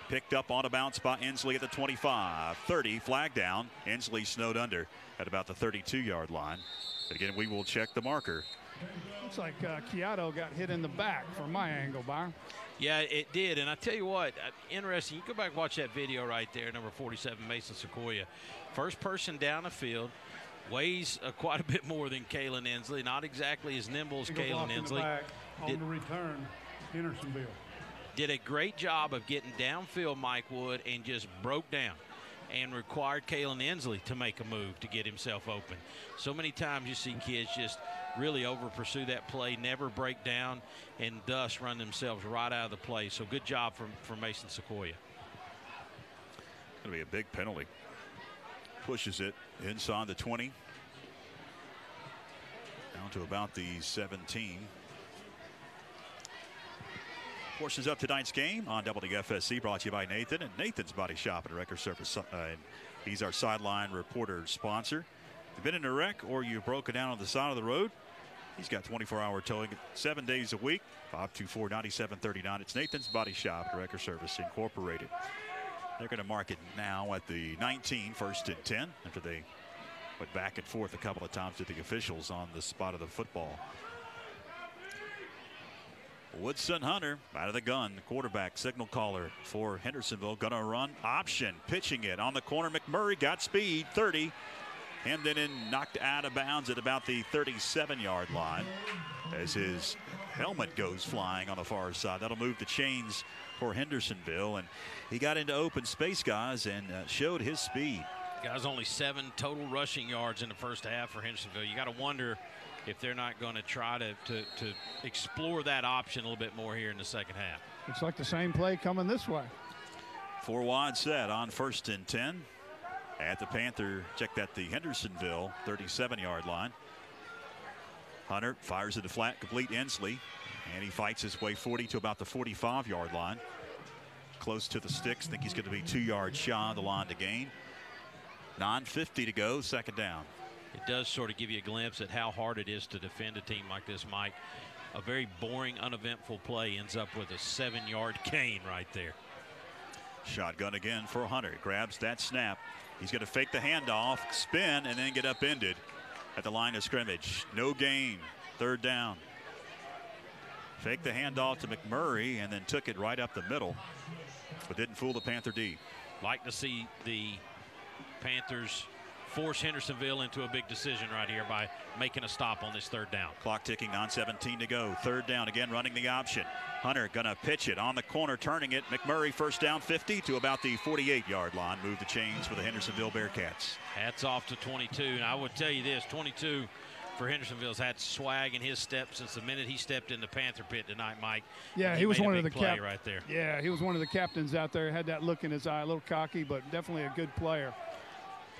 Picked up on a bounce by Inslee at the 25. 30, flag down. Inslee snowed under at about the 32-yard line. But again, we will check the marker. Looks like Chiato got hit in the back from my angle, Byron. Yeah, it did. And I tell you what, interesting. You go back and watch that video right there, number 47, Mason Sequoia. First person down the field, weighs quite a bit more than Kalen Inslee. Not exactly as nimble as Kalen Inslee. On the return, Hendersonville. Did a great job of getting downfield, Mike Wood, and just broke down and required Kalen Inslee to make a move to get himself open. So many times you see kids just really over pursue that play, never break down, and thus run themselves right out of the play. So good job from Mason Sequoia. Going to be a big penalty. Pushes it inside the 20. Down to about the 17. Portions up tonight's game on WFSC, brought to you by Nathan and Nathan's Body Shop and Wrecker Service. And he's our sideline reporter sponsor. If you've been in a wreck or you've broken down on the side of the road, he's got 24-hour towing 7 days a week. 524-9739. It's Nathan's Body Shop and Wrecker Service Incorporated. They're going to mark it now at the 19, 1st and 10, after they went back and forth a couple of times with the officials on the spot of the football. Woodson Hunter out of the gun. Quarterback signal caller for Hendersonville. Gonna run option. Pitching it on the corner. McMurray got speed. 30. Hemmed in and knocked out of bounds at about the 37-yard line as his helmet goes flying on the far side. That'll move the chains for Hendersonville. And he got into open space, guys, and showed his speed. Guys, only 7 total rushing yards in the first half for Hendersonville. You got to wonder if they're not going to try to explore that option a little bit more here in the second half. It's like the same play coming this way. 4 wide set on 1st and 10 at the Panther. Check that, the Hendersonville 37-yard line. Hunter fires it to flat, complete Inslee, and he fights his way 40 to about the 45-yard line. Close to the sticks. Think he's going to be 2 yards shy of the line to gain. 9:50 to go, second down. It does sort of give you a glimpse at how hard it is to defend a team like this, Mike. A very boring, uneventful play ends up with a 7-yard gain right there. Shotgun again for Hunter. Grabs that snap. He's going to fake the handoff, spin, and then get upended at the line of scrimmage. No gain. Third down. Fake the handoff to McMurray and then took it right up the middle, but didn't fool the Panther D. Like to see the Panthers force Hendersonville into a big decision right here by making a stop on this third down. Clock ticking, 9:17 to go. Third down, again running the option. Hunter gonna pitch it on the corner, turning it. McMurray first down 50 to about the 48-yard line. Move the chains for the Hendersonville Bearcats. Hats off to 22. And I would tell you this, 22 for Hendersonville's had swag in his step since the minute he stepped in the Panther pit tonight, Mike. Yeah, he was one of the play right there. Yeah, he was one of the captains out there. Had that look in his eye, a little cocky, but definitely a good player.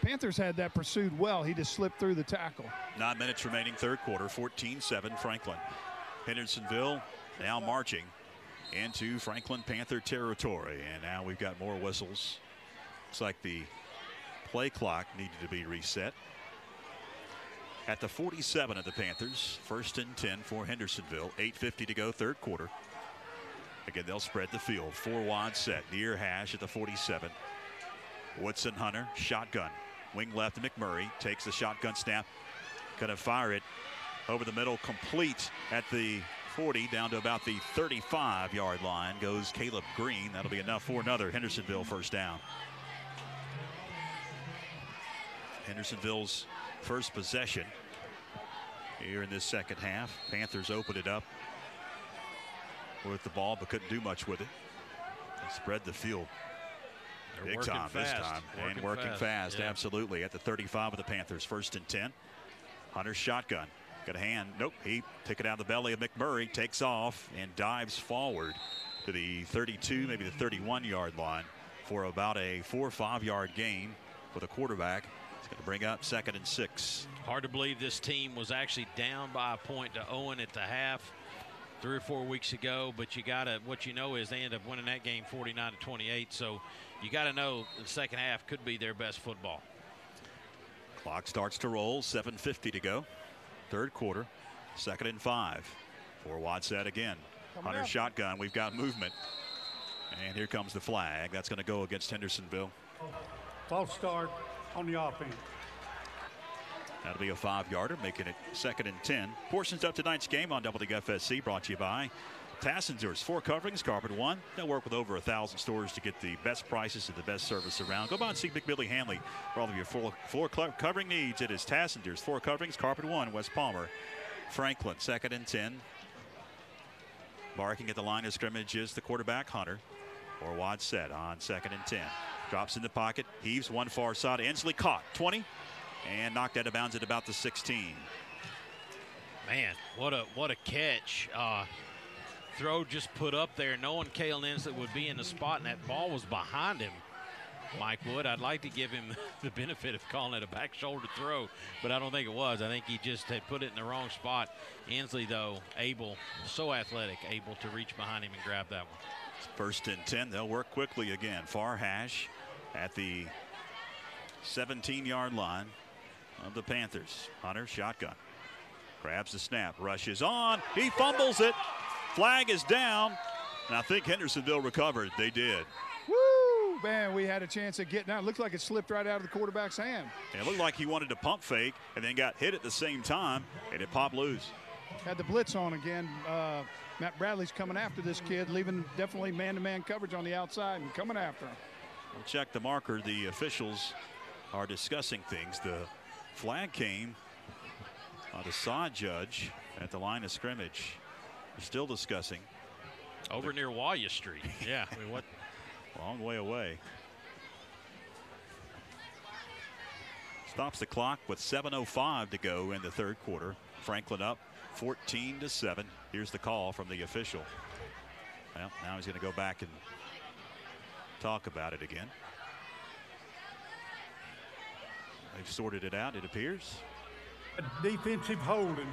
Panthers had that pursued well. He just slipped through the tackle. 9 minutes remaining, third quarter, 14-7 Franklin. Hendersonville now marching into Franklin Panther territory. And now we've got more whistles Looks like the play clock needed to be reset. At the 47 of the Panthers, 1st and 10 for Hendersonville. 8:50 to go, third quarter. Again, they'll spread the field. 4 wide set, near hash at the 47. Woodson Hunter, shotgun. Wing left to McMurray, takes the shotgun snap. Gonna fire it over the middle, complete at the 40, down to about the 35-yard line goes Caleb Green. That'll be enough for another Hendersonville first down. Hendersonville's first possession here in this second half. Panthers opened it up with the ball, but couldn't do much with it. They spread the field. They're Big time this time. And working fast, yeah. Absolutely. At the 35 of the Panthers, 1st and 10. Hunter shotgun. Got a hand. Nope. He took it out of the belly of McMurray, takes off, and dives forward to the 32, maybe the 31-yard line for about a 4 or 5-yard gain for the quarterback. It's going to bring up 2nd and 6. Hard to believe this team was actually down by a point to Owen at the half 3 or 4 weeks ago, but you got to, what you know is they end up winning that game 49-28, so you got to know the second half could be their best football. Clock starts to roll, 7:50 to go. Third quarter, 2nd and 5. 4 wide set again. Hunter shotgun, we've got movement. And here comes the flag. That's going to go against Hendersonville. False start on the offense. That'll be a 5-yarder, making it 2nd and 10. Portions of tonight's game on WFSC brought to you by Tassender's Floor Coverings, Carpet One. They'll work with over 1,000 stores to get the best prices and the best service around. Go by and see Big Billy Hanley for all of your floor covering needs. It is Tassender's Floor Coverings, Carpet One, West Palmer, Franklin. 2nd and 10. Barking at the line of scrimmage is the quarterback, Hunter. 4 wide set on 2nd and 10. Drops in the pocket, heaves one far side. Ensley caught 20 and knocked out of bounds at about the 16. Man, what a catch. Throw just put up there, knowing Kalen Ensley would be in the spot, and that ball was behind him. Mike Wood, I'd like to give him the benefit of calling it a back shoulder throw, but I don't think it was. I think he just had put it in the wrong spot. Ensley, though, so athletic, able to reach behind him and grab that one. 1st and 10. They'll work quickly again. Far hash at the 17-yard line of the Panthers. Hunter shotgun. Grabs the snap. Rushes on. He fumbles it. Flag is down. And I think Hendersonville recovered. They did. Woo! Man, we had a chance of getting out. It looked like it slipped right out of the quarterback's hand. It looked like he wanted to pump fake and then got hit at the same time, and it popped loose. Had the blitz on again. Matt Bradley's coming after this kid, leaving definitely man-to-man coverage on the outside and coming after him. We'll check the marker. The officials are discussing things. The flag came on the side judge at the line of scrimmage. They're still discussing. Over near Waya Street. Yeah, I mean, what? Long way away. Stops the clock with 7:05 to go in the third quarter. Franklin up 14-7. Here's the call from the official. Well, now he's going to go back and talk about it again. They've sorted it out, it appears. A defensive holding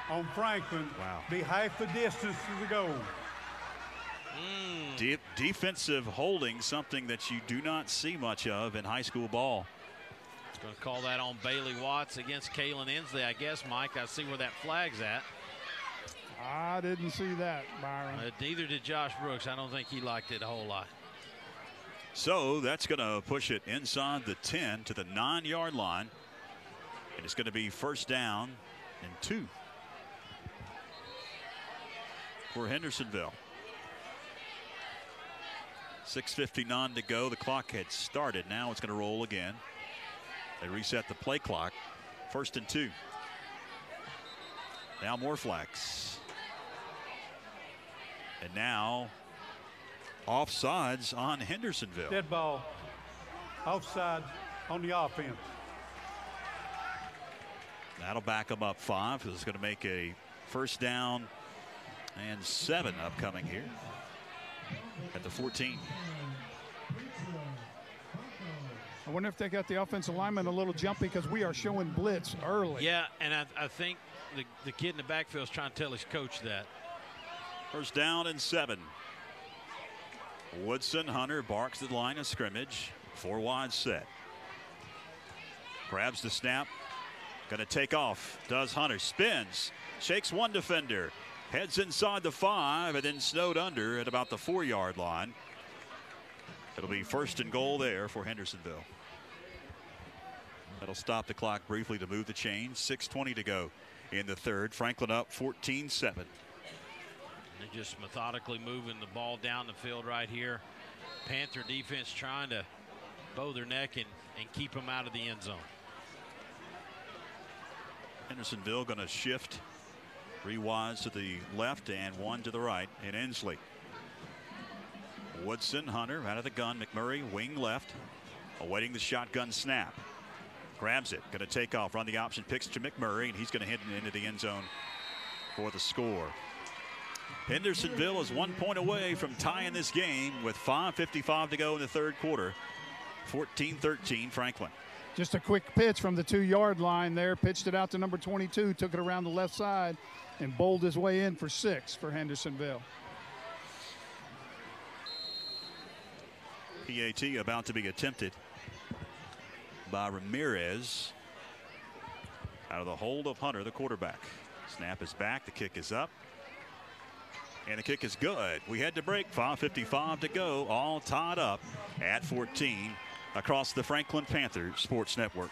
on Franklin. Wow. Be half the distance to the goal. Defensive holding, something that you do not see much of in high school ball. Going to call that on Bailey Watts against Kalen Ensley, I guess, Mike. I see where that flag's at. I didn't see that, Byron. Neither did Josh Brooks. I don't think he liked it a whole lot. So that's going to push it inside the 10 to the 9-yard line. And it's going to be 1st down and 2 for Hendersonville. 6:59 to go. The clock had started. Now it's going to roll again. They reset the play clock. 1st and 2. Now more flags. And now offsides on Hendersonville. Dead ball. Offside on the offense. That'll back them up 5. This is going to make a 1st down and 7 upcoming here at the 14. I wonder if they got the offensive lineman a little jumpy because we are showing blitz early. Yeah, and I think the kid in the backfield is trying to tell his coach that. 1st down and 7. Woodson Hunter barks at the line of scrimmage. 4 wide set. Grabs the snap. Going to take off. Does Hunter. Spins. Shakes one defender. Heads inside the 5 and then snowed under at about the 4-yard line. It'll be 1st and goal there for Hendersonville. That'll stop the clock briefly to move the chains. 6:20 to go in the 3rd. Franklin up 14-7. They're just methodically moving the ball down the field right here. Panther defense trying to bow their neck and keep them out of the end zone. Hendersonville going to shift 3 wides to the left and 1 to the right in Ensley. Woodson, Hunter out of the gun. McMurray wing left, awaiting the shotgun snap. Grabs it, going to take off, run the option, picks to McMurray, and he's going to hit it into the end zone for the score. Hendersonville is 1 point away from tying this game with 5:55 to go in the 3rd quarter. 14-13 Franklin. Just a quick pitch from the 2-yard line there. Pitched it out to number 22. Took it around the left side and bowled his way in for 6 for Hendersonville. PAT about to be attempted by Ramirez. Out of the hold of Hunter, the quarterback. Snap is back. The kick is up. And the kick is good. We had to break. 5:55 to go. All tied up at 14 across the Franklin Panther Sports Network.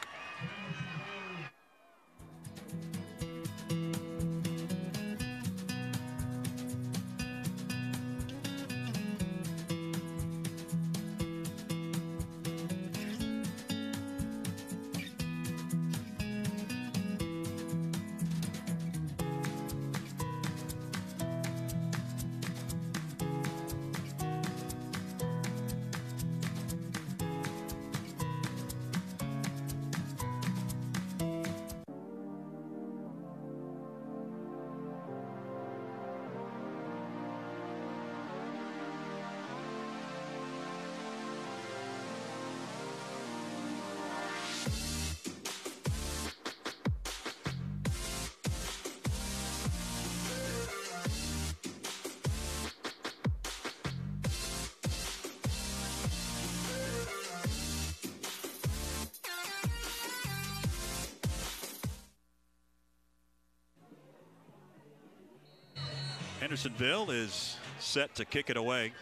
Hendersonville is set to kick it away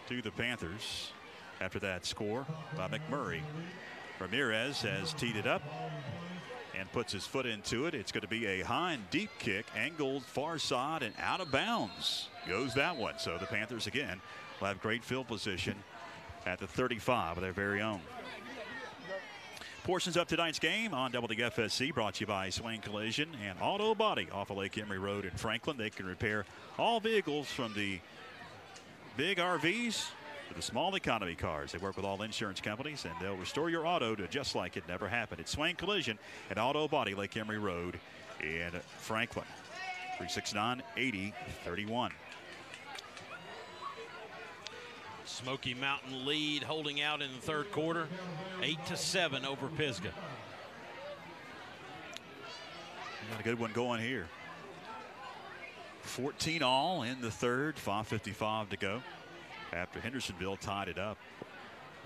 to the Panthers after that score by McMurray. Ramirez has teed it up and puts his foot into it. It's going to be a high and deep kick, angled far side and out of bounds. Goes that one. So the Panthers again will have great field position at the 35 of their very own. Portions of tonight's game on WFSC brought to you by Swain Collision and Auto Body off of Lake Emery Road in Franklin. They can repair all vehicles from the big RVs to the small economy cars. They work with all insurance companies and they'll restore your auto to just like it never happened. It's Swain Collision and Auto Body, Lake Emery Road in Franklin. 369-80-31. Smoky Mountain lead holding out in the 3rd quarter, 8-7 over Pisgah. Got a good one going here. 14 all in the 3rd, 5:55 to go after Hendersonville tied it up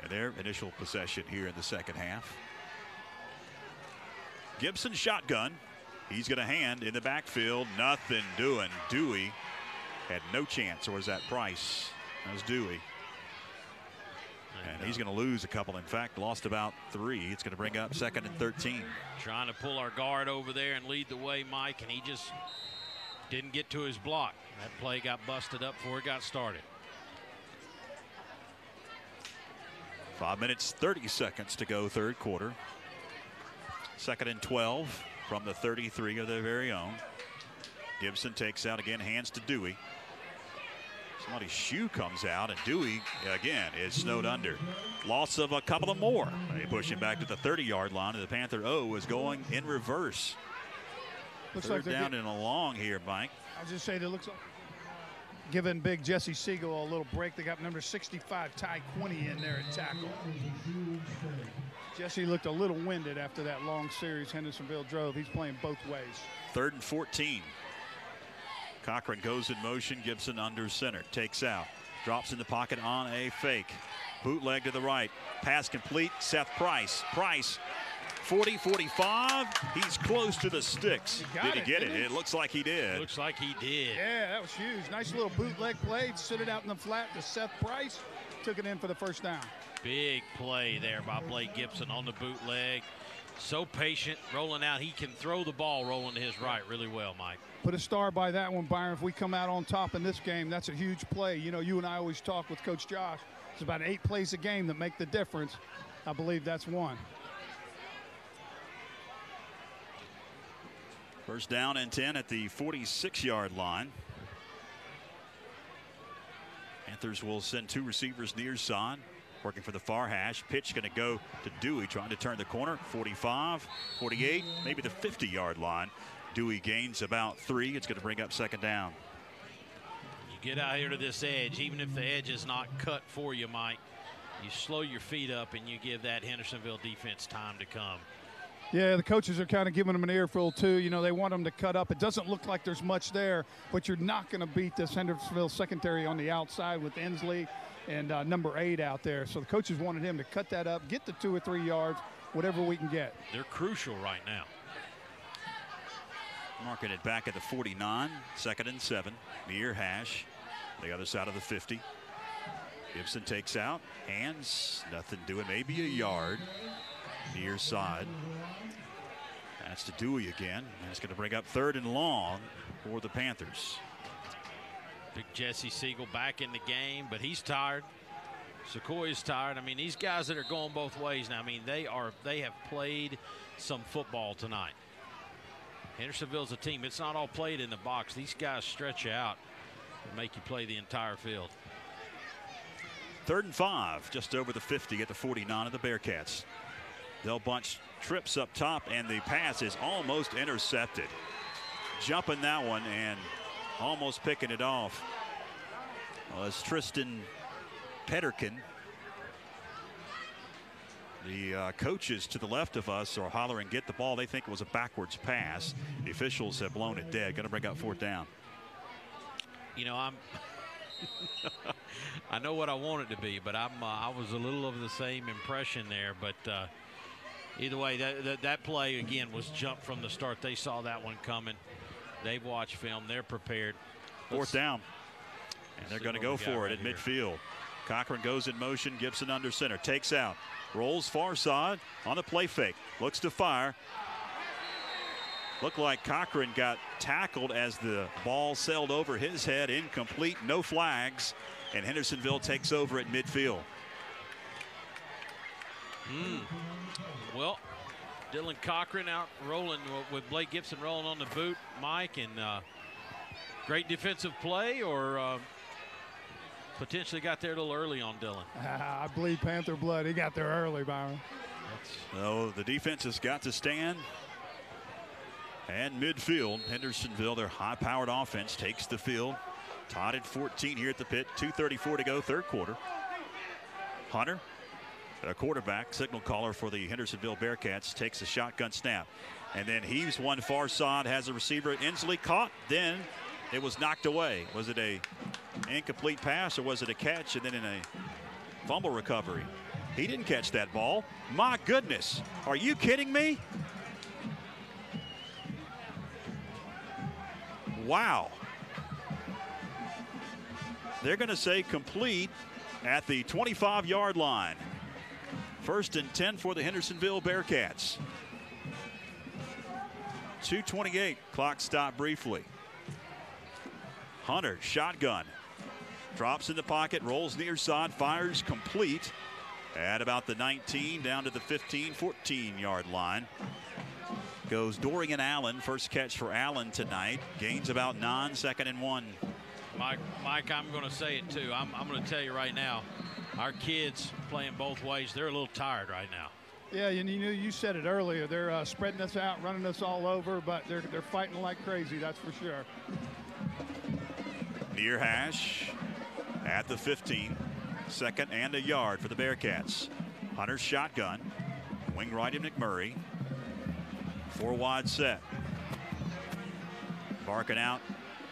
in their initial possession here in the 2nd half. Gibson shotgun. He's going to hand in the backfield. Nothing doing. Dewey had no chance. Or was that Price? That was Dewey. And he's going to lose a couple. In fact, lost about 3. It's going to bring up 2nd and 13. Trying to pull our guard over there and lead the way, Mike, and he just didn't get to his block. That play got busted up before it got started. 5 minutes, 30 seconds to go, 3rd quarter. 2nd and 12 from the 33 of their very own. Gibson takes out again, hands to Dewey. Somebody's shoe comes out, and Dewey, again, is snowed under. Loss of a couple of more. They push him back to the 30-yard line, and the Panther O is going in reverse. Looks 3rd like down and a long here, Mike. I'll just say that looks like giving big Jesse Siegel a little break. They got number 65, Ty Quinney, in there at tackle. Jesse looked a little winded after that long series Hendersonville drove. He's playing both ways. 3rd and 14. Cochran goes in motion. Gibson under center. Takes out. Drops in the pocket on a fake. Bootleg to the right. Pass complete. Seth Price. Price. 40, 45. He's close to the sticks. Did he get it? It looks like he did. Looks like he did. Yeah, that was huge. Nice little bootleg play. Stood it out in the flat to Seth Price. Took it in for the first down. Big play there by Blake Gibson on the bootleg. So patient, rolling out. He can throw the ball rolling to his right really well, Mike. Put a star by that one, Byron. If we come out on top in this game, that's a huge play. You know, you and I always talk with Coach Josh. It's about 8 plays a game that make the difference. I believe that's one. First down and 10 at the 46-yard line. Panthers will send 2 receivers near side, working for the far hash. Pitch going to go to Dewey, trying to turn the corner. 45, 48, maybe the 50-yard line. Dewey gains about 3. It's going to bring up second down. You get out here to this edge, even if the edge is not cut for you, Mike, you slow your feet up and you give that Hendersonville defense time to come. Yeah, the coaches are kind of giving them an earful, too. You know, they want them to cut up. It doesn't look like there's much there, but you're not going to beat this Hendersonville secondary on the outside with Inslee and number 8 out there. So the coaches wanted him to cut that up, get the 2 or 3 yards, whatever we can get. They're crucial right now. Marking it back at the 49, 2nd and 7, near hash, the other side of the 50. Gibson takes out, hands, nothing doing, maybe a yard. Near side. That's to Dewey again. And it's going to bring up 3rd and long for the Panthers. Big Jesse Siegel back in the game, but he's tired. Sequoia's tired. I mean, these guys that are going both ways now, I mean, they have played some football tonight. Hendersonville's a team. It's not all played in the box. These guys stretch you out and make you play the entire field. 3rd and 5, just over the 50 at the 49 of the Bearcats. They'll bunch trips up top, and the pass is almost intercepted. Jumping that one and almost picking it off was Tristan Pederkin. The coaches to the left of us are hollering, get the ball. They think it was a backwards pass. The officials have blown it dead. Going to bring up 4th down. You know, I know what I want it to be, but I was a little of the same impression there. But either way, that play, again, was jumped from the start. They saw that one coming. They've watched film. They're prepared. 4th down. And they're going to go for it at midfield. Cochran goes in motion. Gibson under center. Takes out. Rolls far side on the play fake. Looks to fire. Looked like Cochran got tackled as the ball sailed over his head. Incomplete. No flags. And Hendersonville takes over at midfield. Well, Dylan Cochran out rolling with Blake Gibson rolling on the boot, Mike, and great defensive play, or potentially got there a little early on Dylan. I bleed Panther blood. He got there early, Byron. So the defense has got to stand. And midfield, Hendersonville, their high-powered offense, takes the field. Tied at 14 here at the pit. 2:34 to go, 3rd quarter. Hunter, a quarterback, signal caller for the Hendersonville Bearcats, takes a shotgun snap. And then heaves one far side, has a receiver. Inslee caught, then it was knocked away. Was it a incomplete pass or was it a catch and then in a fumble recovery? He didn't catch that ball. My goodness, are you kidding me? Wow. They're going to say complete at the 25-yard line. 1st and 10 for the Hendersonville Bearcats. 2:28, clock stopped briefly. Hunter, shotgun. Drops in the pocket, rolls near side, fires complete at about the 19, down to the 15, 14-yard line. Goes Dorian Allen, first catch for Allen tonight. Gains about 9, 2nd and 1. Mike, I'm going to say it too. I'm going to tell you right now, our kids playing both ways, they're a little tired right now. Yeah, you said it earlier. They're spreading us out, running us all over, but they're fighting like crazy, that's for sure. Near hash at the 15. 2nd and a yard for the Bearcats. Hunter's shotgun. Wing right to McMurray. 4 wide set. Barking out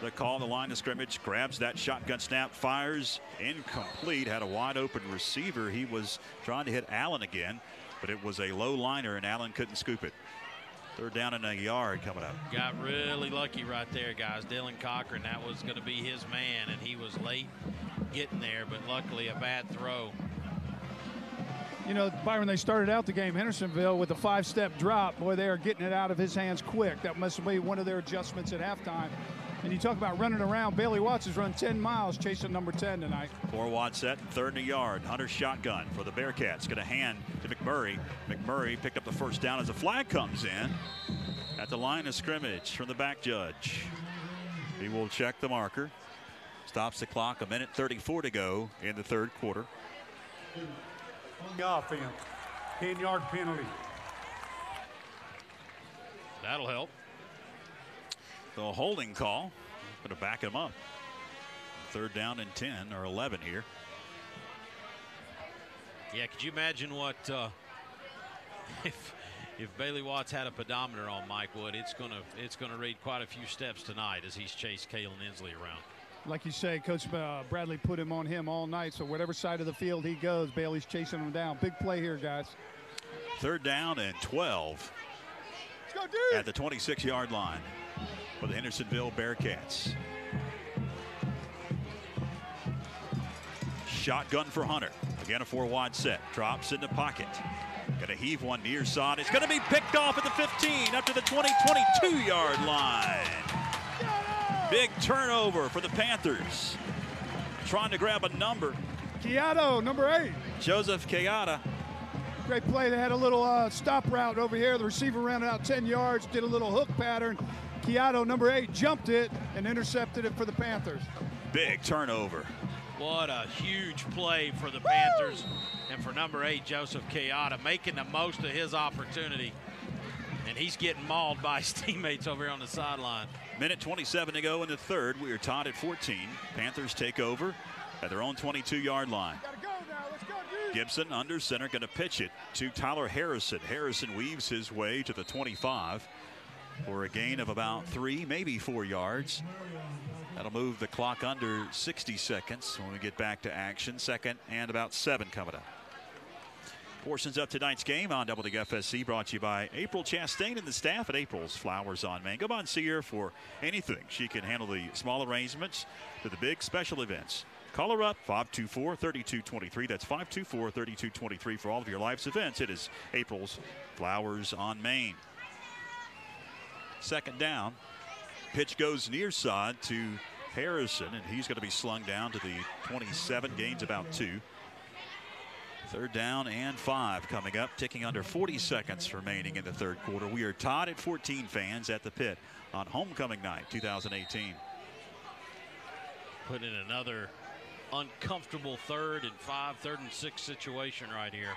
the call on the line of scrimmage, grabs that shotgun snap, fires incomplete, had a wide open receiver. He was trying to hit Allen again, but it was a low liner and Allen couldn't scoop it. Third down and a yard coming up. Got really lucky right there, guys. Dylan Cochran, that was going to be his man, and he was late getting there, but luckily a bad throw. You know, Byron, they started out the game, Hendersonville, with a 5-step drop. Boy, they are getting it out of his hands quick. That must be one of their adjustments at halftime. And you talk about running around. Bailey Watts has run 10 miles chasing number 10 tonight. 4-wide set, third and a yard. Hunter shotgun for the Bearcats. Going to hand to McMurray. McMurray picked up the first down as a flag comes in at the line of scrimmage from the back judge. He will check the marker. Stops the clock, 1:34 to go in the third quarter. The offense, 10-yard penalty. That'll help. The holding call, going to back him up. Third down and 10 or 11 here. Yeah, could you imagine what if Bailey Watts had a pedometer on Mike Wood? It's gonna read quite a few steps tonight as he's chased Kalen Inslee around. Like you say, Coach Bradley put him on him all night, so whatever side of the field he goes, Bailey's chasing him down. Big play here, guys. Third down and 12 Let's go, dude. at the 26-yard line for the Hendersonville Bearcats. Shotgun for Hunter. Again, a 4-wide set. Drops in the pocket. Going to heave one near side. It's going to be picked off at the 15 up to the 22-yard line. Big turnover for the Panthers. Trying to grab a number. Chiato, number 8. Joseph Chiata. Great play. They had a little stop route over here. The receiver ran it out 10 yards, did a little hook pattern. Chiato, number 8, jumped it and intercepted it for the Panthers. Big turnover. What a huge play for the Panthers and for number 8, Joseph Chiata, making the most of his opportunity. And he's getting mauled by his teammates over here on the sideline. 1:27 to go in the third. We are tied at 14. Panthers take over at their own 22-yard line. Gotta go now. Let's go, dude. Gibson under center, going to pitch it to Tyler Harrison. Harrison weaves his way to the 25 for a gain of about 3, maybe 4 yards. That'll move the clock under 60 seconds when we get back to action. Second and about 7 coming up. Portions of tonight's game on WFSC brought to you by April Chastain and the staff at April's Flowers on Main. Come on, see her for anything. She can handle the small arrangements to the big special events. Call her up, 524-3223. That's 524-3223 for all of your life's events. It is April's Flowers on Main. Second down. Pitch goes near side to Harrison, and he's going to be slung down to the 27, gains about 2. Third down and 5 coming up, ticking under 40 seconds remaining in the third quarter. We are tied at 14 fans at the pit on homecoming night 2018. Put in another uncomfortable 3rd and 5, 3rd and 6 situation right here.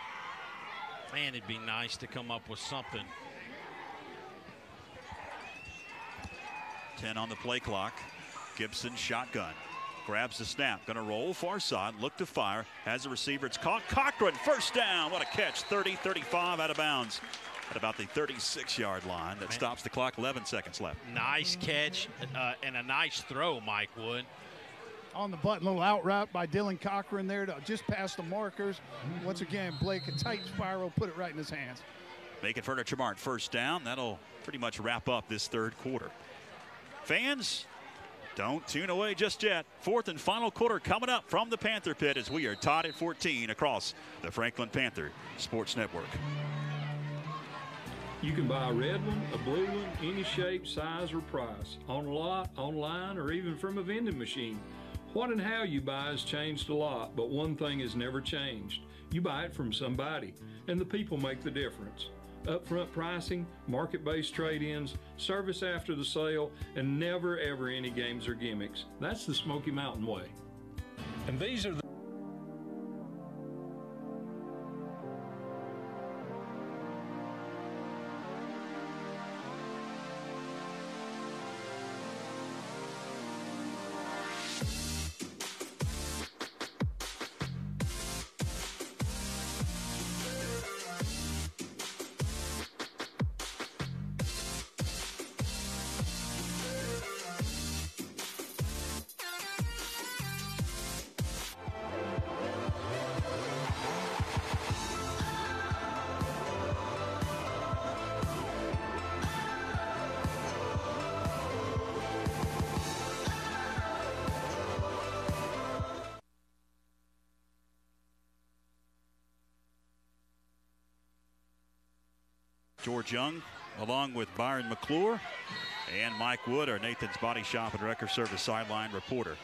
Man, it'd be nice to come up with something. 10 on the play clock. Gibson shotgun. Grabs the snap. Going to roll far side. Look to fire. Has the receiver. It's caught. Cochran, first down. What a catch. 30-35 out of bounds at about the 36-yard line. That stops the clock. 11 seconds left. Nice catch and a nice throw, Mike Wood. On the button, little out route by Dylan Cochran there to just past the markers. Once again, Blake, a tight spiral, put it right in his hands. Making Furniture Mart first down. That'll pretty much wrap up this third quarter. Fans, don't tune away just yet. Fourth and final quarter coming up from the Panther Pit as we are tied at 14 across the Franklin Panther Sports Network. You can buy a red one, a blue one, any shape, size, or price. On a lot, online, or even from a vending machine. What and how you buy has changed a lot, but one thing has never changed. You buy it from somebody, and the people make the difference. Upfront pricing, market-based trade-ins, service after the sale, and never ever any games or gimmicks. That's the Smoky Mountain way. And these are the George Young, along with Byron McClure and Mike Wood, our Nathan's Body Shop and Record Service sideline reporter.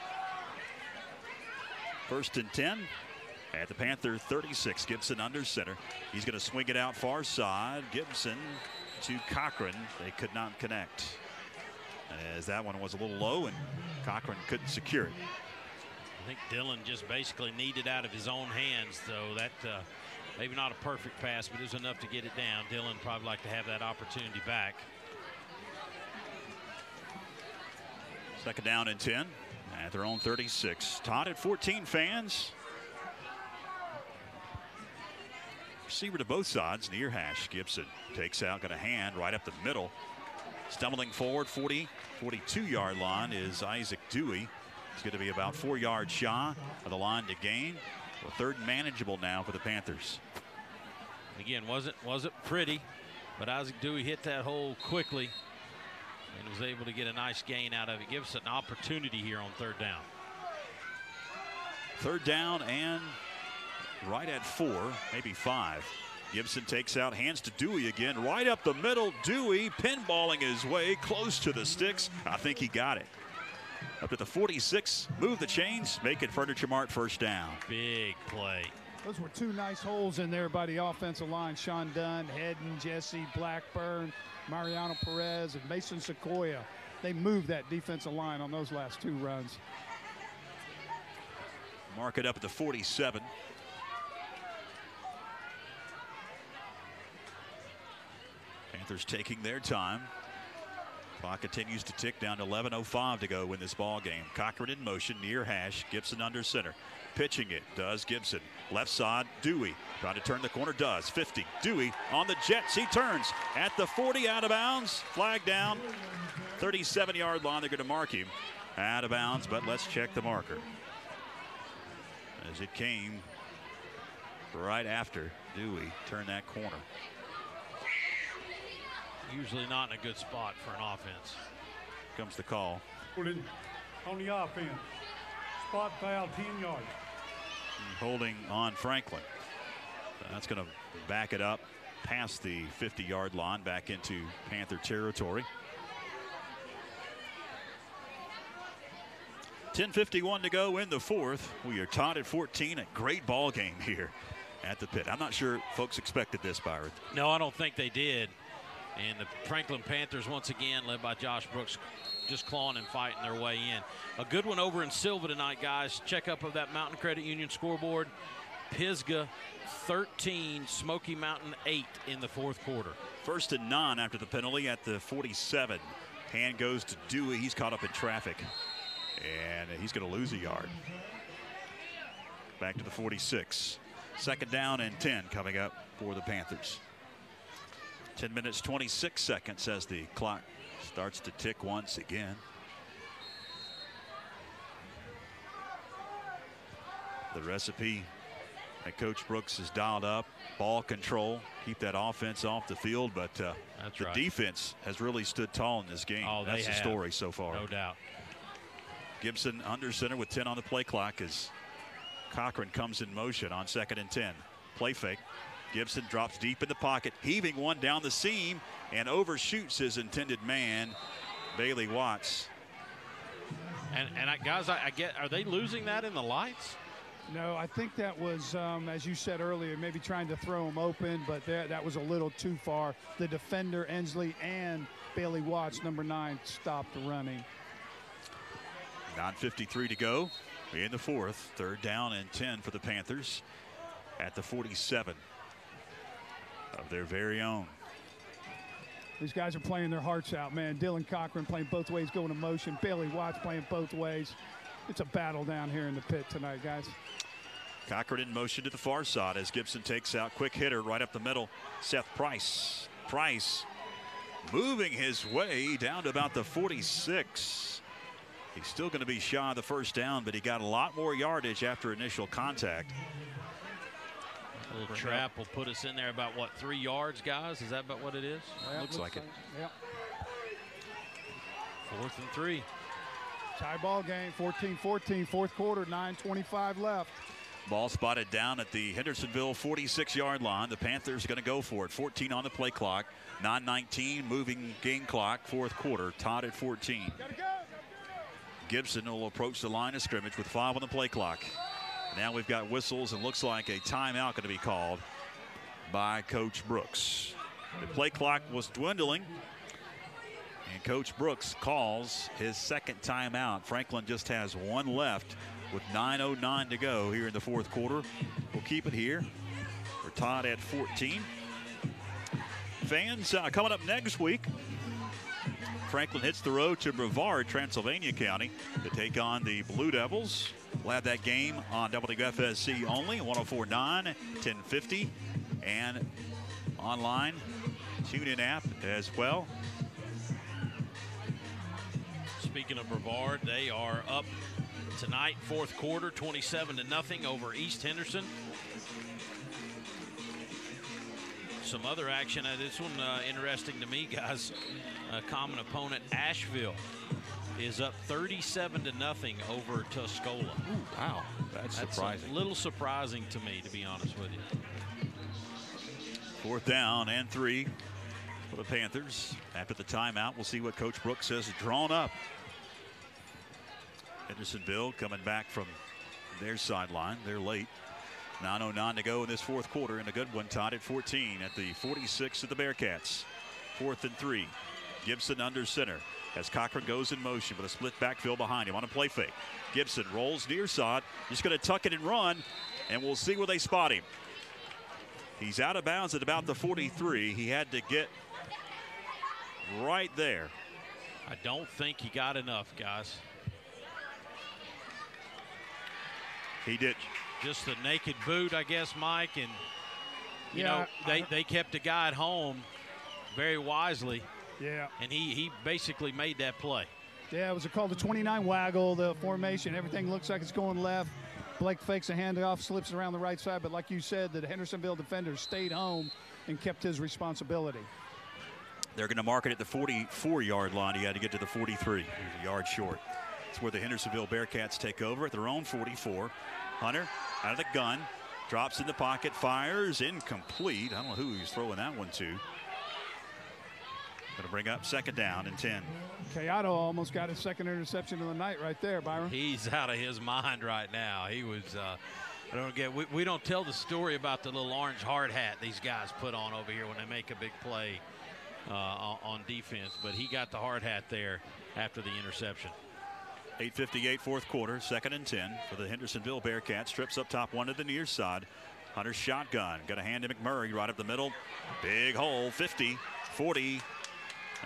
1st and 10 at the Panther 36. Gibson under center. He's going to swing it out far side. Gibson to Cochran. They could not connect, as that one was a little low and Cochran couldn't secure it. I think Dillon just basically needed out of his own hands, though. That maybe not a perfect pass, but it was enough to get it down. Dillon probably like to have that opportunity back. 2nd down and 10 at their own 36. Todd at 14 fans. Receiver to both sides, near hash. Gibson takes out, got a hand right up the middle. Stumbling forward, 42-yard line is Isaac Dewey. He's going to be about 4 yards shy of the line to gain. Well, 3rd and manageable now for the Panthers. Again, wasn't pretty, but Isaac Dewey hit that hole quickly and was able to get a nice gain out of it. Gives us an opportunity here on 3rd down. 3rd down and right at 4, maybe 5. Gibson takes out, hands to Dewey again, right up the middle. Dewey pinballing his way close to the sticks. I think he got it. Up to the 46, move the chains, make it Furniture Mart 1st down. Big play. Those were 2 nice holes in there by the offensive line. Sean Dunn, Hedden, Jesse, Blackburn, Mariano Perez, and Mason Sequoia. They moved that defensive line on those last 2 runs. Mark it up at the 47. Panthers taking their time. Clock continues to tick down to 11:05 to go in this ball game. Cochran in motion, near hash. Gibson under center. Pitching it, does Gibson. Left side, Dewey. Trying to turn the corner, does. 50, Dewey on the Jets. He turns at the 40, out of bounds. Flag down. 37-yard line, they're going to mark him out of bounds, but let's check the marker. As it came right after Dewey turned that corner. Usually not in a good spot for an offense. Comes the call. On the offense. Spot foul, 10 yards. Holding on Franklin. That's going to back it up past the 50-yard line, back into Panther territory. 10:51 to go in the 4th. We are tied at 14. A great ball game here at the pit. I'm not sure folks expected this, Byron. No, I don't think they did. And the Franklin Panthers, once again, led by Josh Brooks, just clawing and fighting their way in. A good one over in Silva tonight, guys. Check up of that Mountain Credit Union scoreboard. Pisgah 13, Smoky Mountain 8 in the 4th quarter. 1st and 9 after the penalty at the 47. Hand goes to Dewey. He's caught up in traffic, and he's going to lose a yard. Back to the 46. 2nd down and 10 coming up for the Panthers. 10 minutes, 26 seconds as the clock starts to tick once again. The recipe that Coach Brooks has dialed up, ball control, keep that offense off the field, but the defense has really stood tall in this game. Oh, that's the story so far. No doubt. Gibson under center with 10 on the play clock as Cochran comes in motion on 2nd and 10. Play fake. Gibson drops deep in the pocket, heaving one down the seam and overshoots his intended man, Bailey Watts. And guys, I get, are they losing that in the lights? No, I think that was, as you said earlier, maybe trying to throw him open, but that was a little too far. The defender, Ensley, and Bailey Watts, number 9, stopped running. 9:53 to go in the 4th. 3rd down and 10 for the Panthers at the 47 of their very own. These guys are playing their hearts out, man. Dylan Cochran playing both ways, going to motion. Bailey Watts playing both ways. It's a battle down here in the pit tonight, guys. Cochran in motion to the far side as Gibson takes out, quick hitter right up the middle, Seth Price. Price moving his way down to about the 46. He's still going to be shy of the 1st down, but he got a lot more yardage after initial contact. A little trap will put us in there about, what, 3 yards, guys? Is that about what it is? Yeah, looks like it. Yep. 4th and 3. Tie ball game, 14-14, 4th quarter, 9:25 left. Ball spotted down at the Hendersonville 46-yard line. The Panthers are going to go for it. 14 on the play clock. 9:19 moving game clock. Fourth quarter. Todd at 14. Gibson will approach the line of scrimmage with 5 on the play clock. Now we've got whistles and looks like a timeout going to be called by Coach Brooks. The play clock was dwindling, and Coach Brooks calls his second timeout. Franklin just has one left with 9:09 to go here in the fourth quarter. We'll keep it here. We're tied at 14. Fans, coming up next week, Franklin hits the road to Brevard, Transylvania County, to take on the Blue Devils. We'll have that game on WFSC only, 104.9, 1050, and online TuneIn app as well. Speaking of Brevard, they are up tonight, fourth quarter, 27-0 over East Henderson. Some other action. This one interesting to me, guys. Common opponent Asheville is up 37-0 over Tuscola. Ooh, wow, that's surprising. A little surprising to me, to be honest with you. Fourth down and 3 for the Panthers. After the timeout, we'll see what Coach Brooks says drawn up. Hendersonville coming back from their sideline. They're late. 9:09 to go in this fourth quarter, and a good one. Tied at 14 at the 46 of the Bearcats. 4th and 3. Gibson under center as Cochran goes in motion with a split backfield behind him on a play fake. Gibson rolls near side. Just going to tuck it and run, and we'll see where they spot him. He's out of bounds at about the 43. He had to get right there. I don't think he got enough, guys. He did. Just the naked boot, I guess, Mike. And, you know, they kept the guy at home very wisely. Yeah. And he basically made that play. Yeah, it was called the 29 waggle, the formation. Everything looks like it's going left. Blake fakes a handoff, slips around the right side. But like you said, the Hendersonville defenders stayed home and kept his responsibility. They're going to mark it at the 44-yard line. He had to get to the 43. He was a yard short. It's where the Hendersonville Bearcats take over at their own 44. Hunter out of the gun, drops in the pocket, fires, incomplete. I don't know who he's throwing that one to. Going to bring up second down and 10. Kayado almost got his second interception of the night right there, Byron. He's out of his mind right now. He was, I don't get, we don't tell the story about the little orange hard hat these guys put on over here when they make a big play on defense, but he got the hard hat there after the interception. 8:58 fourth quarter, 2nd and 10 for the Hendersonville Bearcats. Trips up top, one to the near side. Hunter's shotgun. Got a hand to McMurray right up the middle. Big hole, 50, 40.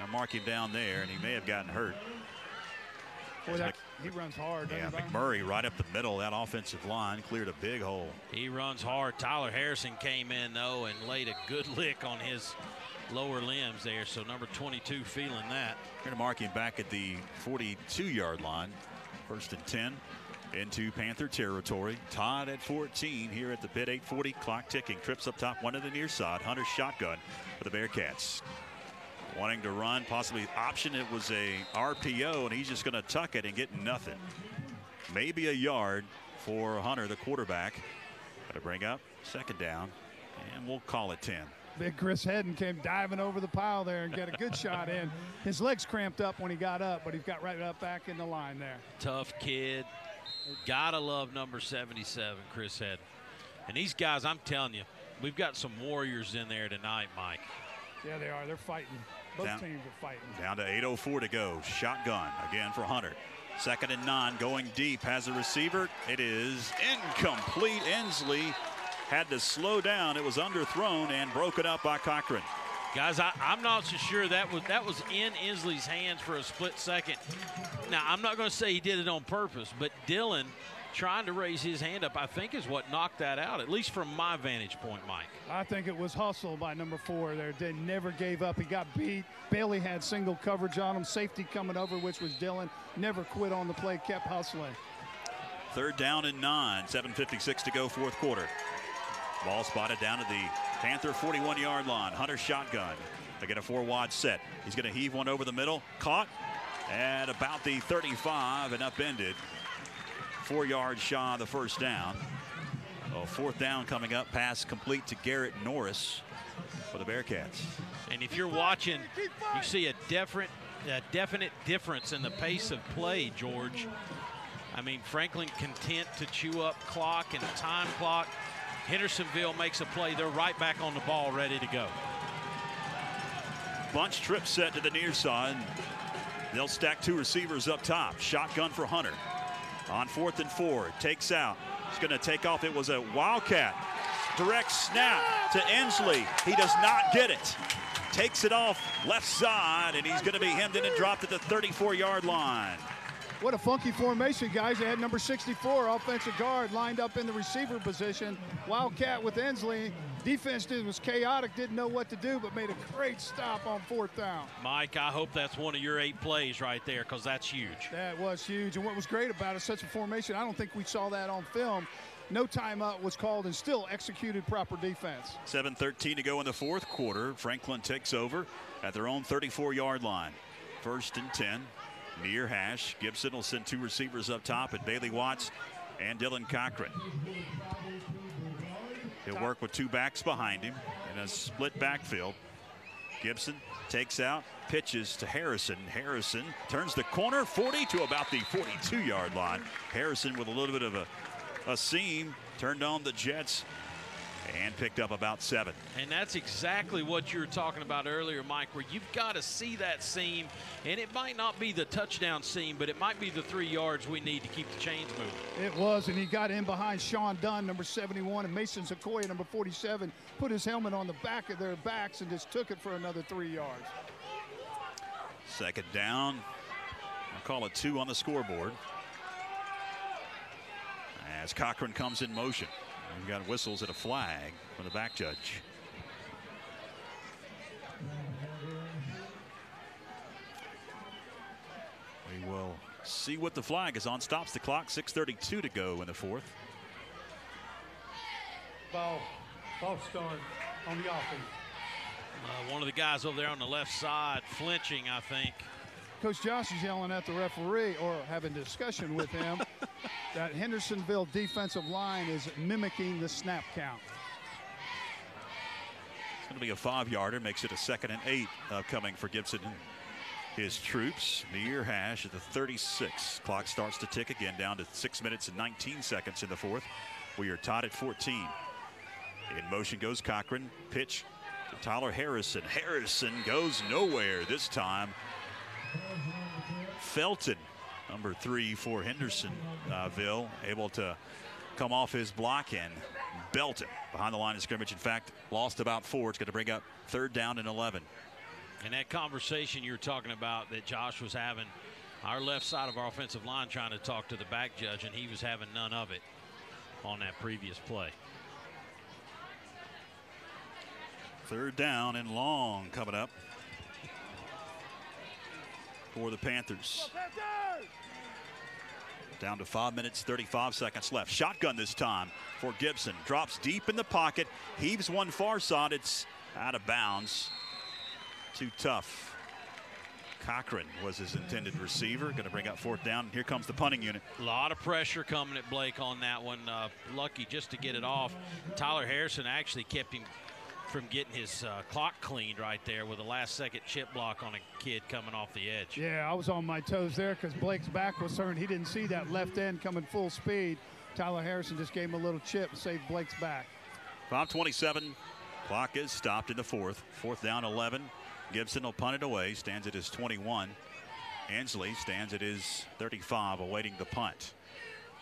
I'll mark him down there, and he may have gotten hurt. Boy, he runs hard. Yeah, McMurray right up the middle. That offensive line cleared a big hole. He runs hard. Tyler Harrison came in, though, and laid a good lick on his lower limbs there, so number 22 feeling that. Going to mark him back at the 42-yard line. 1st and 10 into Panther territory. Todd at 14 here at the pit. 8:40 clock ticking. Trips up top, one to the near side. Hunter's shotgun for the Bearcats. Wanting to run, possibly option. It was a RPO, and he's just going to tuck it and get nothing. Maybe a yard for Hunter, the quarterback. Got to bring up second down, and we'll call it 10. Big Chris Hedden came diving over the pile there and get a good shot in. His legs cramped up when he got up, but he got right up back in the line there. Tough kid. Gotta love number 77, Chris Hedden. And these guys, I'm telling you, we've got some warriors in there tonight, Mike. Yeah, they are. They're fighting. Both teams are fighting. Down to 8:04 to go. Shotgun again for Hunter. 2nd and 9, going deep. Has a receiver. It is incomplete. Ensley had to slow down. It was underthrown and broken up by Cochran. Guys, I'm not so sure that was in Inslee's hands for a split second. Now, I'm not going to say he did it on purpose, but Dylan trying to raise his hand up, I think, is what knocked that out, at least from my vantage point, Mike. I think it was hustle by number 4 there. They never gave up. He got beat. Bailey had single coverage on him. Safety coming over, which was Dylan. Never quit on the play, kept hustling. 3rd down and 9, 7:56 to go, fourth quarter. Ball spotted down to the Panther 41-yard line. Hunter shotgun. They get a 4-wide set. He's going to heave one over the middle. Caught at about the 35 and upended. 4 yards shy of the first down. Oh, fourth down coming up. Pass complete to Garrett Norris for the Bearcats. And if you're watching, you see a definite difference in the pace of play, George. I mean, Franklin content to chew up clock and a time clock. Hendersonville makes a play. They're right back on the ball, ready to go. Bunch trip set to the near side. They'll stack 2 receivers up top. Shotgun for Hunter. On 4th and 4, takes out. He's going to take off. It was a Wildcat. Direct snap to Ensley. He does not get it. Takes it off left side, and he's going to be hemmed in and dropped at the 34-yard line. What a funky formation, guys. They had number 64, offensive guard, lined up in the receiver position. Wildcat with Ensley. Defense was chaotic, didn't know what to do, but made a great stop on 4th down. Mike, I hope that's one of your 8 plays right there, because that's huge. That was huge. And what was great about it, such a formation, I don't think we saw that on film. No timeout was called and still executed proper defense. 7:13 to go in the 4th quarter. Franklin takes over at their own 34-yard line. 1st and 10. Near hash. Gibson will send 2 receivers up top at Bailey Watts and Dylan Cochran. He'll work with 2 backs behind him in a split backfield. Gibson takes out, pitches to Harrison. Harrison turns the corner, 40 to about the 42-yard line. Harrison with a little bit of a seam, turned on the Jets and picked up about 7. And that's exactly what you were talking about earlier, Mike, where you've got to see that seam, and it might not be the touchdown seam, but it might be the 3 yards we need to keep the chains moving. It was, and he got in behind Sean Dunn, number 71, and Mason Sequoia, number 47, put his helmet on the back of their backs and just took it for another 3 yards. 2nd down. I'll call it 2 on the scoreboard. As Cochran comes in motion. We've got whistles and a flag from the back judge. We will see what the flag is on. Stops the clock. 6:32 to go in the 4th. Ball start on the offense. One of the guys over there on the left side flinching, I think. Coach Josh is yelling at the referee, or having a discussion with him, that Hendersonville defensive line is mimicking the snap count. It's going to be a 5-yarder, makes it a 2nd and 8 coming for Gibson and his troops. Near hash at the 36. Clock starts to tick again, down to 6 minutes and 19 seconds in the 4th. We are tied at 14. In motion goes Cochran. Pitch to Tyler Harrison. Harrison goes nowhere this time. Felton, number 3 for Hendersonville, able to come off his block and belt it behind the line of scrimmage. In fact, lost about 4. It's going to bring up 3rd down and 11. And that conversation you were talking about that Josh was having, our left side of our offensive line trying to talk to the back judge, and he was having none of it on that previous play. 3rd down and long coming up for the Panthers. Down to 5 minutes, 35 seconds left. Shotgun this time for Gibson. Drops deep in the pocket. Heaves one far side. It's out of bounds. Too tough. Cochran was his intended receiver. Going to bring up 4th down. Here comes the punting unit. A lot of pressure coming at Blake on that one. Lucky just to get it off. Tyler Harrison actually kept him from getting his clock cleaned right there with a last-second chip block on a kid coming off the edge. Yeah, I was on my toes there because Blake's back was turned. He didn't see that left end coming full speed. Tyler Harrison just gave him a little chip and saved Blake's back. 5:27. Clock is stopped in the 4th. 4th down, 11. Gibson will punt it away. Stands at his 21. Ensley stands at his 35, awaiting the punt.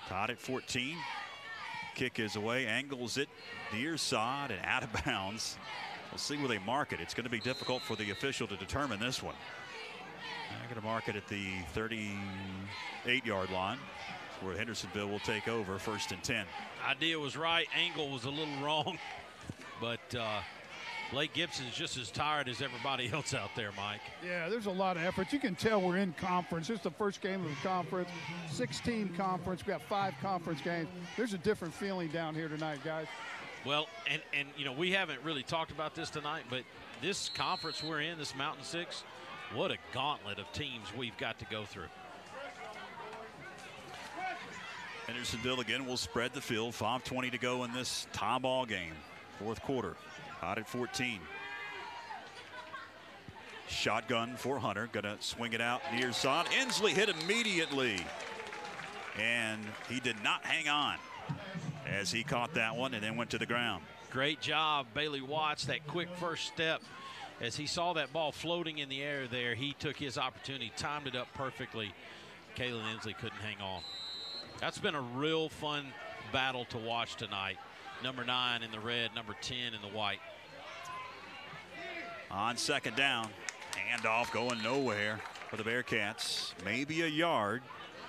Tied at 14. Kick is away, angles it near side and out of bounds. We'll see where they mark it. It's going to be difficult for the official to determine this one. They're going to mark it at the 38-yard line, where Hendersonville will take over. 1st and 10. Idea was right, angle was a little wrong, but Blake Gibson's just as tired as everybody else out there, Mike. Yeah, there's a lot of effort. You can tell we're in conference. This is the first game of the conference, 16 conference. We got 5 conference games. There's a different feeling down here tonight, guys. Well, and you know, we haven't really talked about this tonight, but this conference we're in, this Mountain 6, what a gauntlet of teams we've got to go through. Hendersonville again will spread the field. 5:20 to go in this tie ball game. Fourth quarter. Hot at 14. Shotgun for Hunter. Gonna swing it out near side. Inslee hit immediately. And he did not hang on as he caught that one and then went to the ground. Great job, Bailey Watts. That quick first step. As he saw that ball floating in the air there, he took his opportunity, timed it up perfectly. Kalen Inslee couldn't hang on. That's been a real fun battle to watch tonight. Number 9 in the red, number 10 in the white. On second down, handoff going nowhere for the Bearcats. Maybe a yard.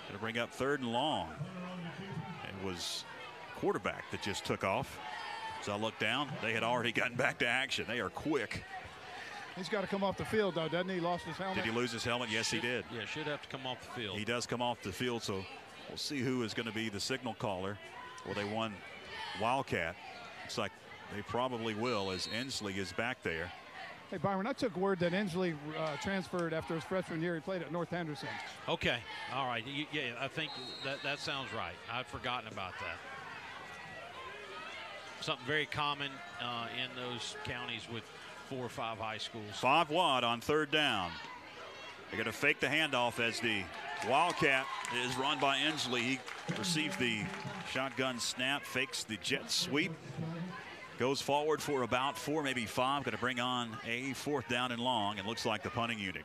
Going to bring up 3rd and long. It was quarterback that just took off. As I look down, they had already gotten back to action. They are quick. He's got to come off the field, though, doesn't he? Lost his helmet. Did he lose his helmet? Yes, he did. Yeah, should have to come off the field. He does come off the field, so we'll see who is going to be the signal caller. Well, they won Wildcat. Looks like they probably will, as Inslee is back there. Hey, Byron, I took word that Inslee transferred after his freshman year. He played at North Henderson. Okay. All right. Yeah, I think that sounds right. I'd forgotten about that. Something very common in those counties with 4 or 5 high schools. 5 wide on 3rd down. They're going to fake the handoff as the Wildcat is run by Inslee. He receives the shotgun snap, fakes the jet sweep, goes forward for about 4, maybe 5. Going to bring on a 4th down and long. And looks like the punting unit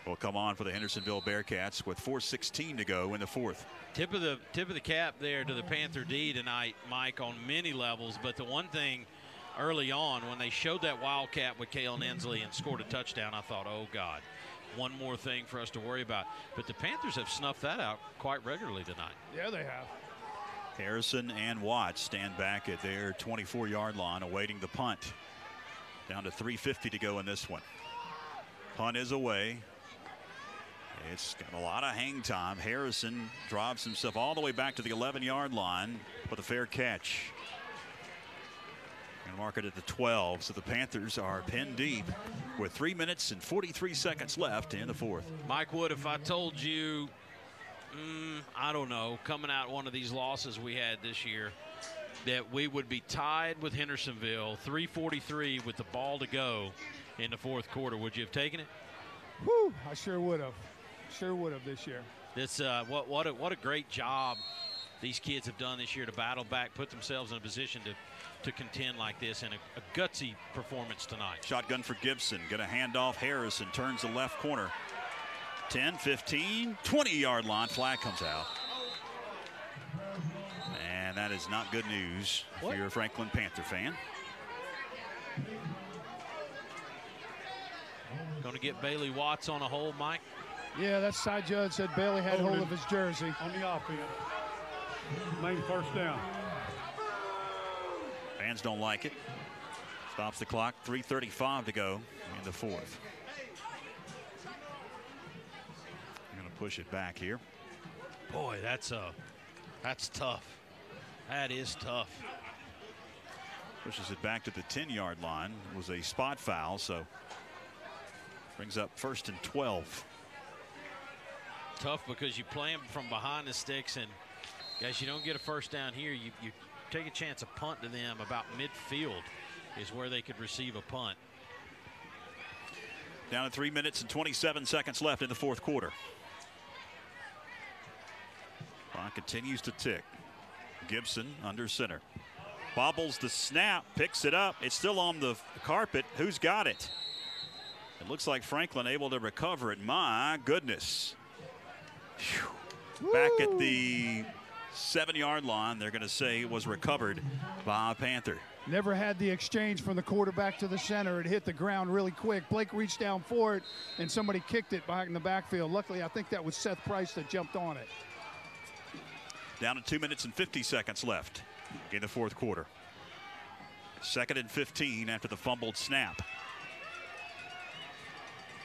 will come on for the Hendersonville Bearcats with 4:16 to go in the 4th. Tip of the cap there to the Panther D tonight, Mike, on many levels. But the one thing early on, when they showed that Wildcat with Kalen Inslee and scored a touchdown, I thought, oh, God, one more thing for us to worry about. But the Panthers have snuffed that out quite regularly tonight. Yeah, they have. Harrison and Watts stand back at their 24-yard line awaiting the punt. Down to 3:50 to go in this one. Punt is away. It's got a lot of hang time. Harrison drives himself all the way back to the 11-yard line with a fair catch. And mark it at the 12. So the Panthers are pinned deep with 3 minutes and 43 seconds left in the 4th. Mike Wood, if I told you, I don't know, coming out one of these losses we had this year, that we would be tied with Hendersonville, 3:43 with the ball to go in the 4th quarter, would you have taken it? Whew, I sure would have. Sure would have this year. This what a great job these kids have done this year to battle back, put themselves in a position to contend like this, and a gutsy performance tonight. Shotgun for Gibson. Going to hand off Harrison. Turns the left corner. 10, 15, 20-yard line. Flag comes out. And that is not good news if you're a Franklin Panther fan. Going to get Bailey Watts on a hold, Mike. Yeah, that side judge said Bailey had hold of his jersey. On the offense. Main 1st down. Fans don't like it. Stops the clock. 3:35 to go in the 4th. I'm going to push it back here. Boy, that's tough. That is tough. Pushes it back to the 10-yard line. It was a spot foul, so brings up 1st and 12. Tough because you play them from behind the sticks, and guys, you don't get a 1st down here. You take a chance of punt to them about midfield is where they could receive a punt. Down to 3 minutes and 27 seconds left in the 4th quarter. Clock continues to tick. Gibson under center. Bobbles the snap, picks it up. It's still on the carpet. Who's got it? It looks like Franklin able to recover it. My goodness. Back at the 7-yard line, they're going to say it was recovered by a Panther. Never had the exchange from the quarterback to the center. It hit the ground really quick. Blake reached down for it, and somebody kicked it back in the backfield. Luckily, I think that was Seth Price that jumped on it. Down to 2 minutes and 50 seconds left in the 4th quarter. 2nd and 15 after the fumbled snap.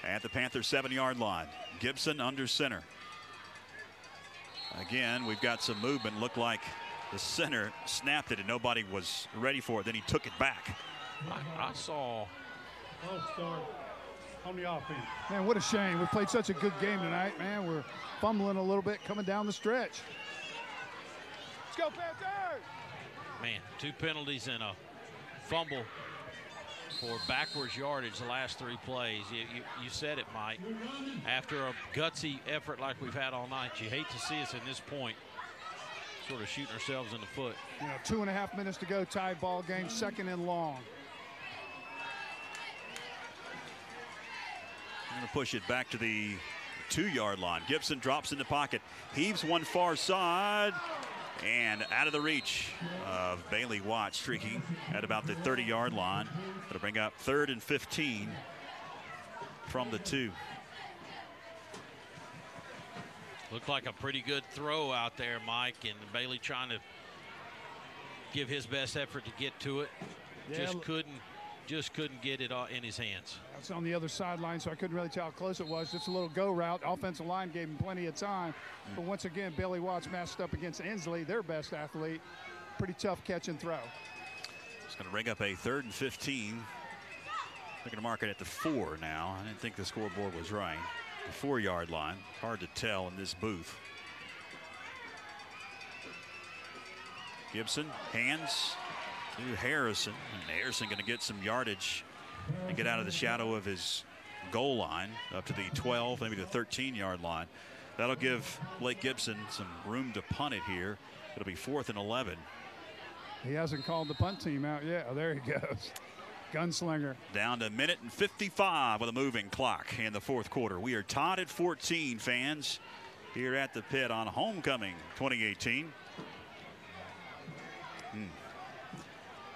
At the Panther 7-yard line, Gibson under center. Again, we've got some movement. Looked like the center snapped it and nobody was ready for it. Then he took it back. I saw. Start on the offense. Man, what a shame. We played such a good game tonight, man. We're fumbling a little bit coming down the stretch. Let's go, Panthers! Man, 2 penalties and a fumble for backwards yardage the last 3 plays. You said it, Mike. After a gutsy effort like we've had all night, you hate to see us at this point sort of shooting ourselves in the foot. 2.5 minutes to go, tied ball game, 2nd and long. I'm going to push it back to the 2-yard line. Gibson drops in the pocket, heaves one far side, and out of the reach of Bailey Watt, streaking at about the 30-yard line. That'll bring up 3rd and 15 from the 2. Looked like a pretty good throw out there, Mike, and Bailey trying to give his best effort to get to it. Yeah, Just couldn't get it in his hands. That's on the other sideline, so I couldn't really tell how close it was. Just a little go route. Offensive line gave him plenty of time. But once again, Bailey Watts matched up against Inslee, their best athlete. Pretty tough catch and throw. It's going to bring up a 3rd and 15. They're going to mark it at the 4 now. I didn't think the scoreboard was right. The 4-yard line. Hard to tell in this booth. Gibson, hands to Harrison. And Harrison going to get some yardage and get out of the shadow of his goal line up to the 12, maybe the 13-yard line. That'll give Blake Gibson some room to punt it here. It'll be 4th and 11. He hasn't called the punt team out yet. Oh, there he goes. Gunslinger. Down to 1:55 with a moving clock in the 4th quarter. We are tied at 14, fans, here at the pit on Homecoming 2018.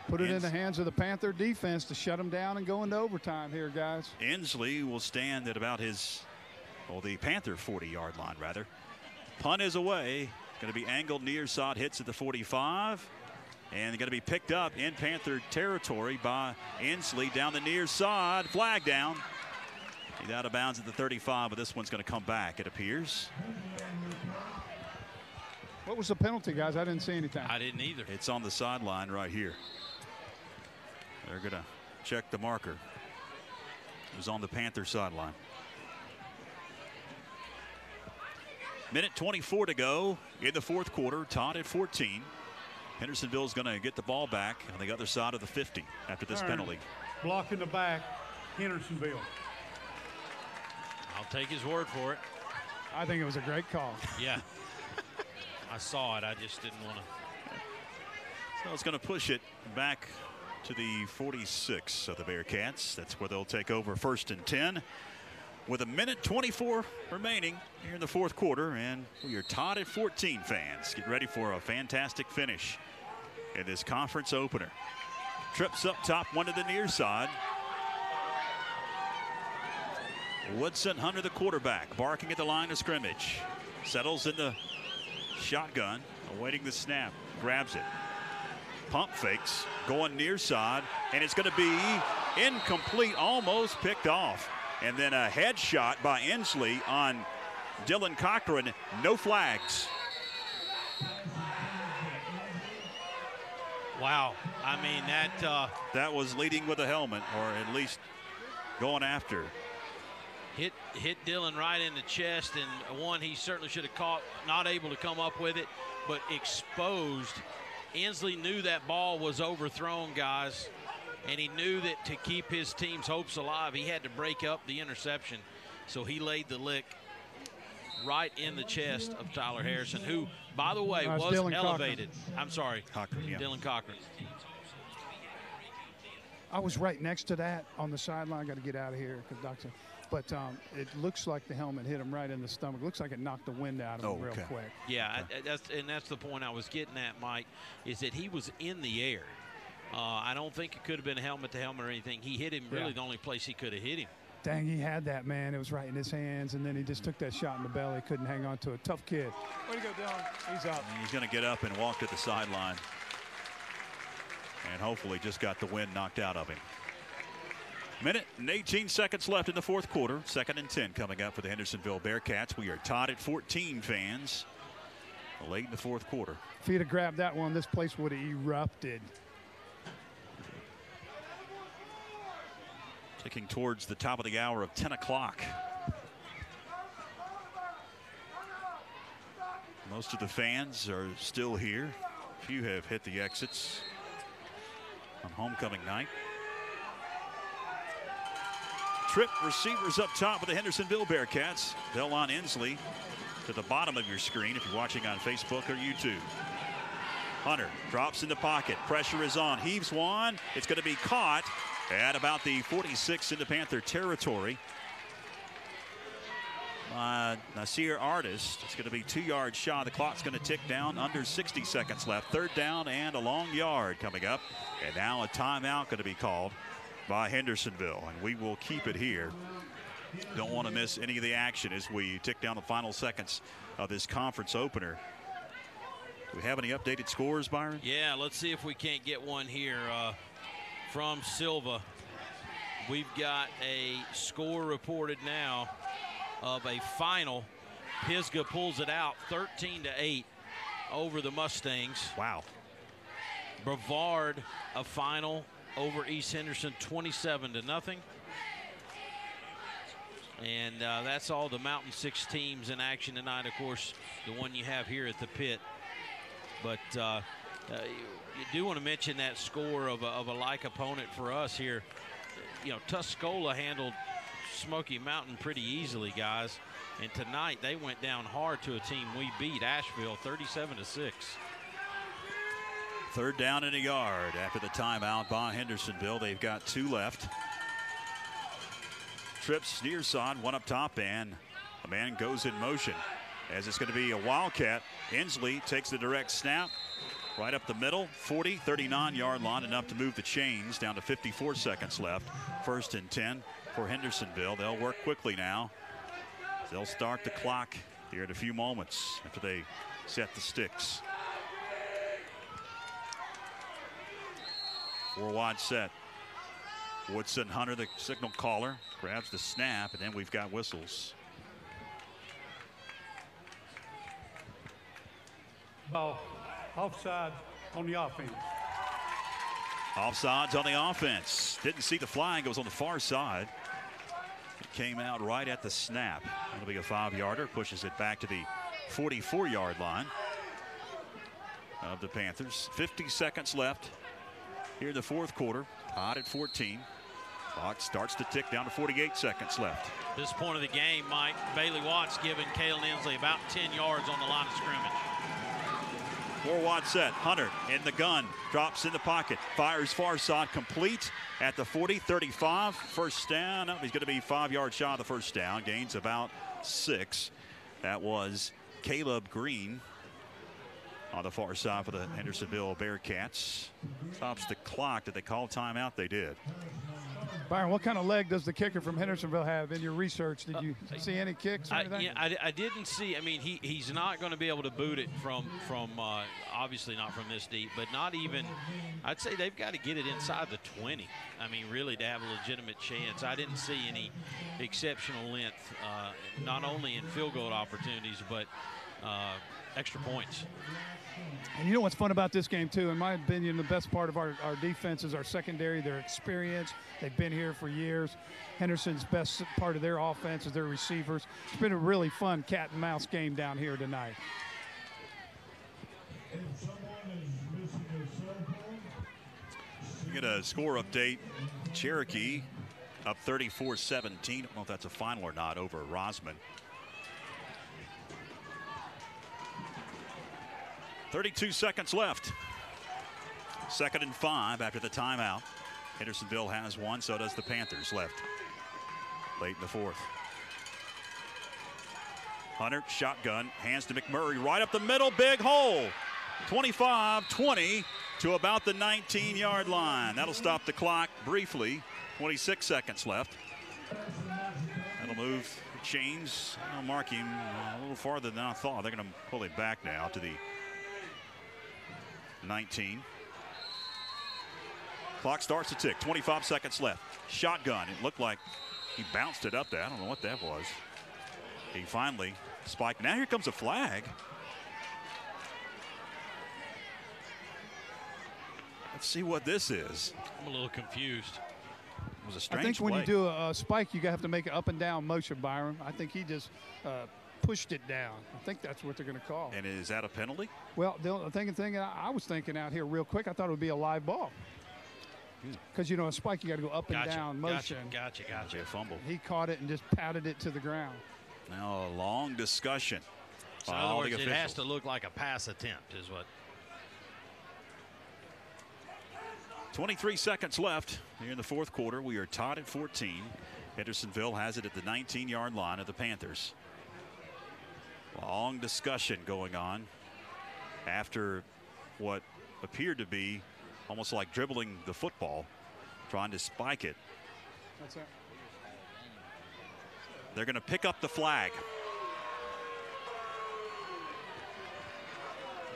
Put it in the hands of the Panther defense to shut them down and go into overtime here, guys. Inslee will stand at about the Panther 40-yard line, rather. Punt is away. Going to be angled near side, hits at the 45. And going to be picked up in Panther territory by Inslee down the near side. Flag down. He's out of bounds at the 35, but this one's going to come back, it appears. What was the penalty, guys? I didn't see anything. I didn't either. It's on the sideline right here. They're going to check the marker. It was on the Panther sideline. 1:24 to go in the 4th quarter. Tied at 14. Hendersonville's going to get the ball back on the other side of the 50 after this penalty. Block in the back, Hendersonville. I'll take his word for it. I think it was a great call. Yeah. I saw it. I just didn't want to. So it's going to push it back to the 46 of the Bearcats. That's where they'll take over 1st and 10. With 1:24 remaining here in the 4th quarter, and we are tied at 14, fans. Get ready for a fantastic finish in this conference opener. Trips up top, one to the near side. Woodson Hunter, the quarterback, barking at the line of scrimmage. Settles in the shotgun, awaiting the snap, grabs it. Pump fakes, going near side, and it's going to be incomplete, almost picked off. And then a headshot by Inslee on Dylan Cochran. No flags. Wow. I mean, that was leading with a helmet, or at least going after. Hit Dylan right in the chest, and one he certainly should have caught, not able to come up with it, but exposed. Inslee knew that ball was overthrown, guys. And he knew that to keep his team's hopes alive, he had to break up the interception. So he laid the lick right in the chest of Tyler Harrison, who, by the way, was Dylan elevated. Cochran. I'm sorry, Cochran, yeah. Dylan Cochran. I was right next to that on the sideline. I got to get out of here because Doctor. But it looks like the helmet hit him right in the stomach. Looks like it knocked the wind out of him real quick. Yeah, that's the point I was getting at, Mike, is that he was in the air. I don't think it could have been helmet to helmet or anything. He hit him really the only place he could have hit him. Dang, he had that, man. It was right in his hands, and then he just took that shot in the belly. Couldn't hang on to it. Tough kid. Way to go, Dylan. He's up. And he's going to get up and walk to the sideline. And hopefully just got the wind knocked out of him. 1:18 left in the 4th quarter. 2nd and 10 coming up for the Hendersonville Bearcats. We are tied at 14, fans. Late in the 4th quarter. If he'd have grabbed that one, this place would have erupted. Ticking towards the top of the hour of 10 o'clock. Most of the fans are still here. A few have hit the exits on homecoming night. Trip receivers up top with the Hendersonville Bearcats. Delon Inslee to the bottom of your screen if you're watching on Facebook or YouTube. Hunter drops in the pocket. Pressure is on. Heaves one. It's going to be caught at about the 46 into Panther territory. Nasir Artist. It's going to be 2 yards shy. The clock's going to tick down. Under 60 seconds left. Third down and a long yard coming up. And now a timeout going to be called by Hendersonville. And we will keep it here. Don't want to miss any of the action as we tick down the final seconds of this conference opener. Do we have any updated scores, Byron? Yeah, let's see if we can't get one here from Silva. We've got a score reported now of a final. Pisgah pulls it out 13-8 over the Mustangs. Wow. Brevard a final over East Henderson 27-0. And that's all the Mountain 6 teams in action tonight. Of course, the one you have here at the pit. But you do want to mention that score of a like opponent for us here. You know, Tuscola handled Smoky Mountain pretty easily, guys. And tonight they went down hard to a team we beat, Asheville, 37-6. Third down and a yard after the timeout by Hendersonville. They've got 2 left. Trips near side, one up top, and a man goes in motion as it's going to be a Wildcat. Inslee takes the direct snap right up the middle, 40, 39-yard line, enough to move the chains down to 54 seconds left. 1st and 10 for Hendersonville. They'll work quickly now. They'll start the clock here in a few moments after they set the sticks. 4 wide set. Woodson Hunter, the signal caller, grabs the snap, and then we've got whistles. Ball offside on the offense. Offsides on the offense. Didn't see the flag. It was on the far side. It came out right at the snap. It'll be a 5-yarder. Pushes it back to the 44-yard line of the Panthers. 50 seconds left here in the 4th quarter. Tied at 14. Clock starts to tick down to 48 seconds left. This point of the game, Mike, Bailey Watts giving Kalen Inslee about 10 yards on the line of scrimmage. 4 wide set. Hunter in the gun. Drops in the pocket. Fires far side, complete at the 40, 35. First down. No, he's going to be 5 yards shy of the first down. Gains about 6. That was Caleb Green on the far side for the Hendersonville Bearcats. Stops the clock. Did they call timeout? They did. Byron, what kind of leg does the kicker from Hendersonville have in your research? Did you see any kicks or anything? I didn't see. I mean, he's not going to be able to boot it from obviously not from this deep, but not even. I'd say they've got to get it inside the 20. I mean, really, to have a legitimate chance. I didn't see any exceptional length, not only in field goal opportunities, but extra points. And you know what's fun about this game, too? In my opinion, the best part of our defense is our secondary, their experience. They've been here for years. Henderson's best part of their offense is their receivers. It's been a really fun cat and mouse game down here tonight. We get a score update. Cherokee up 34-17. I don't know if that's a final or not over Rosman. 32 seconds left. 2nd and 5 after the timeout. Hendersonville has one, so does the Panthers left late in the 4th. Hunter, shotgun, hands to McMurray, right up the middle, big hole. 25-20 to about the 19-yard line. That'll stop the clock briefly. 26 seconds left. That'll move the chains. I'll mark him a little farther than I thought. They're going to pull it back now to the 19. Clock starts to tick. 25 seconds left. Shotgun. It looked like he bounced it up there. I don't know what that was. He finally spiked. Now here comes a flag. Let's see what this is. I'm a little confused. It was a strange I think when play. you do a spike, you have to make an up and down motion, Byron. I think he just pushed it down. I think that's what they're going to call. And is that a penalty? Well, the thing I was thinking out here real quick, I thought it would be a live ball. Because, you know, a spike, you got to go up and down motion. Gotcha. A fumble. He caught it and just patted it to the ground. Now a long discussion. So in other words, it has to look like a pass attempt is what. 23 seconds left here in the fourth quarter. We are tied at 14. Hendersonville has it at the 19-yard line of the Panthers. Long discussion going on after what appeared to be almost like dribbling the football, trying to spike it. That's it. They're going to pick up the flag.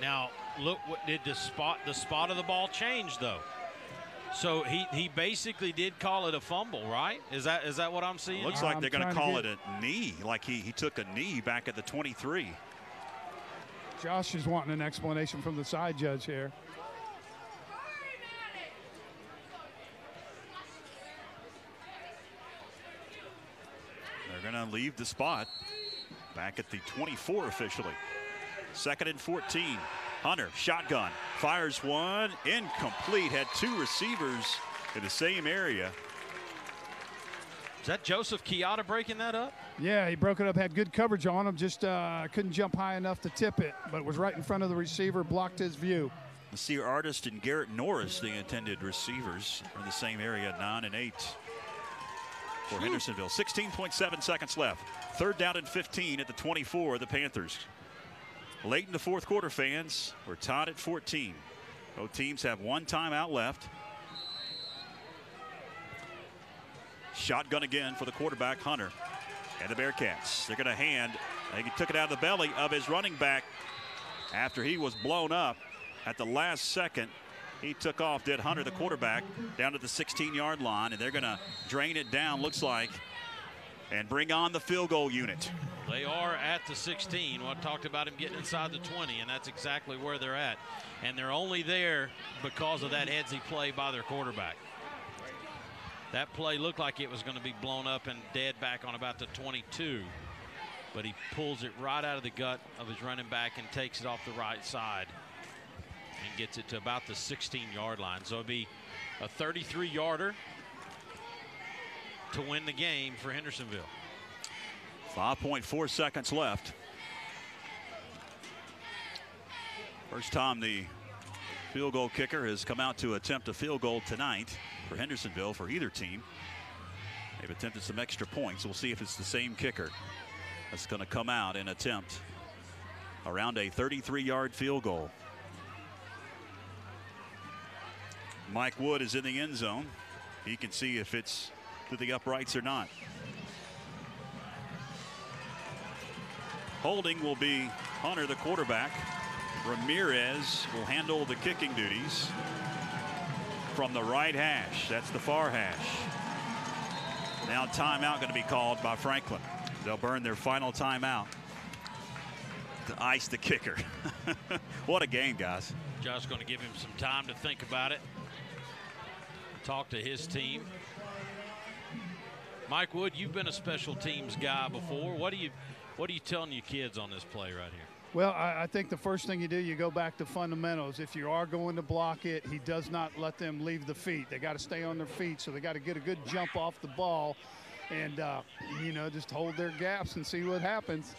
Now, look, what did the spot of the ball change though? So he basically did call it a fumble, right? Is that what I'm seeing? Looks like they're going to call it a knee, like he took a knee back at the 23. Josh is wanting an explanation from the side judge here. They're going to leave the spot back at the 24 officially. 2nd and 14. Hunter, shotgun, fires one, incomplete. Had two receivers in the same area. Is that Joseph Chiata breaking that up? Yeah, he broke it up, had good coverage on him, just couldn't jump high enough to tip it, but was right in front of the receiver, blocked his view. The Sear Artist and Garrett Norris, the intended receivers, are in the same area, 9 and 8 for Hendersonville. 16.7 seconds left. 3rd down and 15 at the 24 of the Panthers. Late in the fourth quarter, fans. We're tied at 14. Both teams have one timeout left. Shotgun again for the quarterback, Hunter. And the Bearcats. They're going to hand. I think he took it out of the belly of his running back after he was blown up at the last second. He took off, did Hunter, the quarterback, down to the 16-yard line, and they're going to drain it down, looks like, and bring on the field goal unit. They are at the 16. Well, I talked about him getting inside the 20, and that's exactly where they're at. And they're only there because of that headsy play by their quarterback. That play looked like it was going to be blown up and dead back on about the 22, but he pulls it right out of the gut of his running back and takes it off the right side and gets it to about the 16-yard line. So it'll be a 33-yarder to win the game for Hendersonville. 5.4 seconds left. First time the field goal kicker has come out to attempt a field goal tonight for Hendersonville, for either team. They've attempted some extra points. We'll see if it's the same kicker that's going to come out and attempt around a 33-yard field goal. Mike Wood is in the end zone. He can see if it's to the uprights or not. Holding will be Hunter, the quarterback. Ramirez will handle the kicking duties from the right hash. That's the far hash. Now timeout going to be called by Franklin. They'll burn their final timeout to ice the kicker. What a game, guys. Josh going to give him some time to think about it. Talk to his team. Mike Wood, you've been a special teams guy before. What are you telling your kids on this play right here? Well, I think the first thing you do, you go back to fundamentals. If you are going to block it, he does not let them leave the feet. They got to stay on their feet, so they got to get a good jump off the ball and, you know, just hold their gaps and see what happens.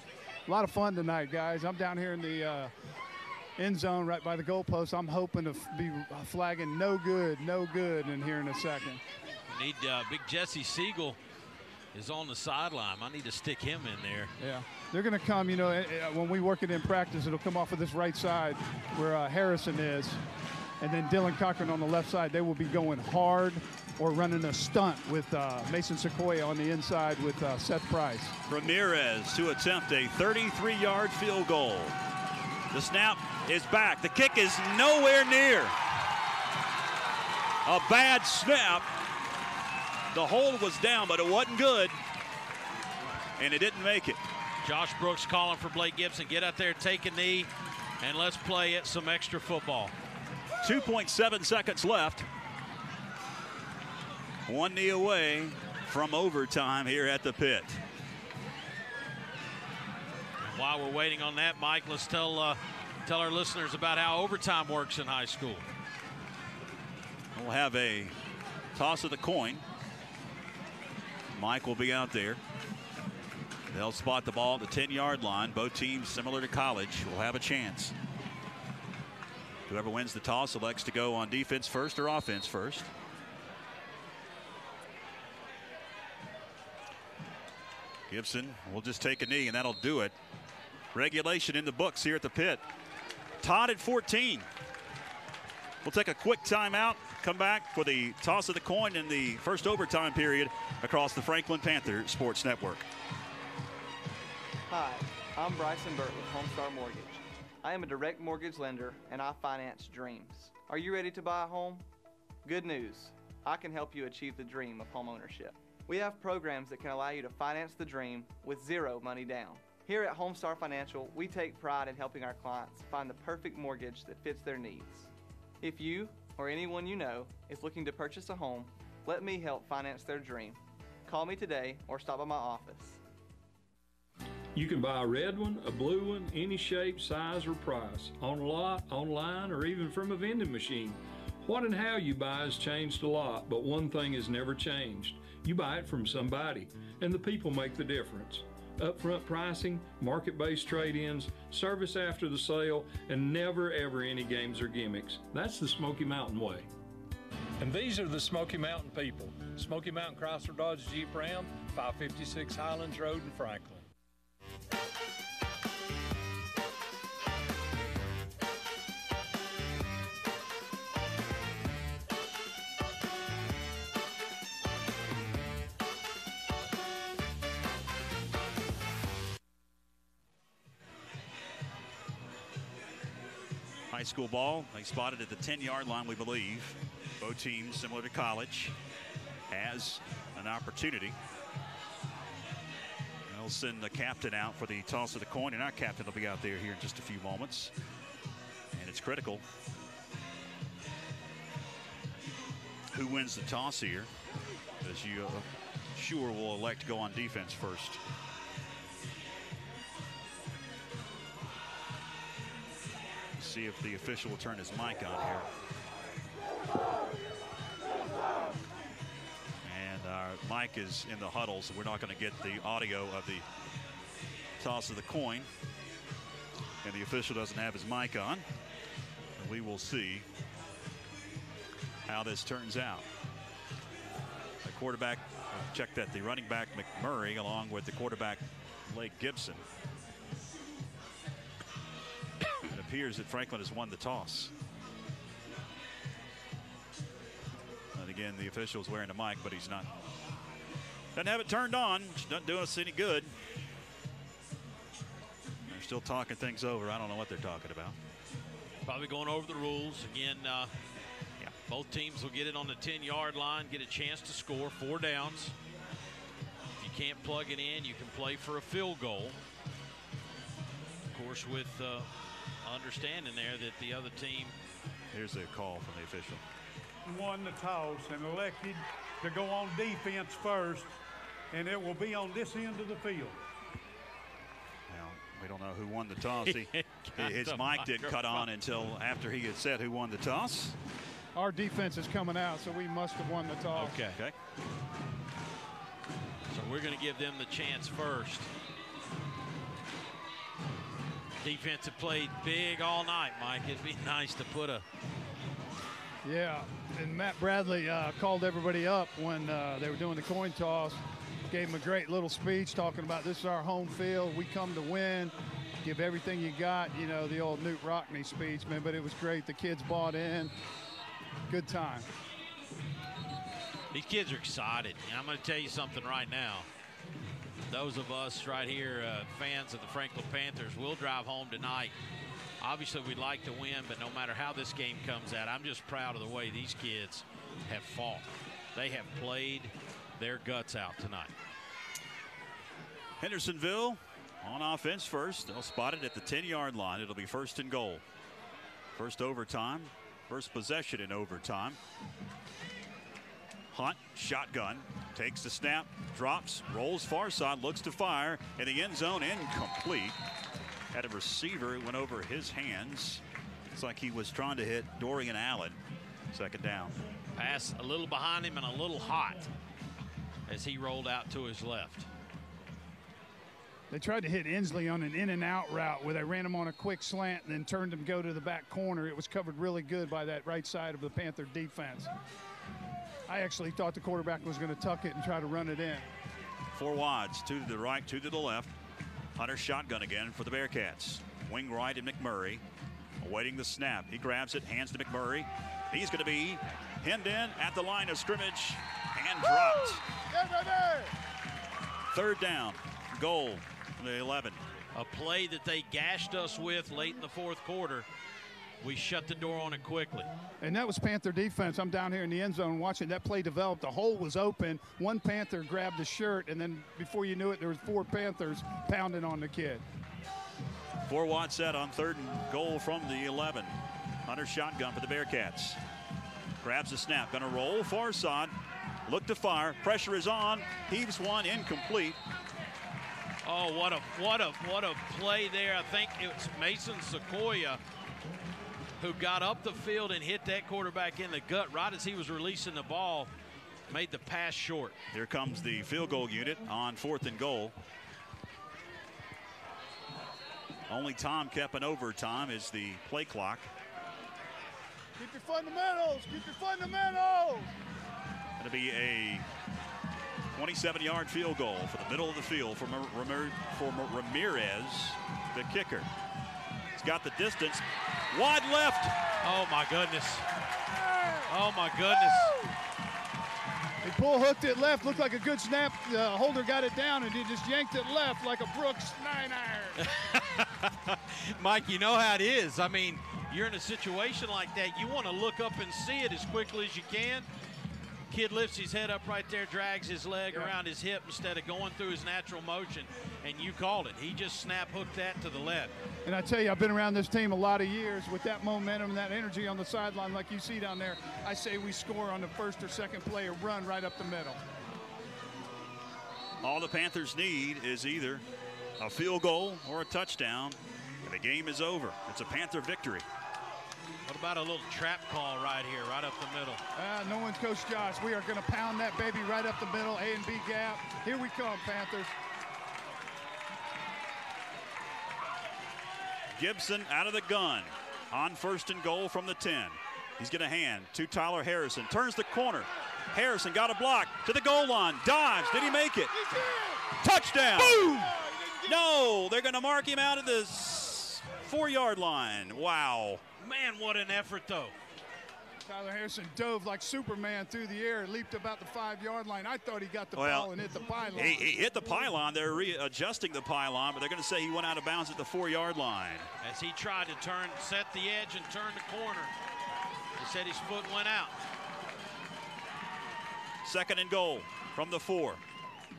A lot of fun tonight, guys. I'm down here in the end zone right by the goalpost. I'm hoping to be flagging no good in here in a second. We need big Jesse Siegel is on the sideline. I need to stick him in there. Yeah, they're going to come, you know, when we work it in practice, it'll come off of this right side where Harrison is. And then Dylan Cochran on the left side. They will be going hard or running a stunt with Mason Sequoia on the inside with Seth Price. Ramirez to attempt a 33-yard field goal. The snap is back. The kick is nowhere near. A bad snap. The hold was down, but it wasn't good, and it didn't make it. Josh Brooks calling for Blake Gibson. Get out there, take a knee, and let's play it some extra football. 2.7 seconds left. One knee away from overtime here at the pit. While we're waiting on that, Mike, let's tell our listeners about how overtime works in high school. We'll have a toss of the coin. Mike will be out there. They'll spot the ball at the 10-yard line. Both teams, similar to college, will have a chance. Whoever wins the toss elects to go on defense first or offense first. Gibson will just take a knee, and that'll do it. Regulation in the books here at the pit. Todd at 14. We'll take a quick timeout, come back for the toss of the coin in the first overtime period across the Franklin Panther Sports Network. Hi, I'm Bryson Burt with Homestar Mortgage. I am a direct mortgage lender, and I finance dreams. Are you ready to buy a home? Good news. I can help you achieve the dream of home ownership. We have programs that can allow you to finance the dream with zero money down. Here at Homestar Financial, we take pride in helping our clients find the perfect mortgage that fits their needs. If you or anyone you know is looking to purchase a home, let me help finance their dream. Call me today or stop by my office. You can buy a red one, a blue one, any shape, size, or price, on lot, online, or even from a vending machine. What and how you buy has changed a lot, but one thing has never changed. You buy it from somebody, and the people make the difference. Upfront pricing, market-based trade-ins, service after the sale, and never ever any games or gimmicks. That's the Smoky Mountain way. And these are the Smoky Mountain people. Smoky Mountain Chrysler Dodge Jeep Ram, 556 Highlands Road in Franklin. High school ball, they spotted at the 10-yard line, we believe. Both teams, similar to college, has an opportunity. They'll send the captain out for the toss of the coin, and our captain will be out there here in just a few moments. And it's critical who wins the toss here, as you sure will elect to go on defense first. See if the official will turn his mic on here. And our mic is in the huddle, so we're not going to get the audio of the toss of the coin. And the official doesn't have his mic on. And we will see how this turns out. The quarterback, check that, the running back McMurray, along with the quarterback Blake Gibson. Appears that Franklin has won the toss. And again, the official's wearing a mic, but he's not. Doesn't have it turned on. Doesn't do us any good. They're still talking things over. I don't know what they're talking about. Probably going over the rules. Again, both teams will get it on the 10-yard line, get a chance to score, 4 downs. If you can't plug it in, you can play for a field goal. Of course, with understanding there that the other team. Here's a call from the official. Won the toss and elected to go on defense first, and it will be on this end of the field. Now, we don't know who won the toss. His mic didn't cut on until after he had said who won the toss. Our defense is coming out, so we must have won the toss. Okay. So we're going to give them the chance first. Defense have played big all night, Mike. It'd be nice to put a. Yeah, and Matt Bradley called everybody up when they were doing the coin toss. Gave him a great little speech talking about this is our home field. We come to win. Give everything you got. You know, the old Newt Rockney speech, man. But it was great. The kids bought in. Good time. These kids are excited. And I'm going to tell you something right now. Those of us right here, fans of the Franklin Panthers, will drive home tonight. Obviously, we'd like to win, but no matter how this game comes out, I'm just proud of the way these kids have fought. They have played their guts out tonight. Hendersonville on offense first. They'll spot it at the 10-yard line. It'll be first and goal. First overtime, first possession in overtime. Hunt, shotgun, takes the snap, drops, rolls far side, looks to fire, in the end zone, incomplete. Had a receiver. It went over his hands. It's like he was trying to hit Dorian Allen. Second down. Pass a little behind him and a little hot as he rolled out to his left. They tried to hit Inslee on an in and out route where they ran him on a quick slant and then turned him go to the back corner. It was covered really good by that right side of the Panther defense. I actually thought the quarterback was going to tuck it and try to run it in. 4 wides, 2 to the right, 2 to the left. Hunter shotgun again for the Bearcats. Wing right and McMurray awaiting the snap. He grabs it, hands to McMurray. He's going to be hemmed in at the line of scrimmage and dropped. Third down, goal from the 11. A play that they gashed us with late in the fourth quarter. We shut the door on it quickly. And that was Panther defense. I'm down here in the end zone watching that play develop. The hole was open. One Panther grabbed the shirt, and then before you knew it, there was 4 Panthers pounding on the kid. 4 wide set on 3rd and goal from the 11. Hunter shotgun for the Bearcats. Grabs the snap, gonna roll, far side. Look to fire, pressure is on. Heaves one, incomplete. Oh, what a play there. I think it was Mason Sequoia who got up the field and hit that quarterback in the gut right as he was releasing the ball, made the pass short. Here comes the field goal unit on 4th and goal. Only time kept in overtime is the play clock. Keep your fundamentals, keep your fundamentals. Going to be a 27-yard field goal for the middle of the field for Ramirez, the kicker. He's got the distance. Wide left. Oh, my goodness. Oh, my goodness. He pull hooked it left. Looked like a good snap. Holder got it down, and he just yanked it left like a Brooks 9-iron. Mike, you know how it is. I mean, you're in a situation like that. You want to look up and see it as quickly as you can. Kid lifts his head up right there, drags his leg around his hip instead of going through his natural motion, and you called it. He just snap hooked that to the left. And I tell you, I've been around this team a lot of years. With that momentum and that energy on the sideline like you see down there, I say we score on the first or second play or run right up the middle. All the Panthers need is either a field goal or a touchdown, and the game is over. It's a Panther victory. What about a little trap call right here, right up the middle? No one's Coach Josh. We are going to pound that baby right up the middle, A and B gap. Here we come, Panthers. Gibson out of the gun on 1st and goal from the 10. He's going to hand to Tyler Harrison. Turns the corner. Harrison got a block to the goal line. Dives. Did he make it? Touchdown. Boom. No, they're going to mark him out at the 4-yard line. Wow. Man, what an effort, though. Tyler Harrison dove like Superman through the air, leaped about the 5-yard line. I thought he got the ball and hit the pylon. He hit the pylon. They're readjusting the pylon, but they're going to say he went out of bounds at the 4-yard line. As he tried to set the edge and turn the corner, he said his foot went out. 2nd and goal from the 4.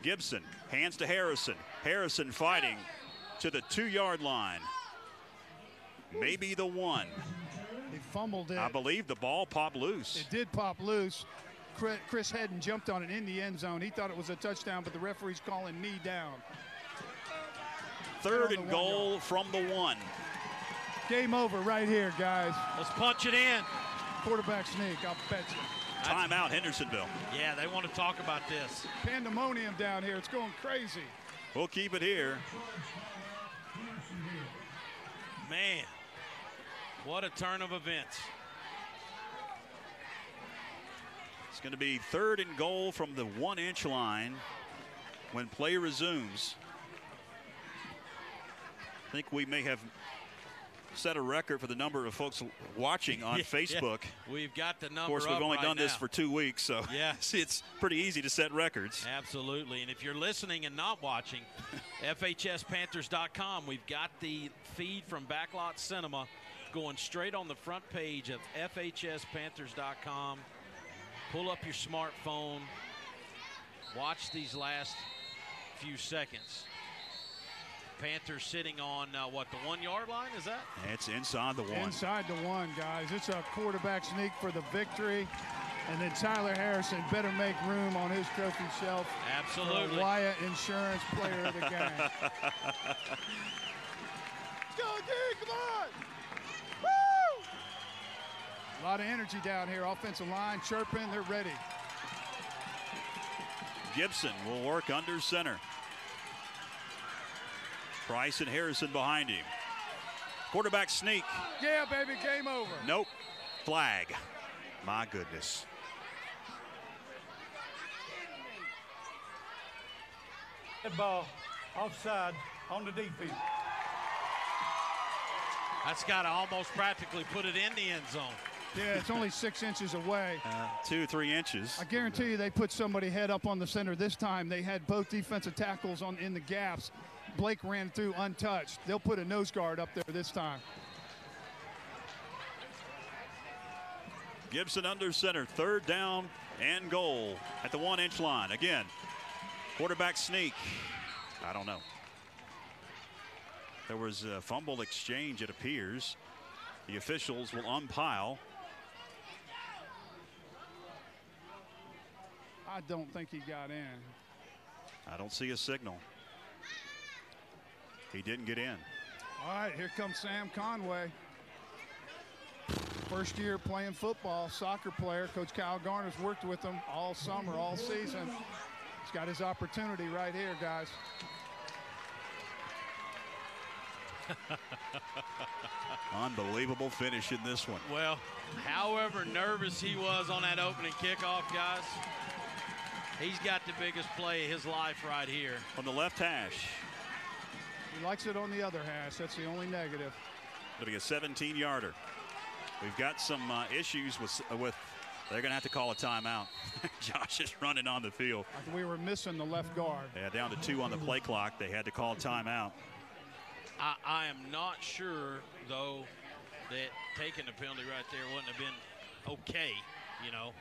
Gibson hands to Harrison. Harrison fighting to the 2-yard line. Maybe the 1. He fumbled it. I believe the ball popped loose. It did pop loose. Chris Hedden jumped on it in the end zone. He thought it was a touchdown, but the referee's calling knee down. 3rd and goal from the 1. Game over right here, guys. Let's punch it in. Quarterback sneak, I'll bet you. Timeout, Hendersonville. Yeah, they want to talk about this. Pandemonium down here. It's going crazy. We'll keep it here. Man, what a turn of events. It's going to be 3rd and goal from the 1-inch line when play resumes. I think we may have set a record for the number of folks watching on Facebook. Yeah. We've got the number. Of course, we've only done this for 2 weeks, so yeah, it's pretty easy to set records. Absolutely. And if you're listening and not watching, FHSPanthers.com, we've got the feed from Backlot Cinema going straight on the front page of FHSPanthers.com. Pull up your smartphone, watch these last few seconds. Panthers sitting on, what, the 1-yard line, is that? It's inside the 1. Inside the 1, guys. It's a quarterback sneak for the victory. And then Tyler Harrison better make room on his trophy shelf. Absolutely. For Wyatt Insurance Player of the Game. go, D, come on! Woo! A lot of energy down here. Offensive line chirping, they're ready. Gibson will work under center. Price and Harrison behind him. Quarterback sneak. Yeah, baby, game over. Nope. Flag. My goodness. That ball offside on the defense. That's got to almost practically put it in the end zone. Yeah, it's only 6 inches away. 2 or 3 inches. I guarantee you they put somebody head up on the center this time. They had both defensive tackles in the gaps. Blake ran through untouched. They'll put a nose guard up there this time. Gibson under center, 3rd down and goal at the 1-inch line. Again, quarterback sneak. I don't know. There was a fumble exchange, it appears. The officials will umpile. I don't think he got in. I don't see a signal. He didn't get in. All right, here comes Sam Conway. First year playing football, soccer player. Coach Kyle Garner's worked with him all summer, all season. He's got his opportunity right here, guys. Unbelievable finish in this one. Well, however nervous he was on that opening kickoff, guys, he's got the biggest play of his life right here. On the left hash. He likes it on the other hash. That's the only negative. It'll be a 17-yarder. We've got some issues with they're going to have to call a timeout. Josh is running on the field. We were missing the left guard. Yeah, down to 2 on the play clock. They had to call a timeout. I am not sure, though, that taking the penalty right there wouldn't have been okay, you know.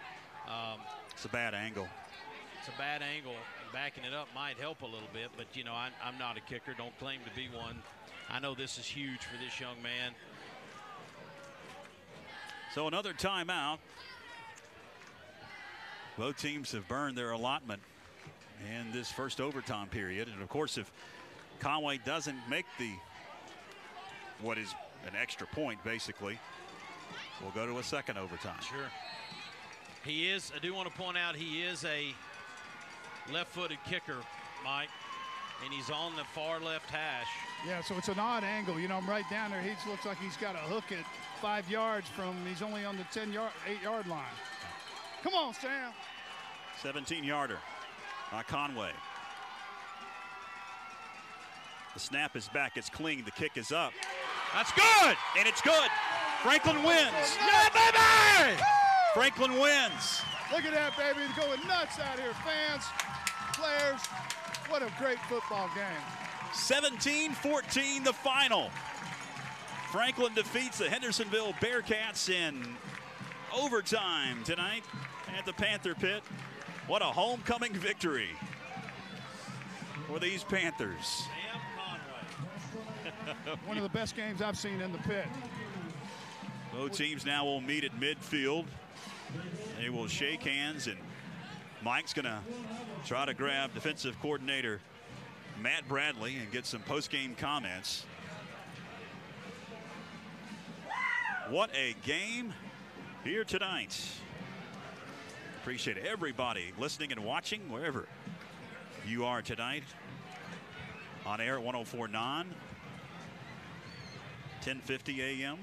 It's a bad angle. It's a bad angle. Backing it up might help a little bit, but, you know, I'm not a kicker. Don't claim to be one. I know this is huge for this young man. So another timeout. Both teams have burned their allotment in this first overtime period. And, of course, if Conway doesn't make what is an extra point, basically, we'll go to a second overtime. Sure. He is, I do want to point out, he is a left-footed kicker, Mike, and he's on the far left hash. Yeah, so it's an odd angle. You know, I'm right down there. He looks like he's got a hook at 5 yards from, he's only on the 8-yard line. Come on, Sam. 17-yarder by Conway. The snap is back. It's clean. The kick is up. That's good. And it's good. Franklin wins. Yeah, baby! Franklin wins. Look at that, baby. They're going nuts out here. Fans, players. What a great football game. 17-14 the final. Franklin defeats the Hendersonville Bearcats in overtime tonight at the Panther Pit. What a homecoming victory for these Panthers. One of the best games I've seen in the pit. Both teams now will meet at midfield. They will shake hands, and Mike's going to try to grab defensive coordinator Matt Bradley and get some post-game comments. What a game here tonight. Appreciate everybody listening and watching wherever you are tonight. On air at 104.9, 1050 a.m.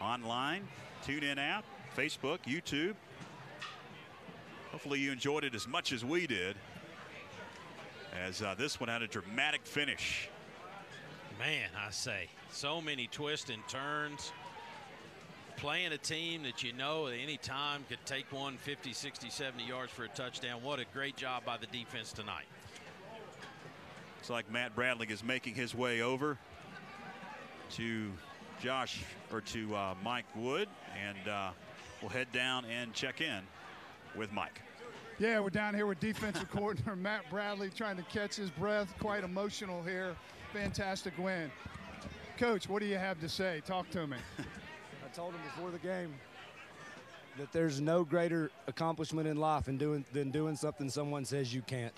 Online, TuneIn app, Facebook, YouTube. Hopefully you enjoyed it as much as we did, as this one had a dramatic finish. Man, I say, so many twists and turns. Playing a team that you know at any time could take one 50, 60, 70 yards for a touchdown. What a great job by the defense tonight. Looks like Matt Bradley is making his way over to Mike Wood, and we'll head down and check in with Mike. Yeah, we're down here with defensive coordinator Matt Bradley trying to catch his breath. Quite emotional here. Fantastic win. Coach, what do you have to say? Talk to me. I told him before the game that there's no greater accomplishment in life than doing something someone says you can't.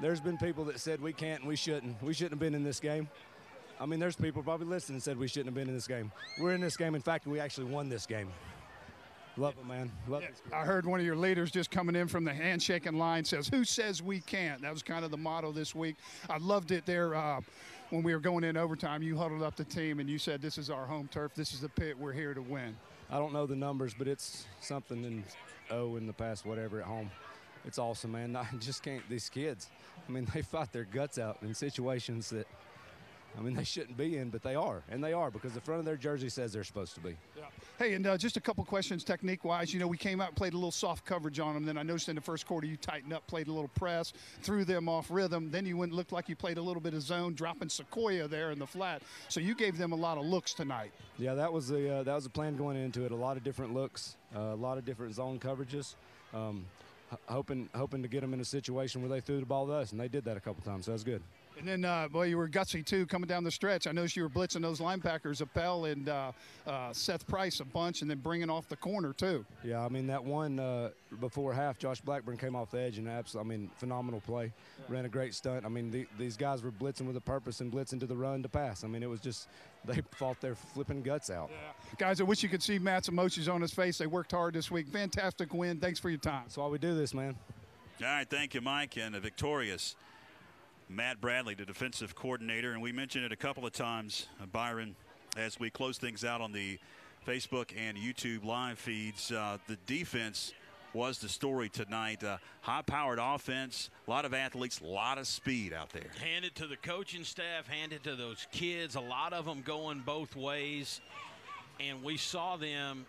There's been people that said we can't and we shouldn't. We shouldn't have been in this game. I mean, there's people probably listening and said we shouldn't have been in this game. We're in this game. In fact, we actually won this game. Love it, man. Love it. I heard one of your leaders just coming in from the handshaking line says, "Who says we can't?" That was kind of the motto this week. I loved it there when we were going in overtime. You huddled up the team and you said, "This is our home turf. This is the pit. We're here to win." I don't know the numbers, but it's something in the past, whatever, at home. It's awesome, man. I just can't. These kids, I mean, they fight their guts out in situations that, I mean, they shouldn't be in, but they are. And they are because the front of their jersey says they're supposed to be. Yeah. Hey, and just a couple questions technique-wise. You know, we came out and played a little soft coverage on them. Then I noticed in the first quarter you tightened up, played a little press, threw them off rhythm. Then you looked like you played a little bit of zone, dropping Sequoia there in the flat. So you gave them a lot of looks tonight. Yeah, that was the plan going into it. A lot of different looks, a lot of different zone coverages. Hoping to get them in a situation where they threw the ball to us, and they did that a couple times, so that's good. And then, boy, you were gutsy, too, coming down the stretch. I noticed you were blitzing those linebackers, Appel and Seth Price, a bunch, and then bringing off the corner, too. Yeah, I mean, that one before half, Josh Blackburn came off the edge and phenomenal play. Yeah. Ran a great stunt. I mean, these guys were blitzing with a purpose and blitzing to the run to pass. I mean, it was just they fought their flipping guts out. Yeah. Guys, I wish you could see Matt's emotions on his face. They worked hard this week. Fantastic win. Thanks for your time. That's why we do this, man. All right, thank you, Mike, and a victorious Matt Bradley, the defensive coordinator. And we mentioned it a couple of times, Byron, as we close things out on the Facebook and YouTube live feeds. The defense was the story tonight. High-powered offense, a lot of athletes, a lot of speed out there. Hand it to the coaching staff, hand it to those kids, a lot of them going both ways. And we saw them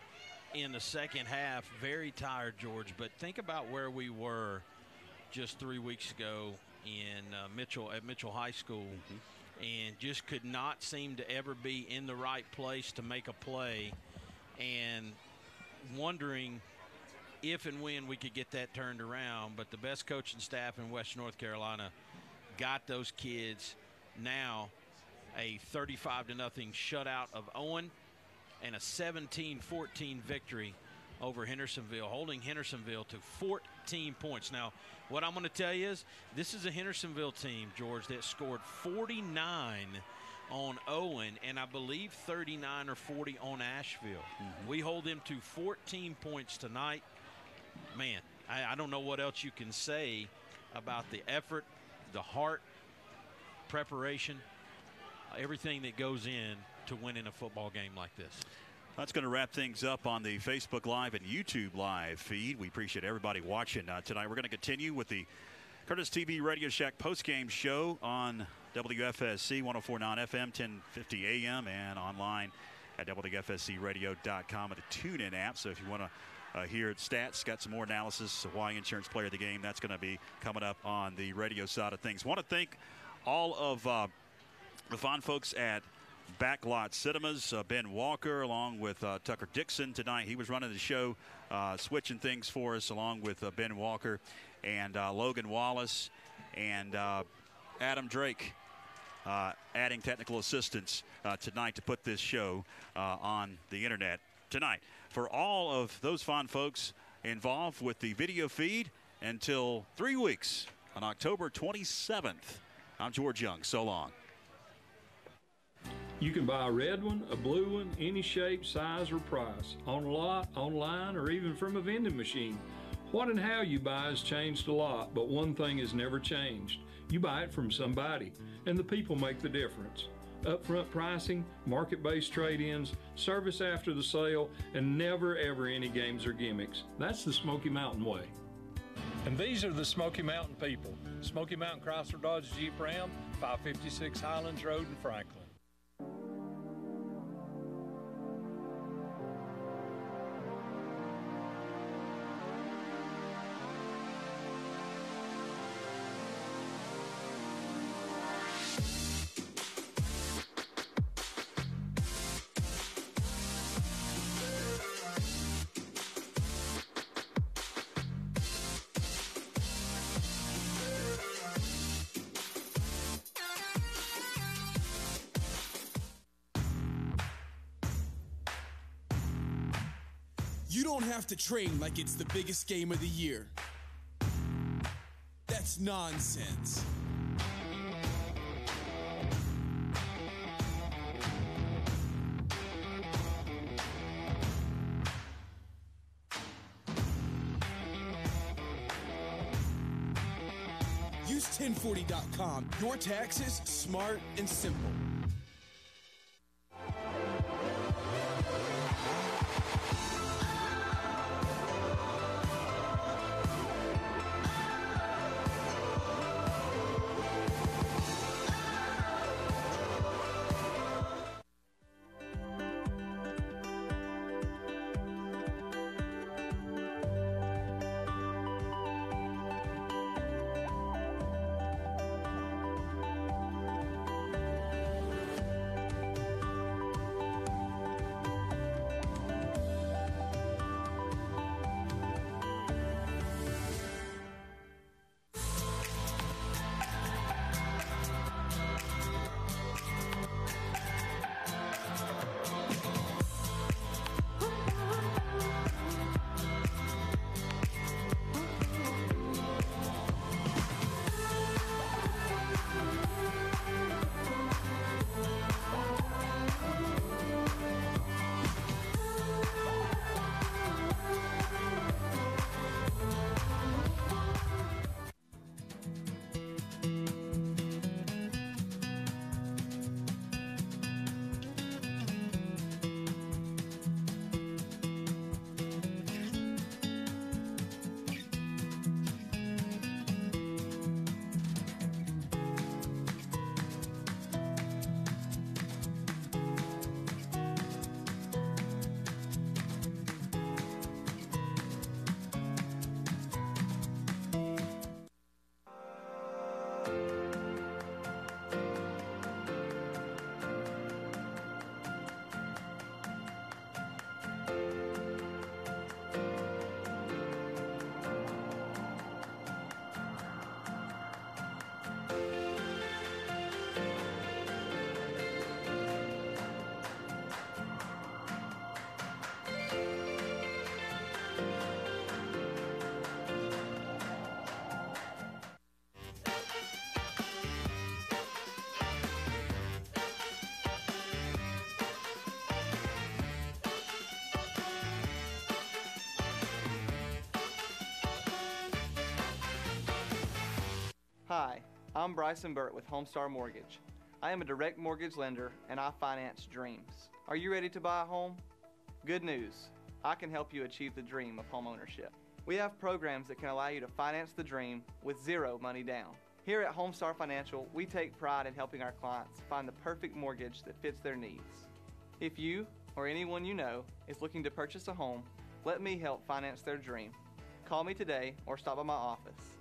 in the second half very tired, George. But think about where we were just 3 weeks ago in Mitchell High School, and just could not seem to ever be in the right place to make a play, and wondering if and when we could get that turned around. But the best coaching staff in Western North Carolina got those kids now a 35-0 shutout of Owen and a 17-14 victory over Hendersonville, holding Hendersonville to 14 points. Now, what I'm going to tell you is this is a Hendersonville team, George, that scored 49 on Owen and I believe 39 or 40 on Asheville. We hold them to 14 points tonight. Man, I don't know what else you can say about the effort, the heart, preparation, everything that goes in to winning a football game like this. That's going to wrap things up on the Facebook Live and YouTube Live feed. We appreciate everybody watching tonight. We're going to continue with the Curtis TV Radio Shack postgame show on WFSC 104.9 FM, 1050 AM, and online at WFSCradio.com and the TuneIn app. So if you want to hear stats, got some more analysis, Hawaii Insurance Player of the Game, that's going to be coming up on the radio side of things. Want to thank all of the fine folks at Backlot Cinemas, Ben Walker along with Tucker Dixon tonight. He was running the show, switching things for us along with Ben Walker and Logan Wallace and Adam Drake adding technical assistance tonight to put this show on the internet tonight. For all of those fine folks involved with the video feed until 3 weeks on October 27th, I'm George Young. So long. You can buy a red one, a blue one, any shape, size, or price, on lot, online, or even from a vending machine. What and how you buy has changed a lot, but one thing has never changed. You buy it from somebody, and the people make the difference. Upfront pricing, market-based trade-ins, service after the sale, and never ever any games or gimmicks. That's the Smoky Mountain way. And these are the Smoky Mountain people. Smoky Mountain Chrysler Dodge Jeep Ram, 556 Highlands Road in Franklin. You don't have to train like it's the biggest game of the year. That's nonsense. 1040.com. Your taxes, smart and simple. Hi, I'm Bryson Burt with Homestar Mortgage. I am a direct mortgage lender and I finance dreams. Are you ready to buy a home? Good news, I can help you achieve the dream of home ownership. We have programs that can allow you to finance the dream with zero money down. Here at Homestar Financial, we take pride in helping our clients find the perfect mortgage that fits their needs. If you or anyone you know is looking to purchase a home, let me help finance their dream. Call me today or stop by my office.